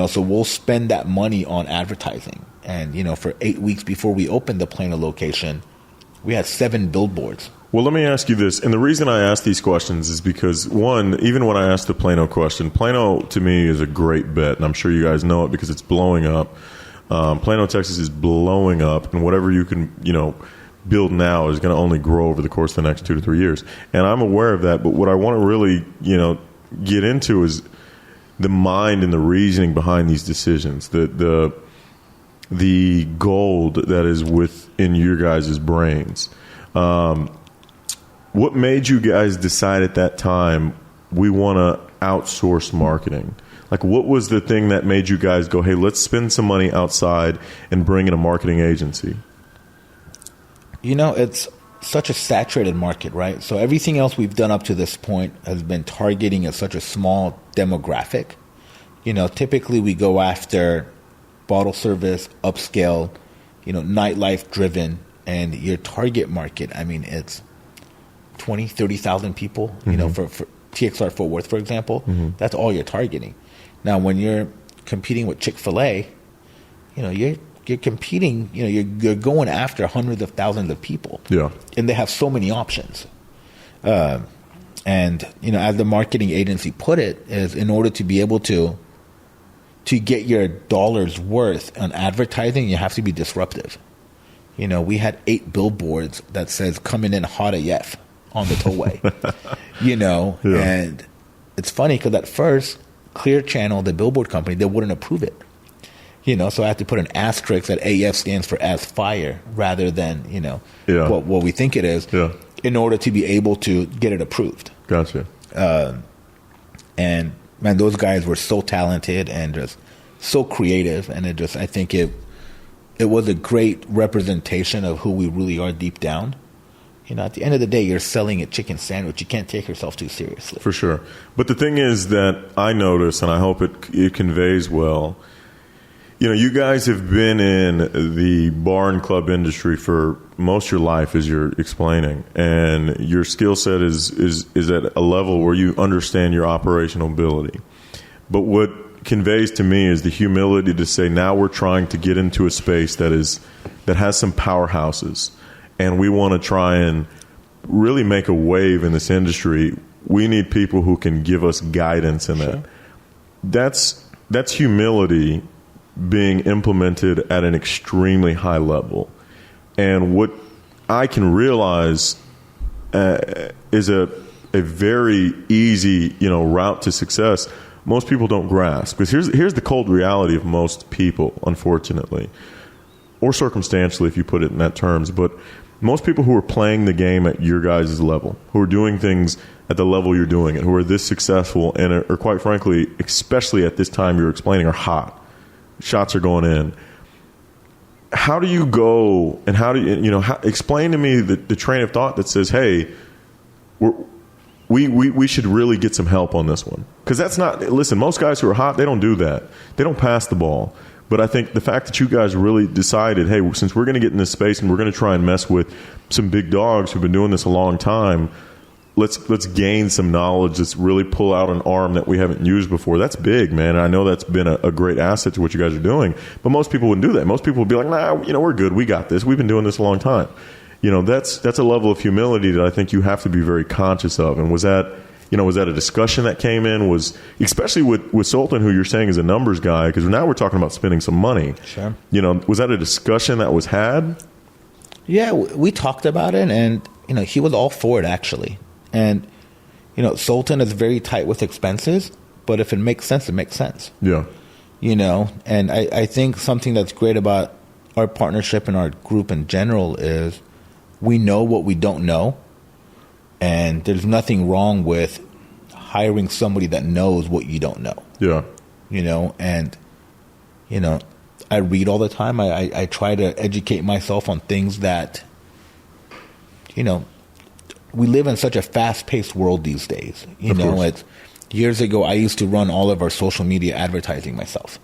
So we'll spend that money on advertising. And, for 8 weeks before we opened the Plano location, we had 7 billboards. Well, let me ask you this. And the reason I ask these questions is because, one, even when I asked the Plano question, Plano to me is a great bet. And I'm sure you guys know it because it's blowing up. Plano, Texas is blowing up. And whatever you can, build now is going to only grow over the course of the next 2 to 3 years. And I'm aware of that. But what I want to really, get into is the mind and the reasoning behind these decisions, the gold that is within your guys' brains. What made you guys decide at that time we want to outsource marketing? Like, what was the thing that made you guys go, hey, let's spend some money outside and bring in a marketing agency? It's such a saturated market, right? So everything else we've done up to this point has been targeting such a small demographic. Typically we go after bottle service, upscale, nightlife driven, and your target market, I mean, it's 20, 30,000 people, for TXR Fort Worth, for example. That's all you're targeting. Now, when you're competing with Chick-fil-A, you're competing, you're going after hundreds of thousands of people. Yeah. And they have so many options. And, as the marketing agency put it, is in order to be able to get your dollar's worth on advertising, you have to be disruptive. We had 8 billboards that says coming in hot AF on the tollway, yeah. And it's funny because at first, Clear Channel, the billboard company, they wouldn't approve it. So I have to put an asterisk that AF stands for as fire rather than, yeah. what we think it is, yeah. in order to be able to get it approved. Gotcha. And man, those guys were so talented and just so creative, and I think it was a great representation of who we really are deep down. At the end of the day, you're selling a chicken sandwich. You can't take yourself too seriously. For sure. But the thing is that I notice, and I hope it conveys well, you guys have been in the bar and club industry for most of your life, as you're explaining, and your skill set is at a level where you understand your operational ability. But what conveys to me is the humility to say, now we're trying to get into a space that has some powerhouses, and we want to try and really make a wave in this industry. We need people who can give us guidance in that. That's humility being implemented at an extremely high level. And what I can realize is a a very easy, route to success, most people don't grasp. Because here's the cold reality of most people, unfortunately, or circumstantially, if you put it in that terms. But most people who are playing the game at your guys' level, who are doing things at the level you're doing it, who are this successful, and are quite frankly, especially at this time you're explaining, are hot. Shots are going in. How do you go and how do you, explain to me the train of thought that says, hey, we should really get some help on this one? Because that's not, listen, most guys who are hot, they don't do that. They don't pass the ball. But I think the fact that you guys really decided, hey, since we're going to get in this space and we're going to try and mess with some big dogs who've been doing this a long time, let's gain some knowledge. Let's really pull out an arm that we haven't used before. That's big, man. And I know that's been a great asset to what you guys are doing. But most people wouldn't do that. Most people would be like, nah, we're good. We got this. We've been doing this a long time. That's a level of humility that I think you have to be very conscious of. And was that a discussion that came in? Was, especially with Sultan, who you're saying is a numbers guy, because now we're talking about spending some money. Sure. Was that a discussion that was had? Yeah, we talked about it, and he was all for it, actually. And Sultan is very tight with expenses, but if it makes sense, it makes sense. Yeah. And I think something that's great about our partnership and our group in general is we know what we don't know. And there's nothing wrong with hiring somebody that knows what you don't know. Yeah. I read all the time. I try to educate myself on things that, we live in such a fast-paced world these days. It's years ago, I used to run all of our social media advertising myself.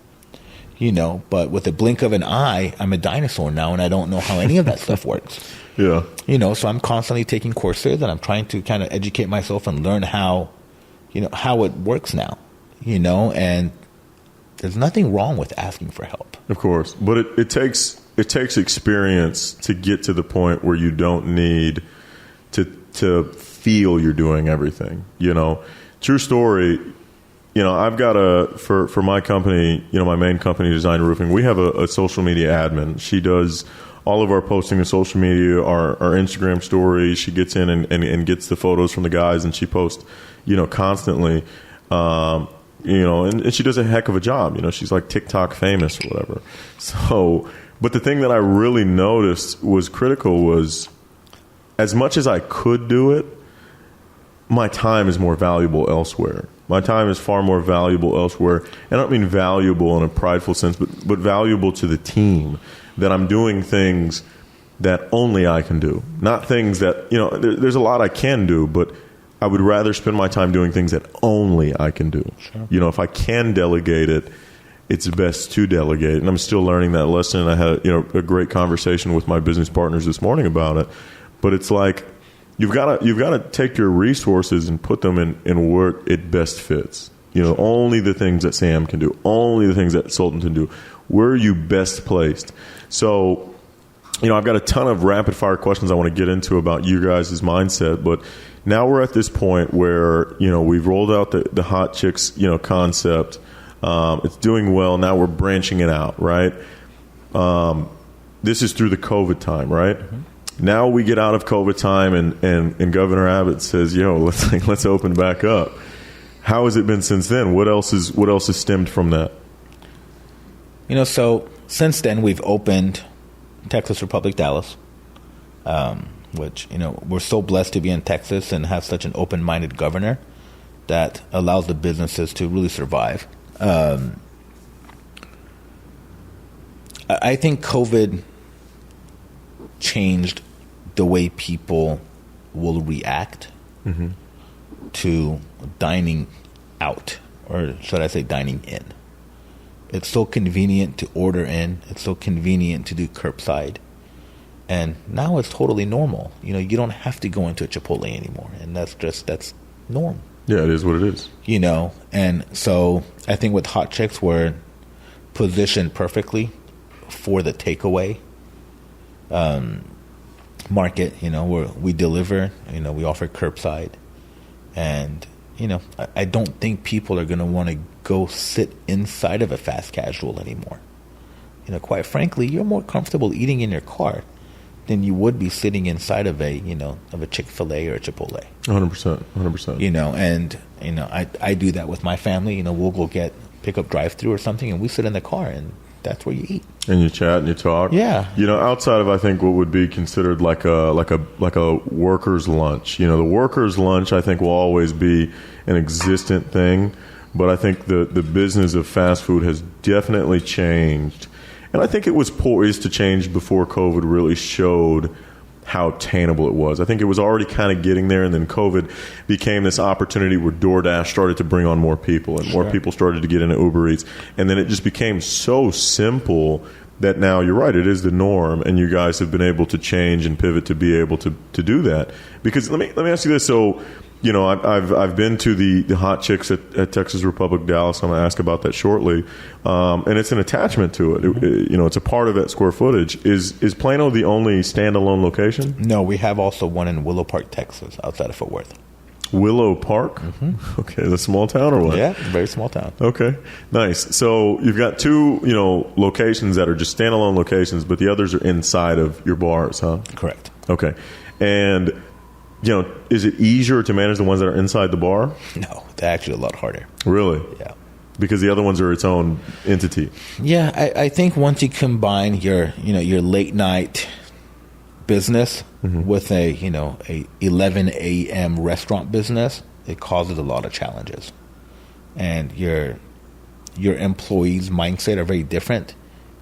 But with a blink of an eye, I'm a dinosaur now, and I don't know how any of that stuff works. Yeah. So I'm constantly taking courses, and I'm trying to kind of educate myself and learn how it works now, and there's nothing wrong with asking for help. Of course. But it takes experience to get to the point where you don't need to feel you're doing everything, True story. I've got for my company, my main company, Design Roofing, we have a social media admin. She does all of our posting on social media, our Instagram stories. She gets in and gets the photos from the guys, and she posts, constantly, and she does a heck of a job. She's like TikTok famous or whatever. So, but the thing that I really noticed was critical was, as much as I could do it, my time is more valuable elsewhere. My time is far more valuable elsewhere. And I don't mean valuable in a prideful sense, but valuable to the team, that I'm doing things that only I can do. Not things that, there's a lot I can do, but I would rather spend my time doing things that only I can do. Sure. If I can delegate it, it's best to delegate. And I'm still learning that lesson. And I had, a great conversation with my business partners this morning about it. But it's like, you've got to take your resources and put them in where it best fits. Only the things that Sam can do, only the things that Sultan can do. Where are you best placed? So, I've got a ton of rapid fire questions I want to get into about you guys' mindset, but now we're at this point where, we've rolled out the Hot Chicks, concept. It's doing well. Now we're branching it out, right? This is through the COVID time, right? Mm-hmm. Now we get out of COVID time and Governor Abbott says, let's open back up. How has it been since then? What else has stemmed from that? So since then we've opened Texas Republic Dallas, which, we're so blessed to be in Texas and have such an open-minded governor that allows the businesses to really survive. I think COVID changed the way people will react to dining out, or should I say dining in. It's so convenient to order in. It's so convenient to do curbside. And now it's totally normal. You don't have to go into a Chipotle anymore. And that's norm. Yeah, it is what it is. And so I think with Hot Chicks, we're positioned perfectly for the takeaway market, where we deliver, we offer curbside. And, I don't think people are going to want to go sit inside of a fast casual anymore. Quite frankly, you're more comfortable eating in your car than you would be sitting inside of a Chick-fil-A or a Chipotle. 100%. And I do that with my family. We'll go get pick up drive-through or something, and we sit in the car, and that's where you eat. And you chat and you talk. Yeah. Outside of, I think, what would be considered like a worker's lunch. The worker's lunch, I think, will always be an existent thing. But I think the business of fast food has definitely changed. And I think it was poised to change before COVID really showed how attainable it was. I think it was already kind of getting there, and then COVID became this opportunity where DoorDash started to bring on more people, and more people started to get into Uber Eats. And then it just became so simple that now, you're right, it is the norm, and you guys have been able to change and pivot to be able to do that. Because let me ask you this. So, I've been to the Hot Chicks at Texas Republic Dallas. I'm going to ask about that shortly, and it's an attachment to it. It's a part of that square footage. Is Plano the only standalone location? No, we have also one in Willow Park, Texas, outside of Fort Worth. Willow Park? Mm-hmm. Okay, the small town or what? Yeah, very small town. Okay, nice. So you've got two, locations that are just standalone locations, but the others are inside of your bars, huh? Correct. Okay, and is it easier to manage the ones that are inside the bar? No, they're actually a lot harder. Really? Yeah. Because the other ones are its own entity. Yeah, I think once you combine your late night business with a 11 a.m. restaurant business, it causes a lot of challenges, and your employees' mindset are very different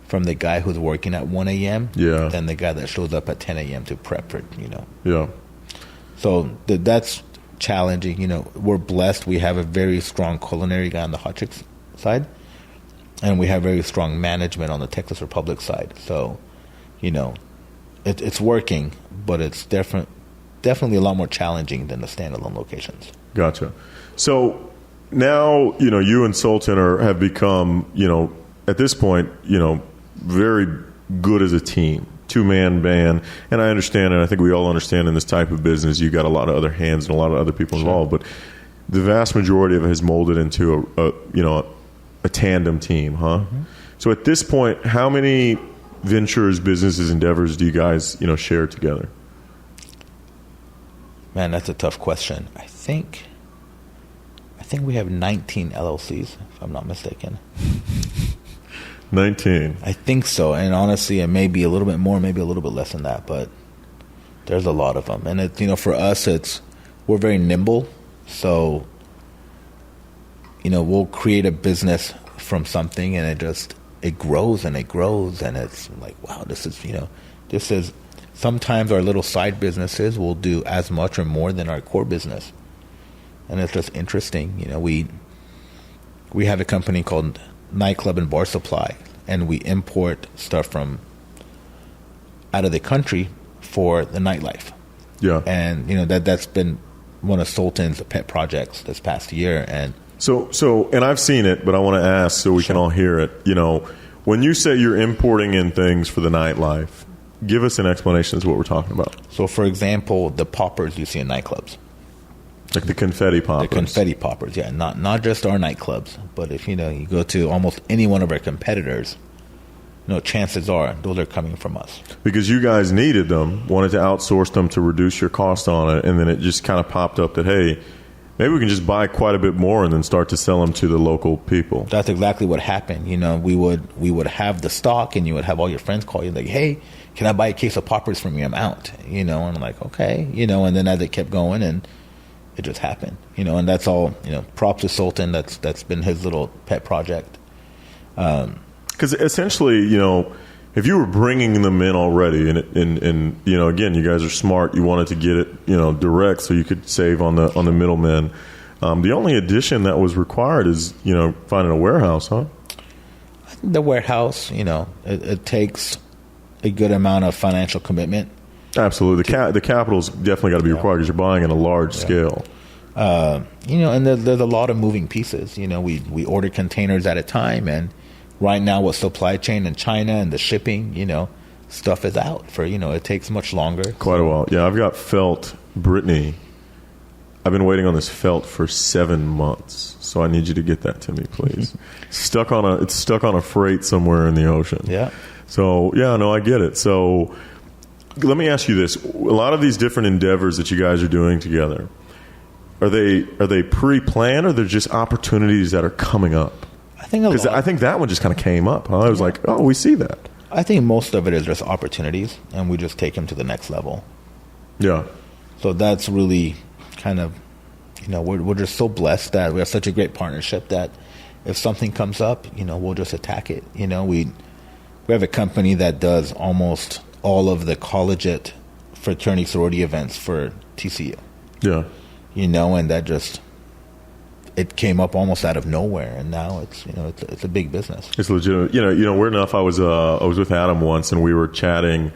from the guy who's working at 1 a.m. Than the guy that shows up at 10 a.m. to prep for Yeah. So that's challenging. We're blessed. We have a very strong culinary guy on the Hot Chicks side, and we have very strong management on the Texas Republic side. So, it's working, but it's definitely a lot more challenging than the standalone locations. Gotcha. So now, you and Sultan have become, at this point, very good as a team. Two-man band, and I understand, and I think we all understand in this type of business, you got a lot of other hands and a lot of other people involved, but the vast majority of it has molded into a tandem team, huh? Mm-hmm. So at this point, how many ventures, businesses, endeavors do you guys, share together? Man, that's a tough question. I think we have 19 LLCs, if I'm not mistaken. 19. I think so, and honestly, it may be a little bit more, maybe a little bit less than that, but there's a lot of them. And for us, we're very nimble, so we'll create a business from something, and it grows and it grows, and it's like, wow, this is sometimes our little side businesses will do as much or more than our core business, and it's just interesting. We have a company called Nightclub and Bar Supply, and we import stuff from out of the country for the nightlife. Yeah. And that's been one of Sultan's pet projects this past year. And so and I've seen it, but I want to ask so we can all hear it. When you say you're importing in things for the nightlife, give us an explanation as to what we're talking about. So, for example, the poppers you see in nightclubs. Like the confetti poppers. The confetti poppers, yeah. Not just our nightclubs, but if you go to almost any one of our competitors, chances are those are coming from us. Because you guys needed them, wanted to outsource them to reduce your cost on it, and then it just kind of popped up that, hey, maybe we can just buy quite a bit more and then start to sell them to the local people. That's exactly what happened. We would have the stock, and you would have all your friends call you like, hey, can I buy a case of poppers from you? I'm out. And I'm like, okay. And then as it kept going, and it just happened, and that's all, props to Sultan. That's been his little pet project. Because essentially, if you were bringing them in already, and again, you guys are smart. You wanted to get it, direct, so you could save on the middlemen. The only addition that was required is, finding a warehouse, huh? The warehouse, it takes a good amount of financial commitment. Absolutely. The capital's definitely got to be required because you're buying at a large scale. And there's a lot of moving pieces. We order containers at a time, and right now with supply chain in China and the shipping, stuff is out for, it takes much longer. Quite a while. Yeah, I've got felt, Brittany. I've been waiting on this felt for 7 months, so I need you to get that to me, please. It's stuck on a freight somewhere in the ocean. Yeah. So, yeah, no, I get it. So let me ask you this: a lot of these different endeavors that you guys are doing together, are they pre-planned, or they're just opportunities that are coming up? I think I think that one just kind of came up. Huh? I was like, oh, we see that. I think most of it is just opportunities, and we just take them to the next level. Yeah. So that's really kind of, we're just so blessed that we have such a great partnership that if something comes up, we'll just attack it. We have a company that does almost all of the collegiate fraternity sorority events for TCU. Yeah. And that just, it came up almost out of nowhere, and now it's a big business. It's legitimate. Weird enough, I was with Adam once, and we were chatting.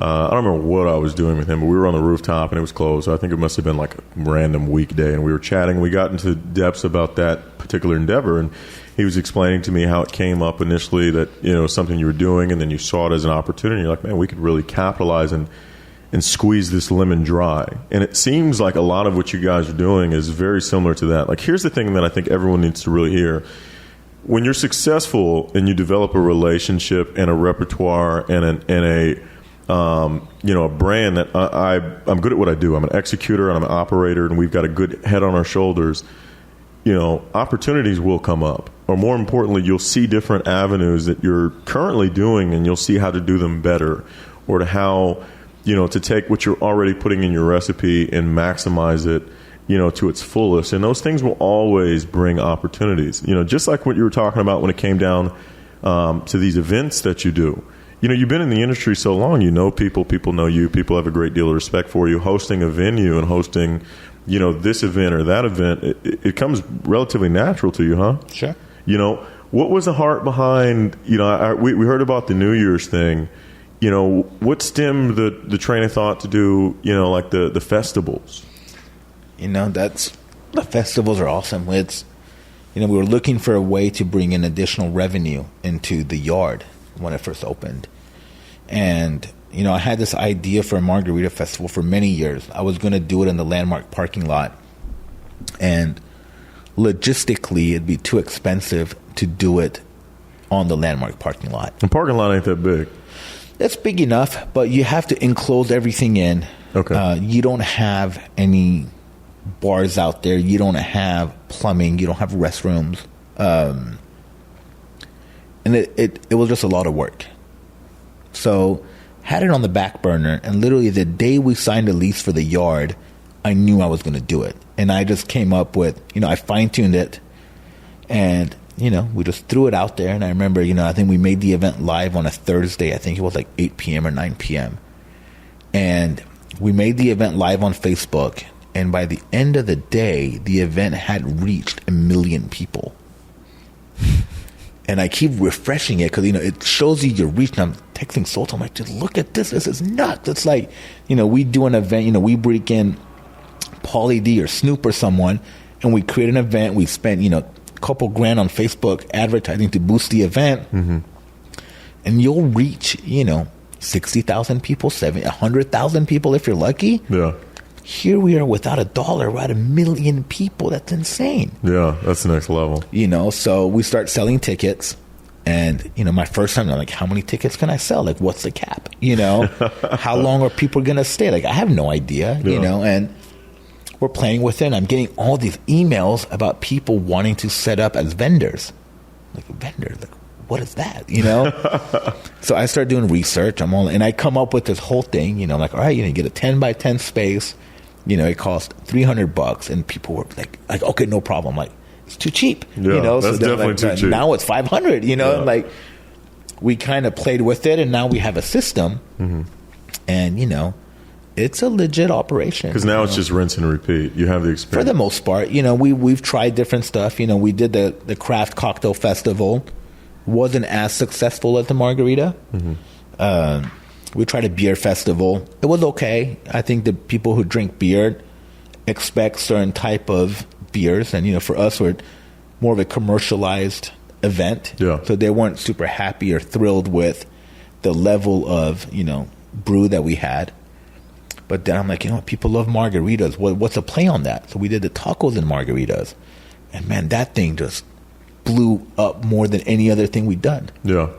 I don't remember what I was doing with him, but we were on the rooftop and it was closed. So I think it must have been like a random weekday, and we were chatting. We got into depths about that particular endeavor, and he was explaining to me how it came up initially that something you were doing, and then you saw it as an opportunity. You're like, man, we could really capitalize and squeeze this lemon dry. And it seems like a lot of what you guys are doing is very similar to that. Like, here's the thing that I think everyone needs to really hear. When you're successful and you develop a relationship and a repertoire and a brand that I'm good at what I do. I'm an executor and I'm an operator, and we've got a good head on our shoulders. Opportunities will come up, or more importantly, you'll see different avenues that you're currently doing, and you'll see how to do them better, or to how, to take what you're already putting in your recipe and maximize it, to its fullest. And those things will always bring opportunities. Just like what you were talking about when it came down to these events that you do. You've been in the industry so long, people know you, people have a great deal of respect for you. Hosting a venue and hosting, this event or that event, it comes relatively natural to you, huh? Sure. What was the heart behind, we heard about the New Year's thing. What stemmed the train of thought to do, like the festivals? The festivals are awesome. It's, we were looking for a way to bring in additional revenue into the yard when it first opened. And, I had this idea for a margarita festival for many years. I was going to do it in the Landmark parking lot. And logistically, it'd be too expensive to do it on the Landmark parking lot. The parking lot ain't that big. It's big enough, but you have to enclose everything in. Okay. You don't have any bars out there. You don't have plumbing. You don't have restrooms. And it was just a lot of work. So had it on the back burner, and literally the day we signed a lease for the yard, I knew I was going to do it. And I just came up with, I fine-tuned it, and, we just threw it out there. And I remember, I think we made the event live on a Thursday. I think it was like 8 p.m. or 9 p.m. And we made the event live on Facebook. And by the end of the day, the event had reached 1 million people. And I keep refreshing it because, it shows you your reach. And I'm texting Sultan. I'm like, dude, look at this. This is nuts. It's like, we do an event, we bring in Pauly D or Snoop or someone, and we create an event. We spend, a couple grand on Facebook advertising to boost the event. Mm-hmm. And you'll reach, 60,000 people, 100,000 people if you're lucky. Yeah. Here we are without a dollar. We're at 1 million people. That's insane. Yeah, that's the next level. So we start selling tickets. And, my first time, I'm like, how many tickets can I sell? Like, what's the cap? How long are people going to stay? Like, I have no idea, and we're playing with it. And I'm getting all these emails about people wanting to set up as vendors. Like, vendors? Like, what is that? So I start doing research. And I come up with this whole thing, like, all right, you get a 10 by 10 space. It cost $300, and people were like, okay, no problem. Like, it's too cheap. Yeah, that's so definitely too cheap. Now it's $500. And like, we kind of played with it, and now we have a system, mm-hmm. and it's a legit operation. Because now it's just rinse and repeat. You have the experience for the most part. We've tried different stuff. We did the craft cocktail festival. Wasn't as successful as the margarita. Mm-hmm. We tried a beer festival. It was okay. I think the people who drink beer expect certain type of beers, and for us, we're more of a commercialized event. Yeah. So they weren't super happy or thrilled with the level of brew that we had. But then I'm like, people love margaritas. What's a play on that? So we did the tacos and margaritas, and man, that thing just blew up more than any other thing we'd done. Yeah.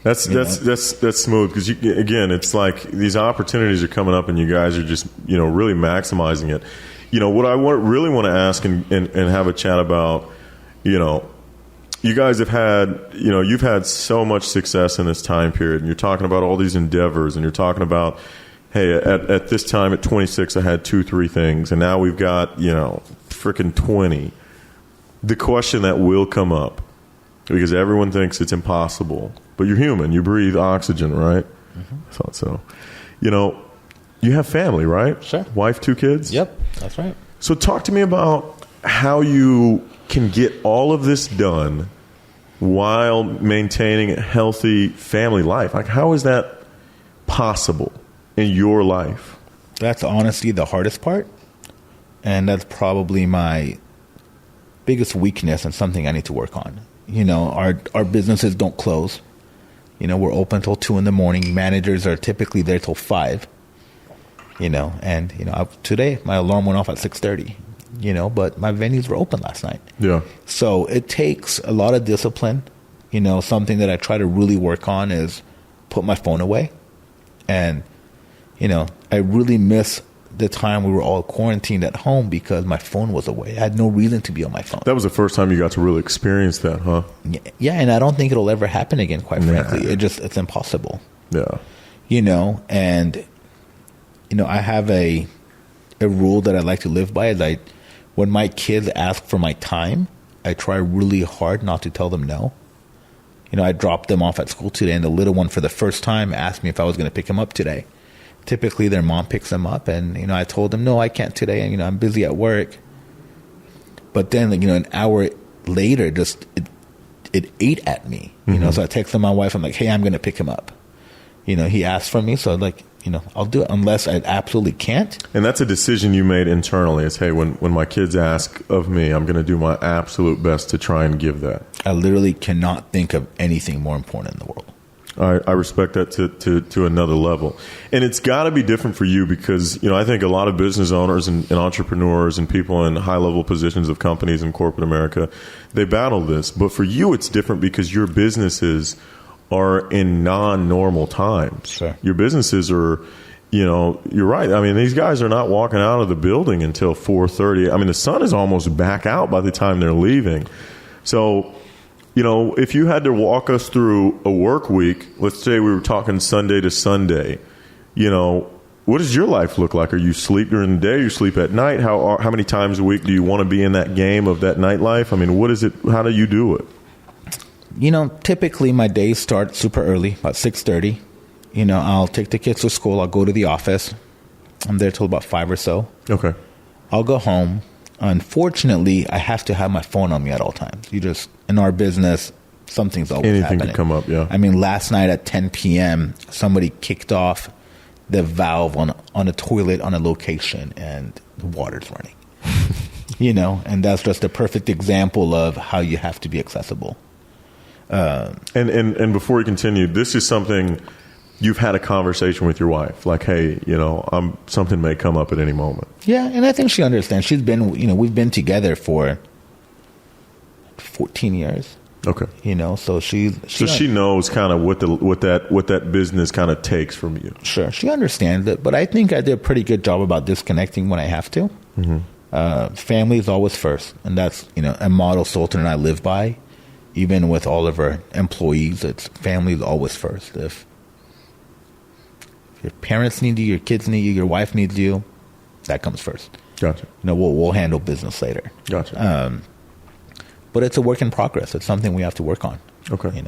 That's smooth because again, it's like these opportunities are coming up, and you guys are just really maximizing it. What I really want to ask and have a chat about, you guys have had you've had so much success in this time period, and you're talking about all these endeavors, and you're talking about, hey, at this time at 26, I had 2-3 things, and now we've got freaking 20. The question that will come up, because everyone thinks it's impossible, but you're human. You breathe oxygen, right? Mm-hmm. I thought so. You have family, right? Sure. Wife, 2 kids? Yep, that's right. So talk to me about how you can get all of this done while maintaining a healthy family life. Like, how is that possible in your life? That's honestly the hardest part, and that's probably my biggest weakness and something I need to work on. Our businesses don't close. We're open till 2 a.m. Managers are typically there till 5. Today my alarm went off at 6:30. But my venues were open last night. Yeah. So it takes a lot of discipline. Something that I try to really work on is put my phone away. And, I really miss the time we were all quarantined at home because my phone was away. I had no reason to be on my phone. That was the first time you got to really experience that, huh? Yeah, and I don't think it'll ever happen again, quite frankly. It's impossible. Yeah. And, I have a rule that I like to live by is when my kids ask for my time, I try really hard not to tell them no. I dropped them off at school today, and the little one for the first time asked me if I was going to pick him up today. Typically, their mom picks them up, and, I told them, no, I can't today, and, I'm busy at work. But then, an hour later, it ate at me, so I texted my wife, I'm like, hey, I'm going to pick him up. He asked for me, so I'll do it unless I absolutely can't. And that's a decision you made internally. It's, hey, when my kids ask of me, I'm going to do my absolute best to try and give that. I literally cannot think of anything more important in the world. I respect that to another level. And it's got to be different for you because, I think a lot of business owners and entrepreneurs and people in high-level positions of companies in corporate America, they battle this. But for you, it's different because your businesses are in non-normal times. Sure. Your businesses are, you're right. I mean, these guys are not walking out of the building until 4:30. I mean, the sun is almost back out by the time they're leaving. So, if you had to walk us through a work week, let's say we were talking Sunday to Sunday, what does your life look like? Are you sleep during the day? You sleep at night? How many times a week do you want to be in that game of that nightlife? I mean, what is it? How do you do it? Typically my days start super early, about 6:30. I'll take the kids to school. I'll go to the office. I'm there till about 5 or so. Okay. I'll go home. Unfortunately, I have to have my phone on me at all times. In our business, something's always Anything happening. Could come up, yeah. I mean, last night at 10 p.m., somebody kicked off the valve on a toilet on a location, and the water's running. And that's just a perfect example of how you have to be accessible. And before we continue, this is something you've had a conversation with your wife, like, hey, something may come up at any moment. Yeah, and I think she understands. She's been, we've been together for 14 years. Okay. So she knows kind of what that business kind of takes from you. Sure, she understands it, but I think I did a pretty good job about disconnecting when I have to. Mm-hmm. Family is always first, and that's a model Sultan and I live by. Even with all of our employees, it's family is always first. If your parents need you, your kids need you, your wife needs you, that comes first. Gotcha. We'll handle business later. Gotcha. But it's a work in progress. It's something we have to work on. Okay.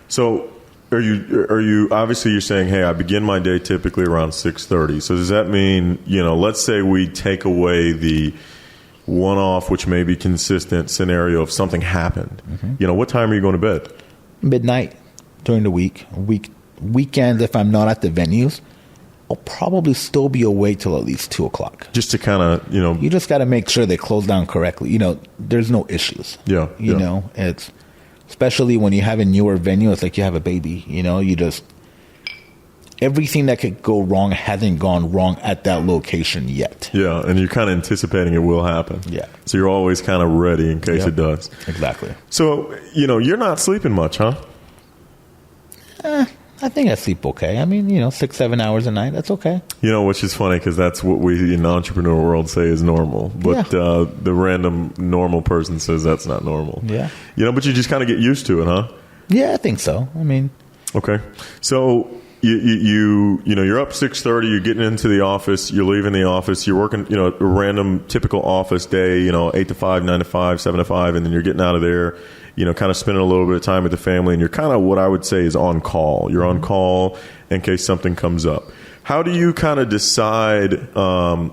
So are you obviously you're saying, hey, I begin my day typically around 6:30. So does that mean, let's say we take away the one-off, which may be consistent scenario if something happened. Mm-hmm. What time are you going to bed? Midnight during the week. Weekends, if I'm not at the venues, I'll probably still be awake till at least 2 o'clock. Just to kind of, You just got to make sure they close down correctly. There's no issues. Yeah. It's especially when you have a newer venue, it's like you have a baby. Everything that could go wrong hasn't gone wrong at that location yet. Yeah, and you're kind of anticipating it will happen. Yeah. So you're always kind of ready in case it does. Exactly. So, you're not sleeping much, huh? I think I sleep okay. I mean, 6-7 hours a night. That's okay. Which is funny because that's what we in the entrepreneur world say is normal. But the random normal person says that's not normal. Yeah. But you just kind of get used to it, huh? Yeah, I think so. I mean. Okay. So you're up 6:30, you're getting into the office, you're leaving the office, you're working, a random typical office day, 8 to 5, 9 to 5, 7 to 5, and then you're getting out of there, kind of spending a little bit of time with the family, and you're kind of what I would say is on call. You're on call in case something comes up. How do you kind of decide, when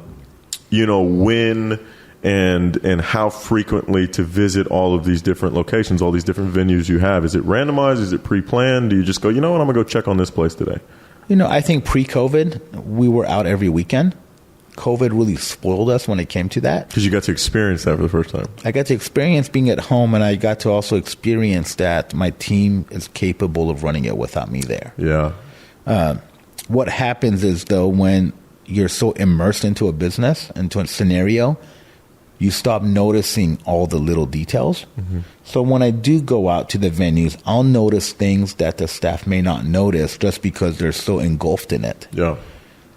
and how frequently to visit all of these different locations, all these different venues you have? Is it randomized? Is it pre-planned? Do you just go, you know what, I'm going to go check on this place today? I think pre-COVID, we were out every weekend. COVID really spoiled us when it came to that. Because you got to experience that for the first time. I got to experience being at home, and I got to also experience that my team is capable of running it without me there. Yeah. What happens is, though, when you're so immersed into a business, into a scenario, you stop noticing all the little details. Mm-hmm. So when I do go out to the venues, I'll notice things that the staff may not notice just because they're so engulfed in it. Yeah.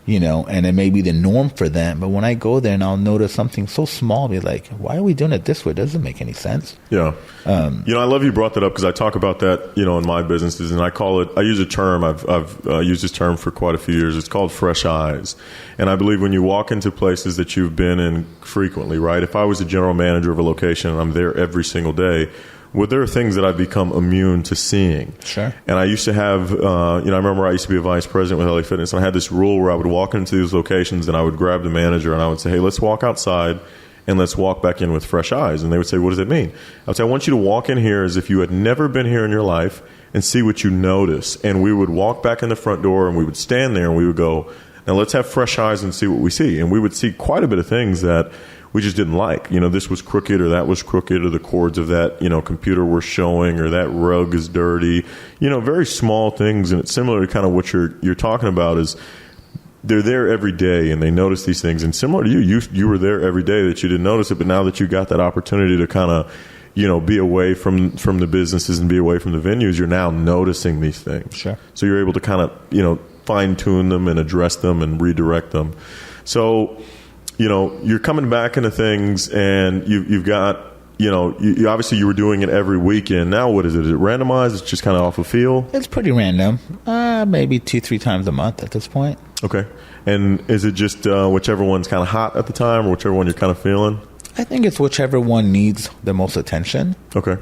And it may be the norm for them. But when I go there and I'll notice something so small, I'll be like, why are we doing it this way? It doesn't make any sense. Yeah. I love you brought that up because I talk about that, in my businesses, and I use a term, I've used this term for quite a few years. It's called fresh eyes. And I believe when you walk into places that you've been in frequently, right? If I was a general manager of a location and I'm there every single day, there are things that I've become immune to seeing. Sure. And I used to have, I remember I used to be a vice president with LA Fitness, and I had this rule where I would walk into these locations and I would grab the manager and I would say, hey, let's walk outside and let's walk back in with fresh eyes. And they would say, what does it mean? I would say, I want you to walk in here as if you had never been here in your life and see what you notice. And we would walk back in the front door and we would stand there and we would go, now let's have fresh eyes and see what we see. And we would see quite a bit of things that we just didn't like. This was crooked or that was crooked or the cords of that, computer were showing or that rug is dirty. Very small things. And it's similar to kind of what you're talking about is they're there every day and they notice these things. And similar to you were there every day that you didn't notice it, but now that you got that opportunity to kind of, be away from the businesses and be away from the venues, you're now noticing these things. Sure. So you're able to kind of, fine tune them and address them and redirect them. So, you're coming back into things and you've got, you obviously you were doing it every weekend. Now what is it? Is it randomized? It's just kind of off a feel? It's pretty random. Maybe 2-3 times a month at this point. Okay. And is it just whichever one's kind of hot at the time or whichever one you're kind of feeling? I think it's whichever one needs the most attention. Okay.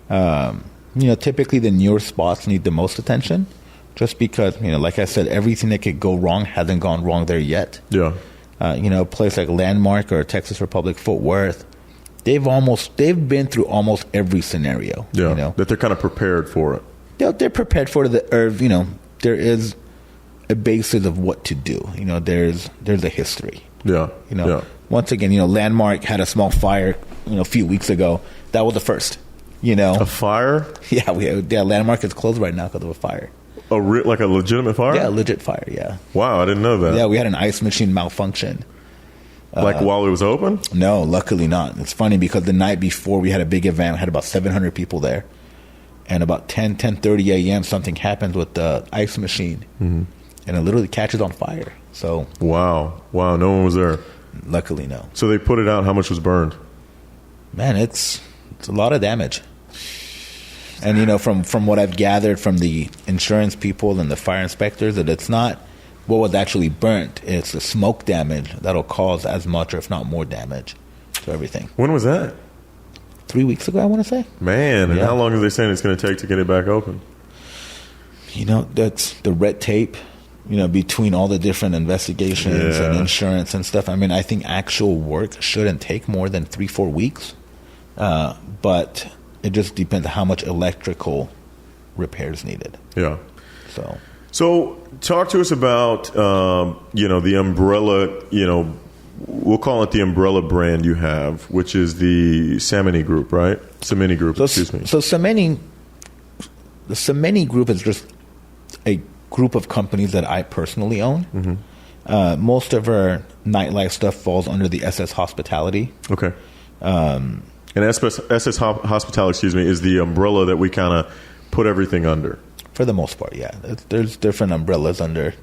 Typically the newer spots need the most attention just because, like I said, everything that could go wrong hasn't gone wrong there yet. Yeah. A place like Landmark or Texas Republic Fort Worth, they've been through almost every scenario. Yeah, that they're kind of prepared for it. They're prepared for it. There is a basis of what to do. There's a history. Yeah. Once again, Landmark had a small fire, a few weeks ago. That was the first. A fire? Yeah, Landmark is closed right now because of a fire. Like a legitimate fire? Yeah, a legit fire, yeah. Wow, I didn't know that. Yeah, we had an ice machine malfunction. While it was open? No, luckily not. It's funny because the night before we had a big event, we had about 700 people there. And about 10:30 a.m., something happens with the ice machine. Mm-hmm. And it literally catches on fire. So Wow, no one was there? Luckily, no. So they put it out. How much was burned? Man, it's a lot of damage. And, from what I've gathered from the insurance people and the fire inspectors, that it's not what was actually burnt. It's the smoke damage that'll cause as much or if not more damage to everything. When was that? 3 weeks ago, I want to say. Man, and how long are they saying it's going to take to get it back open? That's the red tape, between all the different investigations and insurance and stuff. I mean, I think actual work shouldn't take more than 3-4 weeks. But it just depends on how much electrical repairs needed. Yeah. So talk to us about, the umbrella, we'll call it the umbrella brand you have, which is the Sameni Group, right? Sameni Group, excuse me. So the Sameni Group is just a group of companies that I personally own. Mm-hmm. Most of our nightlife stuff falls under the SS Hospitality. Okay. And SS Hospitality, is the umbrella that we kind of put everything under. For the most part, yeah. There's different umbrellas under.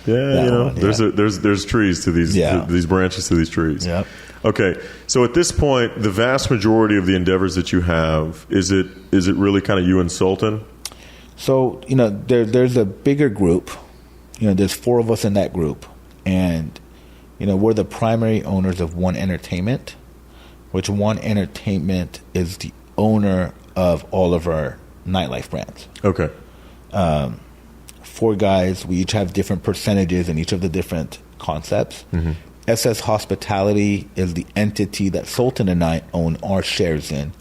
Yeah, there's trees to these these branches to these trees. Yep. Okay, so at this point, the vast majority of the endeavors that you have, is it really kind of you and Sultan? So, there's a bigger group. There's 4 of us in that group. And, we're the primary owners of One Entertainment, which One Entertainment is the owner of all of our nightlife brands. Okay. 4 guys, we each have different percentages in each of the different concepts. Mm-hmm. SS Hospitality is the entity that Sultan and I own our shares in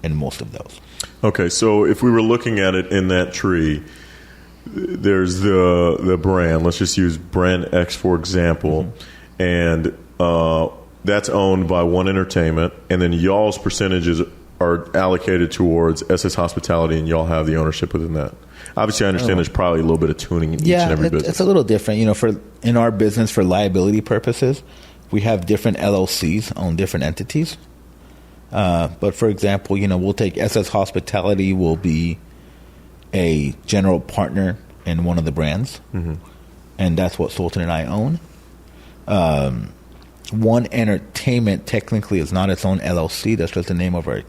most of those. Okay, so if we were looking at it in that tree, there's the brand. Let's just use brand X, for example, and that's owned by One Entertainment, and then y'all's percentages are allocated towards SS Hospitality, and y'all have the ownership within that. Obviously, I understand there's probably a little bit of tuning in each and every business. It's a little different. In our business, for liability purposes, we have different LLCs own different entities. But for example, we'll take SS Hospitality will be a general partner in one of the brands, and that's what Sultan and I own. One Entertainment technically is not its own LLC. That's just the name of our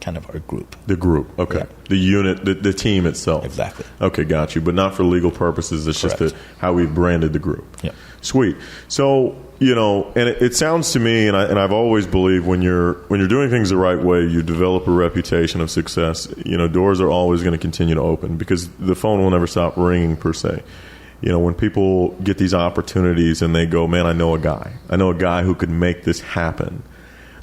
group. The group, okay. Yeah. The unit, the team itself. Exactly. Okay, got you. But not for legal purposes. It's Correct. just how we've branded the group. Yeah. Sweet. So, and it sounds to me, and I've always believed when you're doing things the right way, you develop a reputation of success. Doors are always going to continue to open because the phone will never stop ringing per se. When people get these opportunities and they go, man, I know a guy who could make this happen.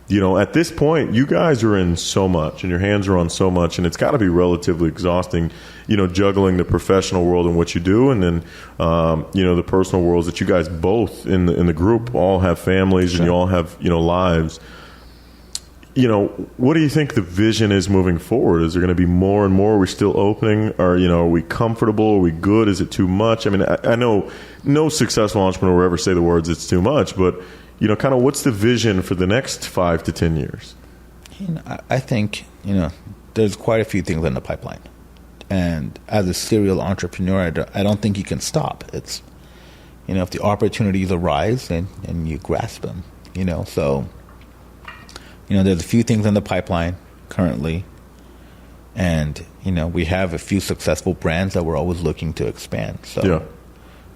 At this point, you guys are in so much and your hands are on so much, and it's got to be relatively exhausting, juggling the professional world and what you do, and then, the personal worlds that you guys both in the group all have families. Sure. And you all have, lives. What do you think the vision is moving forward? Is there going to be more and more? Are we still opening? Are we comfortable? Are we good? Is it too much? I mean, I know no successful entrepreneur will ever say the words, it's too much, but, kind of what's the vision for the next 5 to 10 years? I think, there's quite a few things in the pipeline. And as a serial entrepreneur, I don't think you can stop. It's, if the opportunities arise, then you grasp them, so... there's a few things in the pipeline currently, and we have a few successful brands that we're always looking to expand. So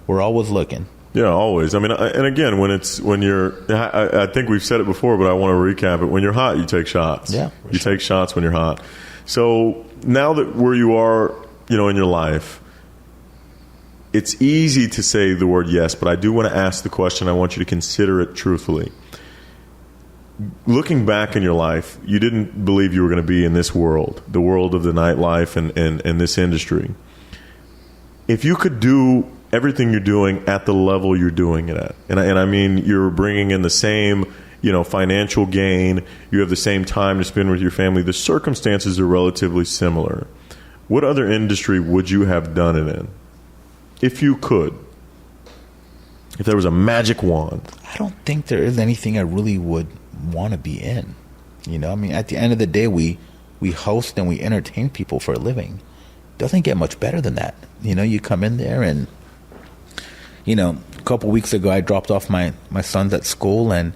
we're always looking. Yeah, always. I mean, and again, I think we've said it before, but I want to recap it. When you're hot, you take shots. Yeah, you take shots when you're hot. So now that where you are, in your life, it's easy to say the word yes, but I do want to ask the question. I want you to consider it truthfully. Looking back in your life, you didn't believe you were going to be in this world, the world of the nightlife and this industry. If you could do everything you're doing at the level you're doing it at, and I mean you're bringing in the same, financial gain, you have the same time to spend with your family, the circumstances are relatively similar. What other industry would you have done it in? If you could. If there was a magic wand. I don't think there is anything I really would want to be in. I mean, at the end of the day, we host and we entertain people for a living. Doesn't get much better than that. You come in there and, a couple weeks ago, I dropped off my sons at school, and,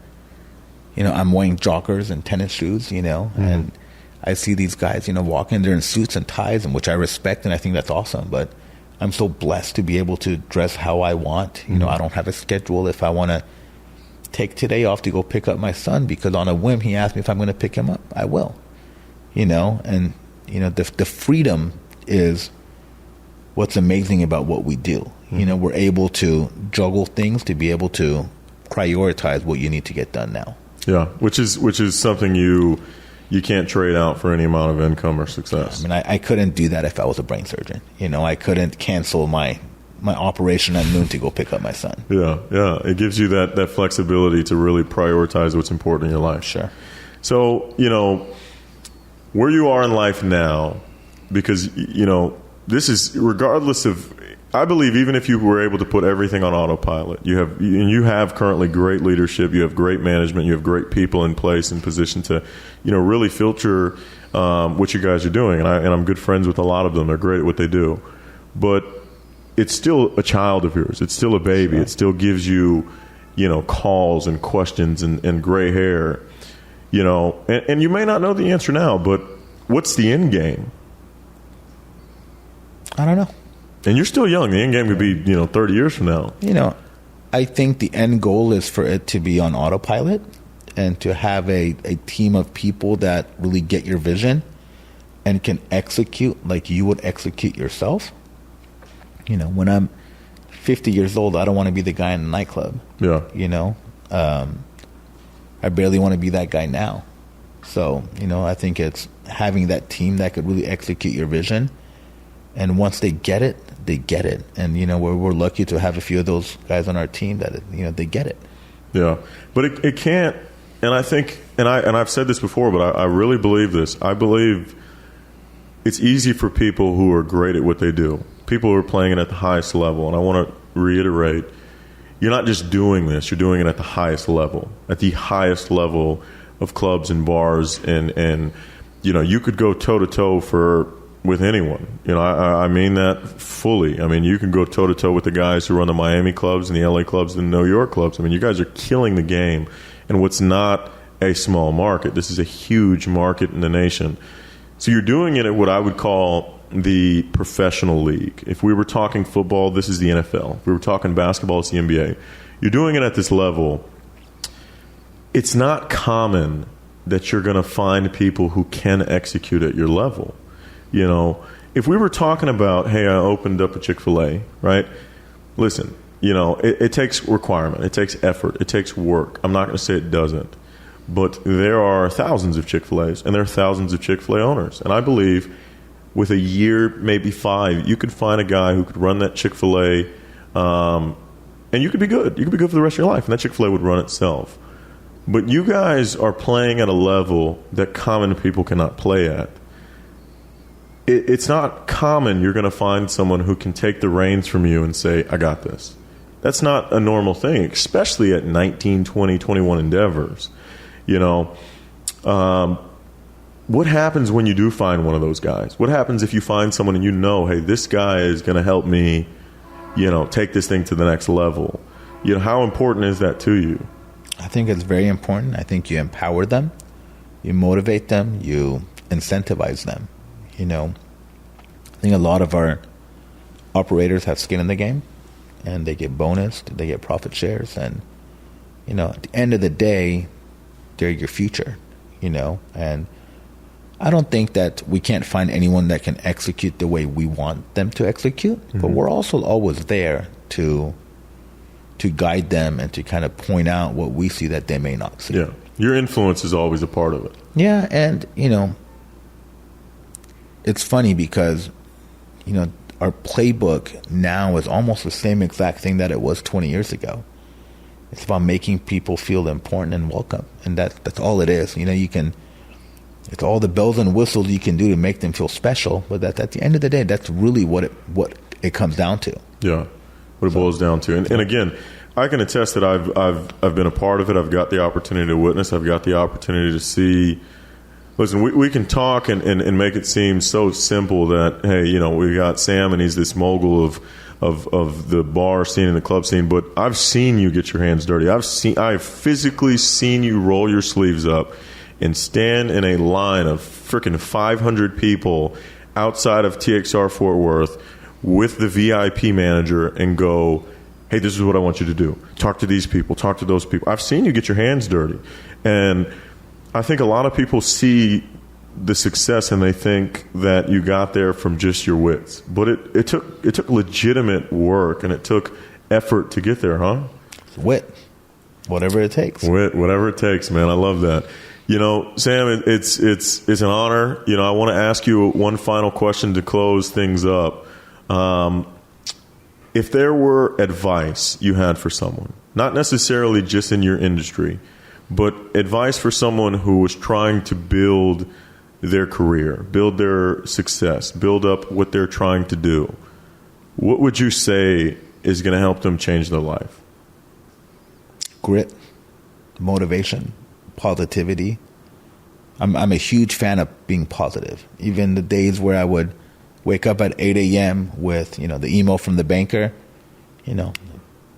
I'm wearing joggers and tennis shoes, and I see these guys, walking there in suits and ties, and which I respect, and I think that's awesome. But I'm so blessed to be able to dress how I want. I don't have a schedule. If I want to take today off to go pick up my son because on a whim he asked me if I'm going to pick him up, I will. And the freedom is what's amazing about what we do. We're able to juggle things to be able to prioritize what you need to get done now. Yeah, which is something you can't trade out for any amount of income or success. I mean, I couldn't do that if I was a brain surgeon. I couldn't cancel my operation at noon to go pick up my son. Yeah. It gives you that flexibility to really prioritize what's important in your life. Sure. So, where you are in life now, because, this is regardless of, I believe even if you were able to put everything on autopilot, you have currently great leadership, you have great management, you have great people in place and position to, really filter what you guys are doing. And I'm good friends with a lot of them. They're great at what they do. but it's still a child of yours. It's still a baby. Sure. It still gives you, calls and questions and gray hair, and you may not know the answer now, but what's the end game? I don't know. And you're still young. The end game could be, 30 years from now. I think the end goal is for it to be on autopilot and to have a team of people that really get your vision and can execute like you would execute yourself. When I'm 50 years old, I don't want to be the guy in the nightclub. Yeah. I barely want to be that guy now. So, I think it's having that team that could really execute your vision. And once they get it, they get it. And, we're lucky to have a few of those guys on our team that, they get it. Yeah. But it can't, and I think, and I've said this before, but I really believe this. I believe it's easy for people who are great at what they do. People who are playing it at the highest level. And I want to reiterate, you're not just doing this, you're doing it at the highest level. At the highest level of clubs and bars. And you could go toe-to-toe with anyone. I mean that fully. I mean, you can go toe-to-toe with the guys who run the Miami clubs and the LA clubs and the New York clubs. I mean, you guys are killing the game in what's not a small market. This is a huge market in the nation. So you're doing it at what I would call the professional league. If we were talking football, this is the NFL. If we were talking basketball, it's the NBA. You're doing it at this level. It's not common that you're going to find people who can execute at your level. If we were talking about, hey, I opened up a Chick-fil-A, right? Listen, it takes requirement. It takes effort. It takes work. I'm not going to say it doesn't. But there are thousands of Chick-fil-A's, and there are thousands of Chick-fil-A owners. And I believe with a year, maybe 5, you could find a guy who could run that Chick-fil-A, and you could be good. You could be good for the rest of your life, and that Chick-fil-A would run itself. But you guys are playing at a level that common people cannot play at. It's not common you're going to find someone who can take the reins from you and say, I got this. That's not a normal thing, especially at 19, 20, 21 endeavors. What happens when you do find one of those guys? What happens if you find someone and hey, this guy is going to help me, take this thing to the next level? How important is that to you? I think it's very important. I think you empower them, you motivate them, you incentivize them. I think a lot of our operators have skin in the game, and they get bonused, they get profit shares, and at the end of the day, they're your future. And I don't think that we can't find anyone that can execute the way we want them to execute, but we're also always there to guide them and to kind of point out what we see that they may not see. Yeah, your influence is always a part of it. Yeah, and it's funny because, our playbook now is almost the same exact thing that it was 20 years ago. It's about making people feel important and welcome, and that's all it is. It's all the bells and whistles you can do to make them feel special, but at the end of the day, that's really what it comes down to. Yeah, what it boils down to. And again, I can attest that I've been a part of it. I've got the opportunity to witness. I've got the opportunity to see. Listen, we can talk and make it seem so simple that, hey, we got Sam and he's this mogul of the bar scene and the club scene, but I've seen you get your hands dirty. I've physically seen you roll your sleeves up and stand in a line of freaking 500 people outside of TXR Fort Worth with the VIP manager and go, hey, this is what I want you to do. Talk to these people, talk to those people. I've seen you get your hands dirty. And I think a lot of people see the success and they think that you got there from just your wits. But it took legitimate work and it took effort to get there, huh? Wit. Whatever it takes. Wit, whatever it takes, man. I love that. Sam, it's an honor. I want to ask you one final question to close things up. If there were advice you had for someone, not necessarily just in your industry, but advice for someone who was trying to build their career, build their success, build up what they're trying to do, what would you say is going to help them change their life? Grit, motivation, positivity. I'm a huge fan of being positive. Even the days where I would wake up at 8 a.m. with, the email from the banker,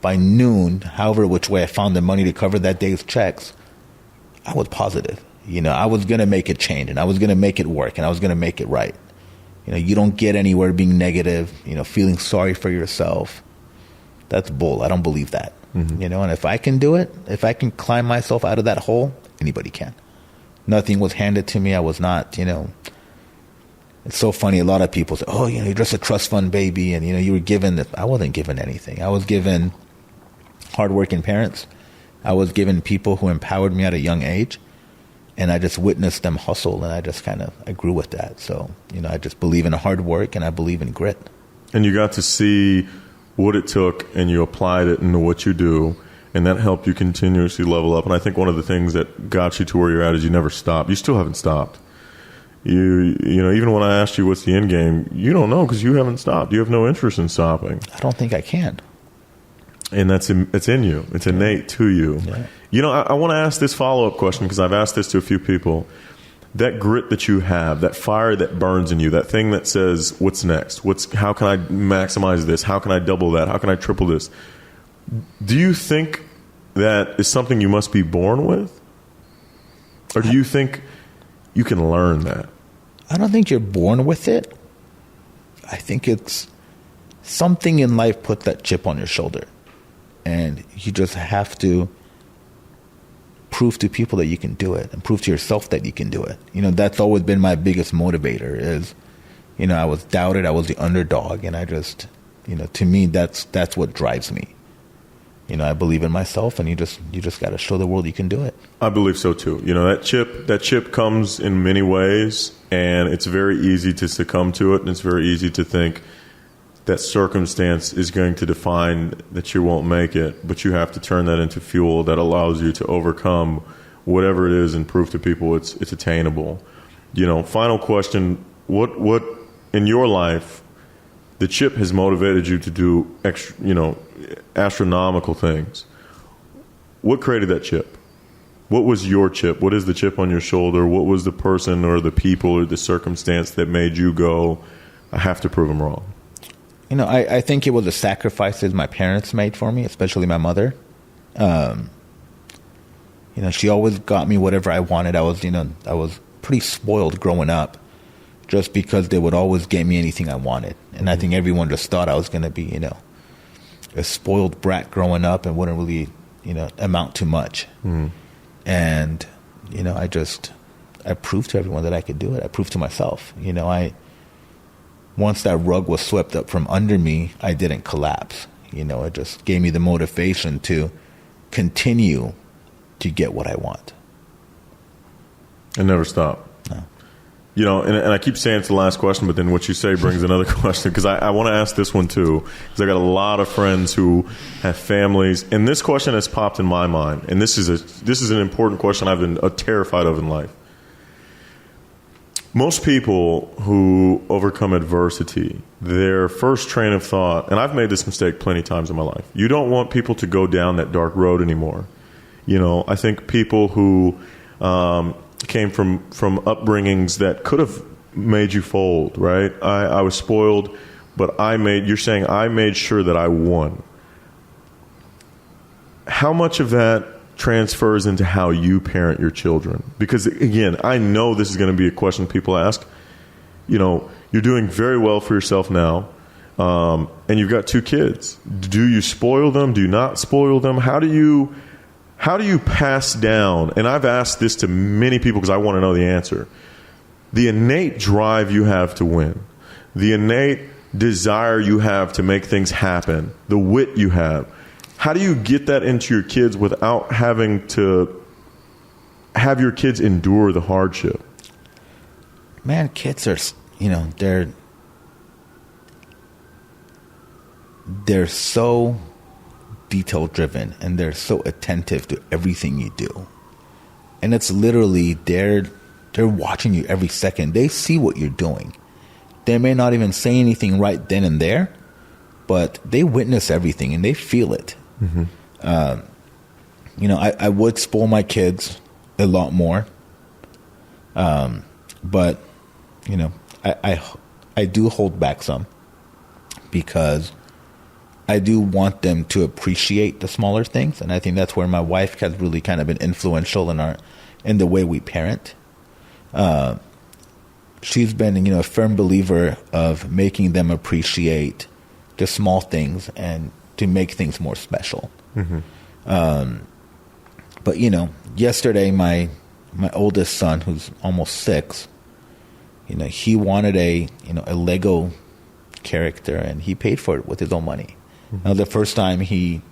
by noon, however which way I found the money to cover that day's checks, I was positive. I was going to make it change, and I was going to make it work, and I was going to make it right. You don't get anywhere being negative, feeling sorry for yourself. That's bull. I don't believe that. Mm-hmm. And if I can do it, if I can climb myself out of that hole, anybody can. Nothing was handed to me. I was not, It's so funny. A lot of people say, oh, you're just a trust fund baby. And, you were given I wasn't given anything. I was given hardworking parents. I was given people who empowered me at a young age. And I just witnessed them hustle. And I just I grew with that. So, I just believe in hard work and I believe in grit. And you got to see what it took and you applied it into what you do. And that helped you continuously level up. And I think one of the things that got you to where you're at is you never stopped. You still haven't stopped. Even when I asked you what's the end game, you don't know because you haven't stopped. You have no interest in stopping. I don't think I can. And it's in you. It's innate to you. Yeah. I want to ask this follow-up question because I've asked this to a few people. That grit that you have, that fire that burns in you, that thing that says, what's next? How can I maximize this? How can I double that? How can I triple this? Do you think that is something you must be born with? Or do you think you can learn that? I don't think you're born with it. I think it's something in life put that chip on your shoulder. And you just have to prove to people that you can do it and prove to yourself that you can do it. That's always been my biggest motivator is, I was doubted. I was the underdog. And I just, to me, that's what drives me. I believe in myself, and you just got to show the world you can do it. I believe so too. That chip comes in many ways, and it's very easy to succumb to it, and it's very easy to think that circumstance is going to define that you won't make it, but you have to turn that into fuel that allows you to overcome whatever it is and prove to people it's attainable. Final question, what in your life the chip has motivated you to do astronomical things. What created that chip? What was your chip? What is the chip on your shoulder? What was the person or the people or the circumstance that made you go, I have to prove them wrong? I think it was the sacrifices my parents made for me, especially my mother. She always got me whatever I wanted. I was pretty spoiled growing up just because they would always get me anything I wanted. And I think everyone just thought I was going to be, a spoiled brat growing up and wouldn't really, amount to much. Mm. And, I proved to everyone that I could do it. I proved to myself, once that rug was swept up from under me, I didn't collapse. It just gave me the motivation to continue to get what I want. And never stop. No. And I keep saying it's the last question, but then what you say brings another question, because I want to ask this one too, because I got a lot of friends who have families, and this question has popped in my mind, and this is an important question I've been terrified of in life. Most people who overcome adversity, their first train of thought, and I've made this mistake plenty of times in my life, you don't want people to go down that dark road anymore. I think people who came from upbringings that could have made you fold, right? I was spoiled, but you're saying I made sure that I won. How much of that transfers into how you parent your children? Because again, I know this is going to be a question people ask. You're doing very well for yourself now, and you've got 2 kids. Do you spoil them? Do you not spoil them? How do you pass down, and I've asked this to many people because I want to know the answer, the innate drive you have to win, the innate desire you have to make things happen, the wit you have, how do you get that into your kids without having to have your kids endure the hardship? Man, kids are, they're so detail driven and they're so attentive to everything you do. And it's literally they're watching you every second. They see what you're doing. They may not even say anything right then and there, but they witness everything and they feel it. Mm-hmm. I would spoil my kids a lot more. But I I do hold back some because I do want them to appreciate the smaller things, and I think that's where my wife has really kind of been influential in the way we parent. She's been, a firm believer of making them appreciate the small things and to make things more special. Mm-hmm. But yesterday my oldest son, who's almost 6, he wanted a Lego character, and he paid for it with his own money. Mm-hmm. Now, the first time he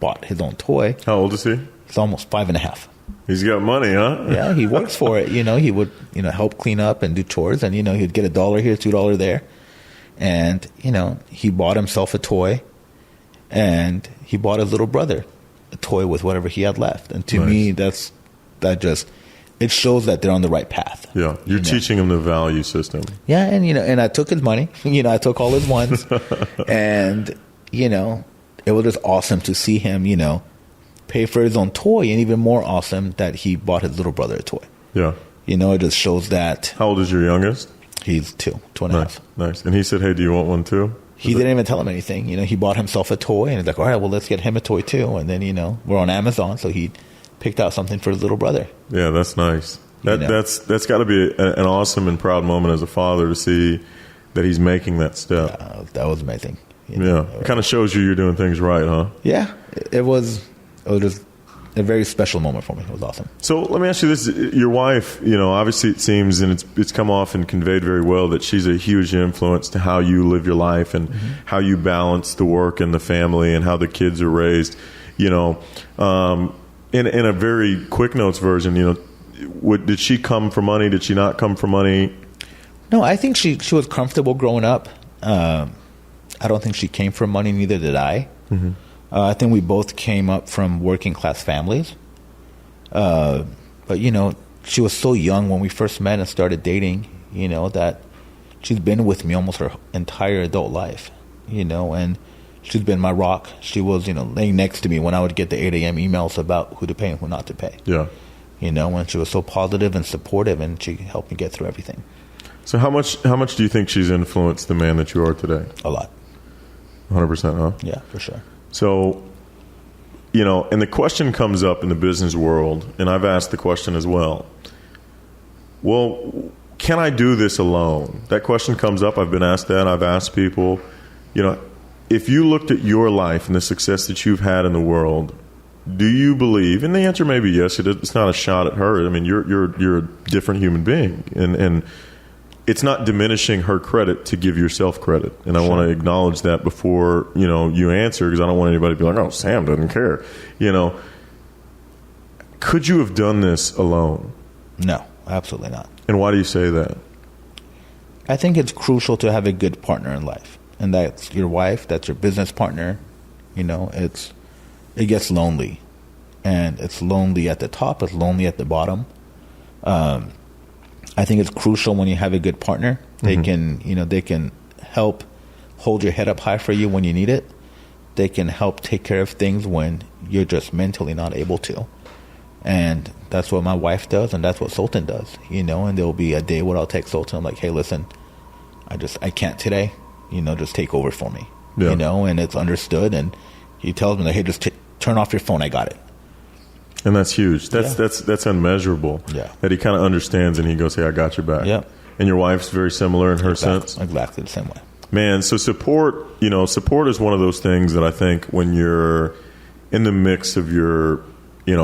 bought his own toy. How old is he? He's almost 5.5. He's got money, huh? Yeah, he works for it. He would, help clean up and do chores, and, he'd get $1 here, $2 there. And, he bought himself a toy, and he bought his little brother a toy with whatever he had left. And to me, it shows that they're on the right path. Yeah, you're teaching them the value system. Yeah, and, and I took his money. I took all his ones. And, it was just awesome to see him, pay for his own toy, and even more awesome that he bought his little brother a toy. Yeah. It just shows that. How old is your youngest? He's 2.5. Nice. And he said, hey, do you want one too? He didn't even tell him anything. He bought himself a toy, and he's like, all right, well, let's get him a toy too. And then, we're on Amazon, so he picked out something for his little brother. Yeah, that's nice. That's got to be an awesome and proud moment as a father to see that he's making that step. That was amazing. It kind of shows you're doing things right, huh? Yeah, it was just a very special moment for me. It was awesome. So let me ask you this: your wife, obviously it seems, and it's come off and conveyed very well, that she's a huge influence to how you live your life and how you balance the work and the family and how the kids are raised. In a very quick notes version, did she come for money? Did she not come for money? No, I think she was comfortable growing up. I don't think she came from money, neither did I. Mm-hmm. I think we both came up from working class families. But, she was so young when we first met and started dating, that she's been with me almost her entire adult life, and she's been my rock. She was, laying next to me when I would get the 8 a.m. emails about who to pay and who not to pay. Yeah. And she was so positive and supportive, and she helped me get through everything. So how much do you think she's influenced the man that you are today? A lot. 100%, huh? Yeah, for sure. So, and the question comes up in the business world, and I've asked the question as well. Well, can I do this alone? That question comes up. I've been asked that. I've asked people, if you looked at your life and the success that you've had in the world, do you believe? And the answer may be yes. It's not a shot at her. I mean, you're a different human being, and it's not diminishing her credit to give yourself credit. And I want to acknowledge that before, you answer, because I don't want anybody to be like, oh, Sam doesn't care. Could you have done this alone? No, absolutely not. And why do you say that? I think it's crucial to have a good partner in life. And that's your wife, that's your business partner. It gets lonely. And it's lonely at the top, it's lonely at the bottom. I think it's crucial when you have a good partner. They can help hold your head up high for you when you need it. They can help take care of things when you're just mentally not able to. And that's what my wife does, and that's what Sultan does, and there'll be a day where I'll text Sultan, I'm like, hey, listen, I can't today, just take over for me, and it's understood. And he tells me, like, hey, just turn off your phone, I got it. And that's huge. That's unmeasurable. Yeah. That he kind of understands, and he goes, hey, I got your back. Yeah. And your wife's very similar in her sense? Exactly the same way. Man, so support is one of those things that I think when you're in the mix of your,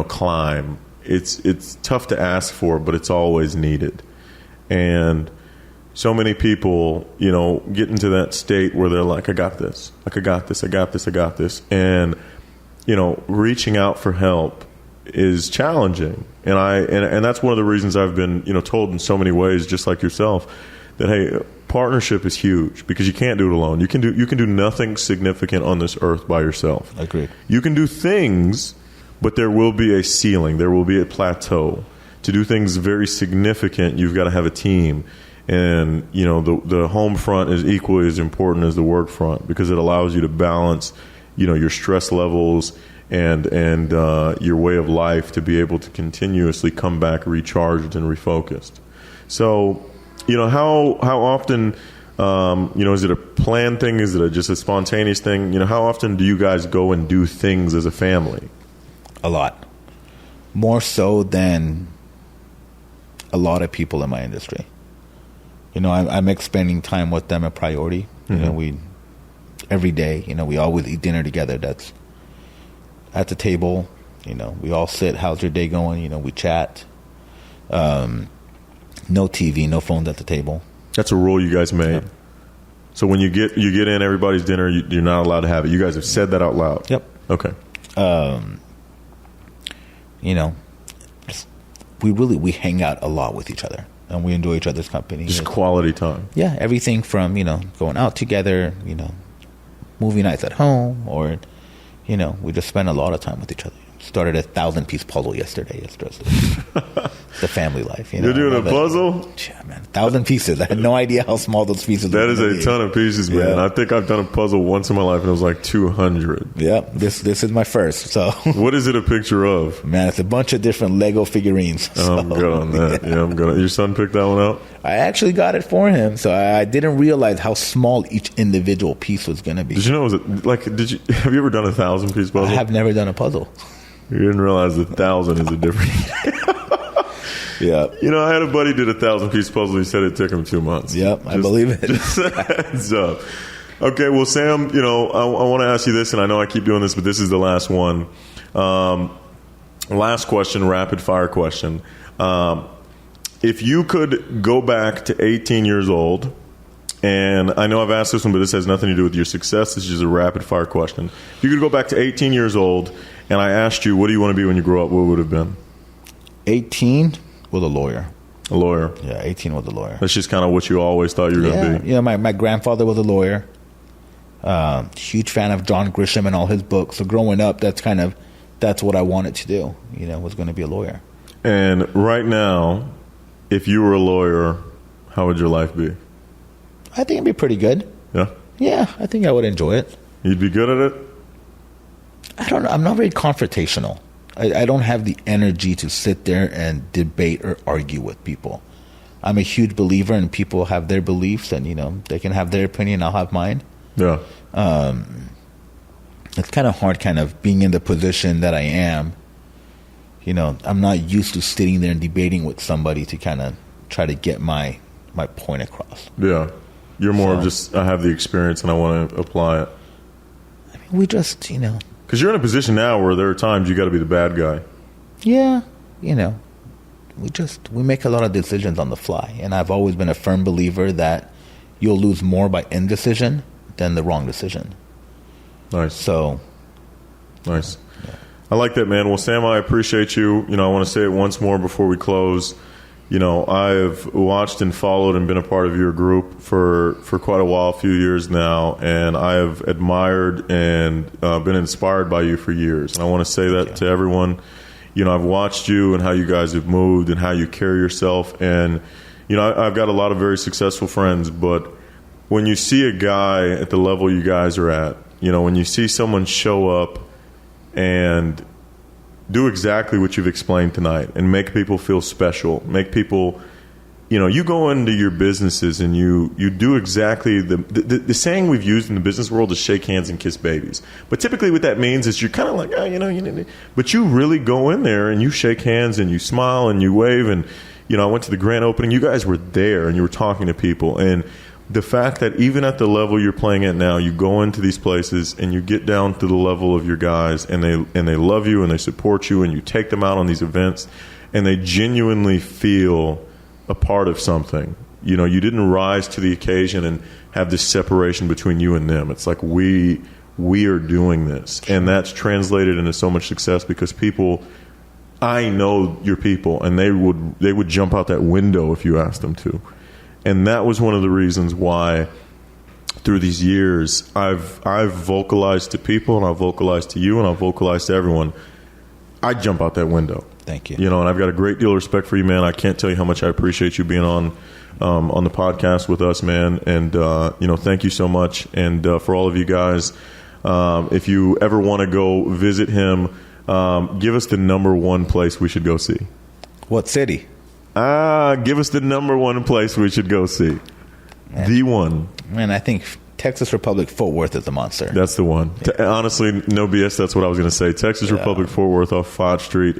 climb, it's tough to ask for, but it's always needed. And so many people, get into that state where they're like, I got this. Like, I got this. And, reaching out for help is challenging, and that's one of the reasons I've been told in so many ways, just like yourself, that hey, partnership is huge, because you can't do it alone. You can do nothing significant on this earth by yourself. Agreed. You can do things, but there will be a ceiling. There will be a plateau. To do things very significant, you've got to have a team, and the home front is equally as important as the work front, because it allows you to balance your stress levels and your way of life to be able to continuously come back recharged and refocused. So, how often Is it a planned thing? Is it just a spontaneous thing? How often do you guys go and do things as a family? A lot. More so than a lot of people in my industry. I make spending time with them a priority. We every day, we always eat dinner together. That's at the table. We all sit. How's your day going? We chat. No TV, no phones at the table. That's a rule you guys made. Yep. So when you get in everybody's dinner, you're not allowed to have it. You guys have said that out loud. Yep. Okay. We hang out a lot with each other, and we enjoy each other's company. Just quality time. Yeah, everything from going out together, movie nights at home, or we just spend a lot of time with each other. Started a 1,000-piece puzzle yesterday. It's just the family life. You're doing a puzzle? Yeah, man. 1,000 pieces. I had no idea how small those pieces were. That is a ton of pieces, man. Yeah. I think I've done a puzzle once in my life, and it was like 200. Yeah, this is my first. So, what is it a picture of? Man, it's a bunch of different Lego figurines. So, I'm good on that. Yeah, I'm good. Your son picked that one out? I actually got it for him, so I didn't realize how small each individual piece was going to be. Did you know? Have you ever done a 1,000-piece puzzle? I have never done a puzzle. You didn't realize 1,000 is a different. Yeah. I had a buddy did a 1,000-piece puzzle. He said it took him 2 months. Yep, I believe it. Just heads up. Okay, well, Sam, I want to ask you this, and I know I keep doing this, but this is the last one. Last question, rapid fire question. If you could go back to 18 years old, and I know I've asked this one, but this has nothing to do with your success. This is just a rapid fire question. If you could go back to 18 years old, and I asked you, what do you want to be when you grow up? What would it have been? 18 was a lawyer. A lawyer? Yeah, 18 was a lawyer. That's just kind of what you always thought you were going to be. Yeah, my grandfather was a lawyer. Huge fan of John Grisham and all his books. So growing up, that's what I wanted to do. Was going to be a lawyer. And right now, if you were a lawyer, how would your life be? I think it'd be pretty good. Yeah? Yeah, I think I would enjoy it. You'd be good at it? I don't know. I'm not very confrontational. I don't have the energy to sit there and debate or argue with people. I'm a huge believer in people have their beliefs, and they can have their opinion. I'll have mine. Yeah. It's kind of hard, being in the position that I am. I'm not used to sitting there and debating with somebody to try to get my point across. Yeah. You're more of just, I have the experience and I want to apply it. I mean, we just, Because you're in a position now where there are times you got to be the bad guy. Yeah. We make a lot of decisions on the fly. And I've always been a firm believer that you'll lose more by indecision than the wrong decision. Nice. So. Nice. Yeah. I like that, man. Well, Sam, I appreciate you. I want to say it once more before we close. I've watched and followed and been a part of your group for quite a while, a few years now, and I have admired and been inspired by you for years. And I want to say that to everyone. I've watched you and how you guys have moved and how you carry yourself. And, I've got a lot of very successful friends, but when you see a guy at the level you guys are at, when you see someone show up and do exactly what you've explained tonight and make people feel special, make people, you go into your businesses and you do exactly the saying we've used in the business world is shake hands and kiss babies. But typically what that means is you're kind of like, but you really go in there and you shake hands and you smile and you wave. And, I went to the grand opening. You guys were there and you were talking to people. And the fact that even at the level you're playing at now, you go into these places and you get down to the level of your guys and they love you and they support you and you take them out on these events and they genuinely feel a part of something. You didn't rise to the occasion and have this separation between you and them. It's like we are doing this, and that's translated into so much success because people, I know your people, and they would jump out that window if you asked them to. And that was one of the reasons why through these years I've vocalized to people and I've vocalized to you and I've vocalized to everyone. I jump out that window. Thank you. And I've got a great deal of respect for you, man. I can't tell you how much I appreciate you being on the podcast with us, man. And, thank you so much. And for all of you guys, if you ever want to go visit him, give us the number one place we should go see. What city? Give us the number one place we should go see. The one. Man, I think Texas Republic Fort Worth is the monster. That's the one. Honestly, no BS. That's what I was going to say. Texas Republic Fort Worth off Fott Street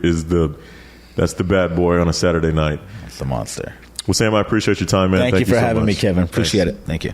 that's the bad boy on a Saturday night. That's the monster. Well, Sam, I appreciate your time, man. Thank you for so having much. me, Kevin. Appreciate it. Thank you.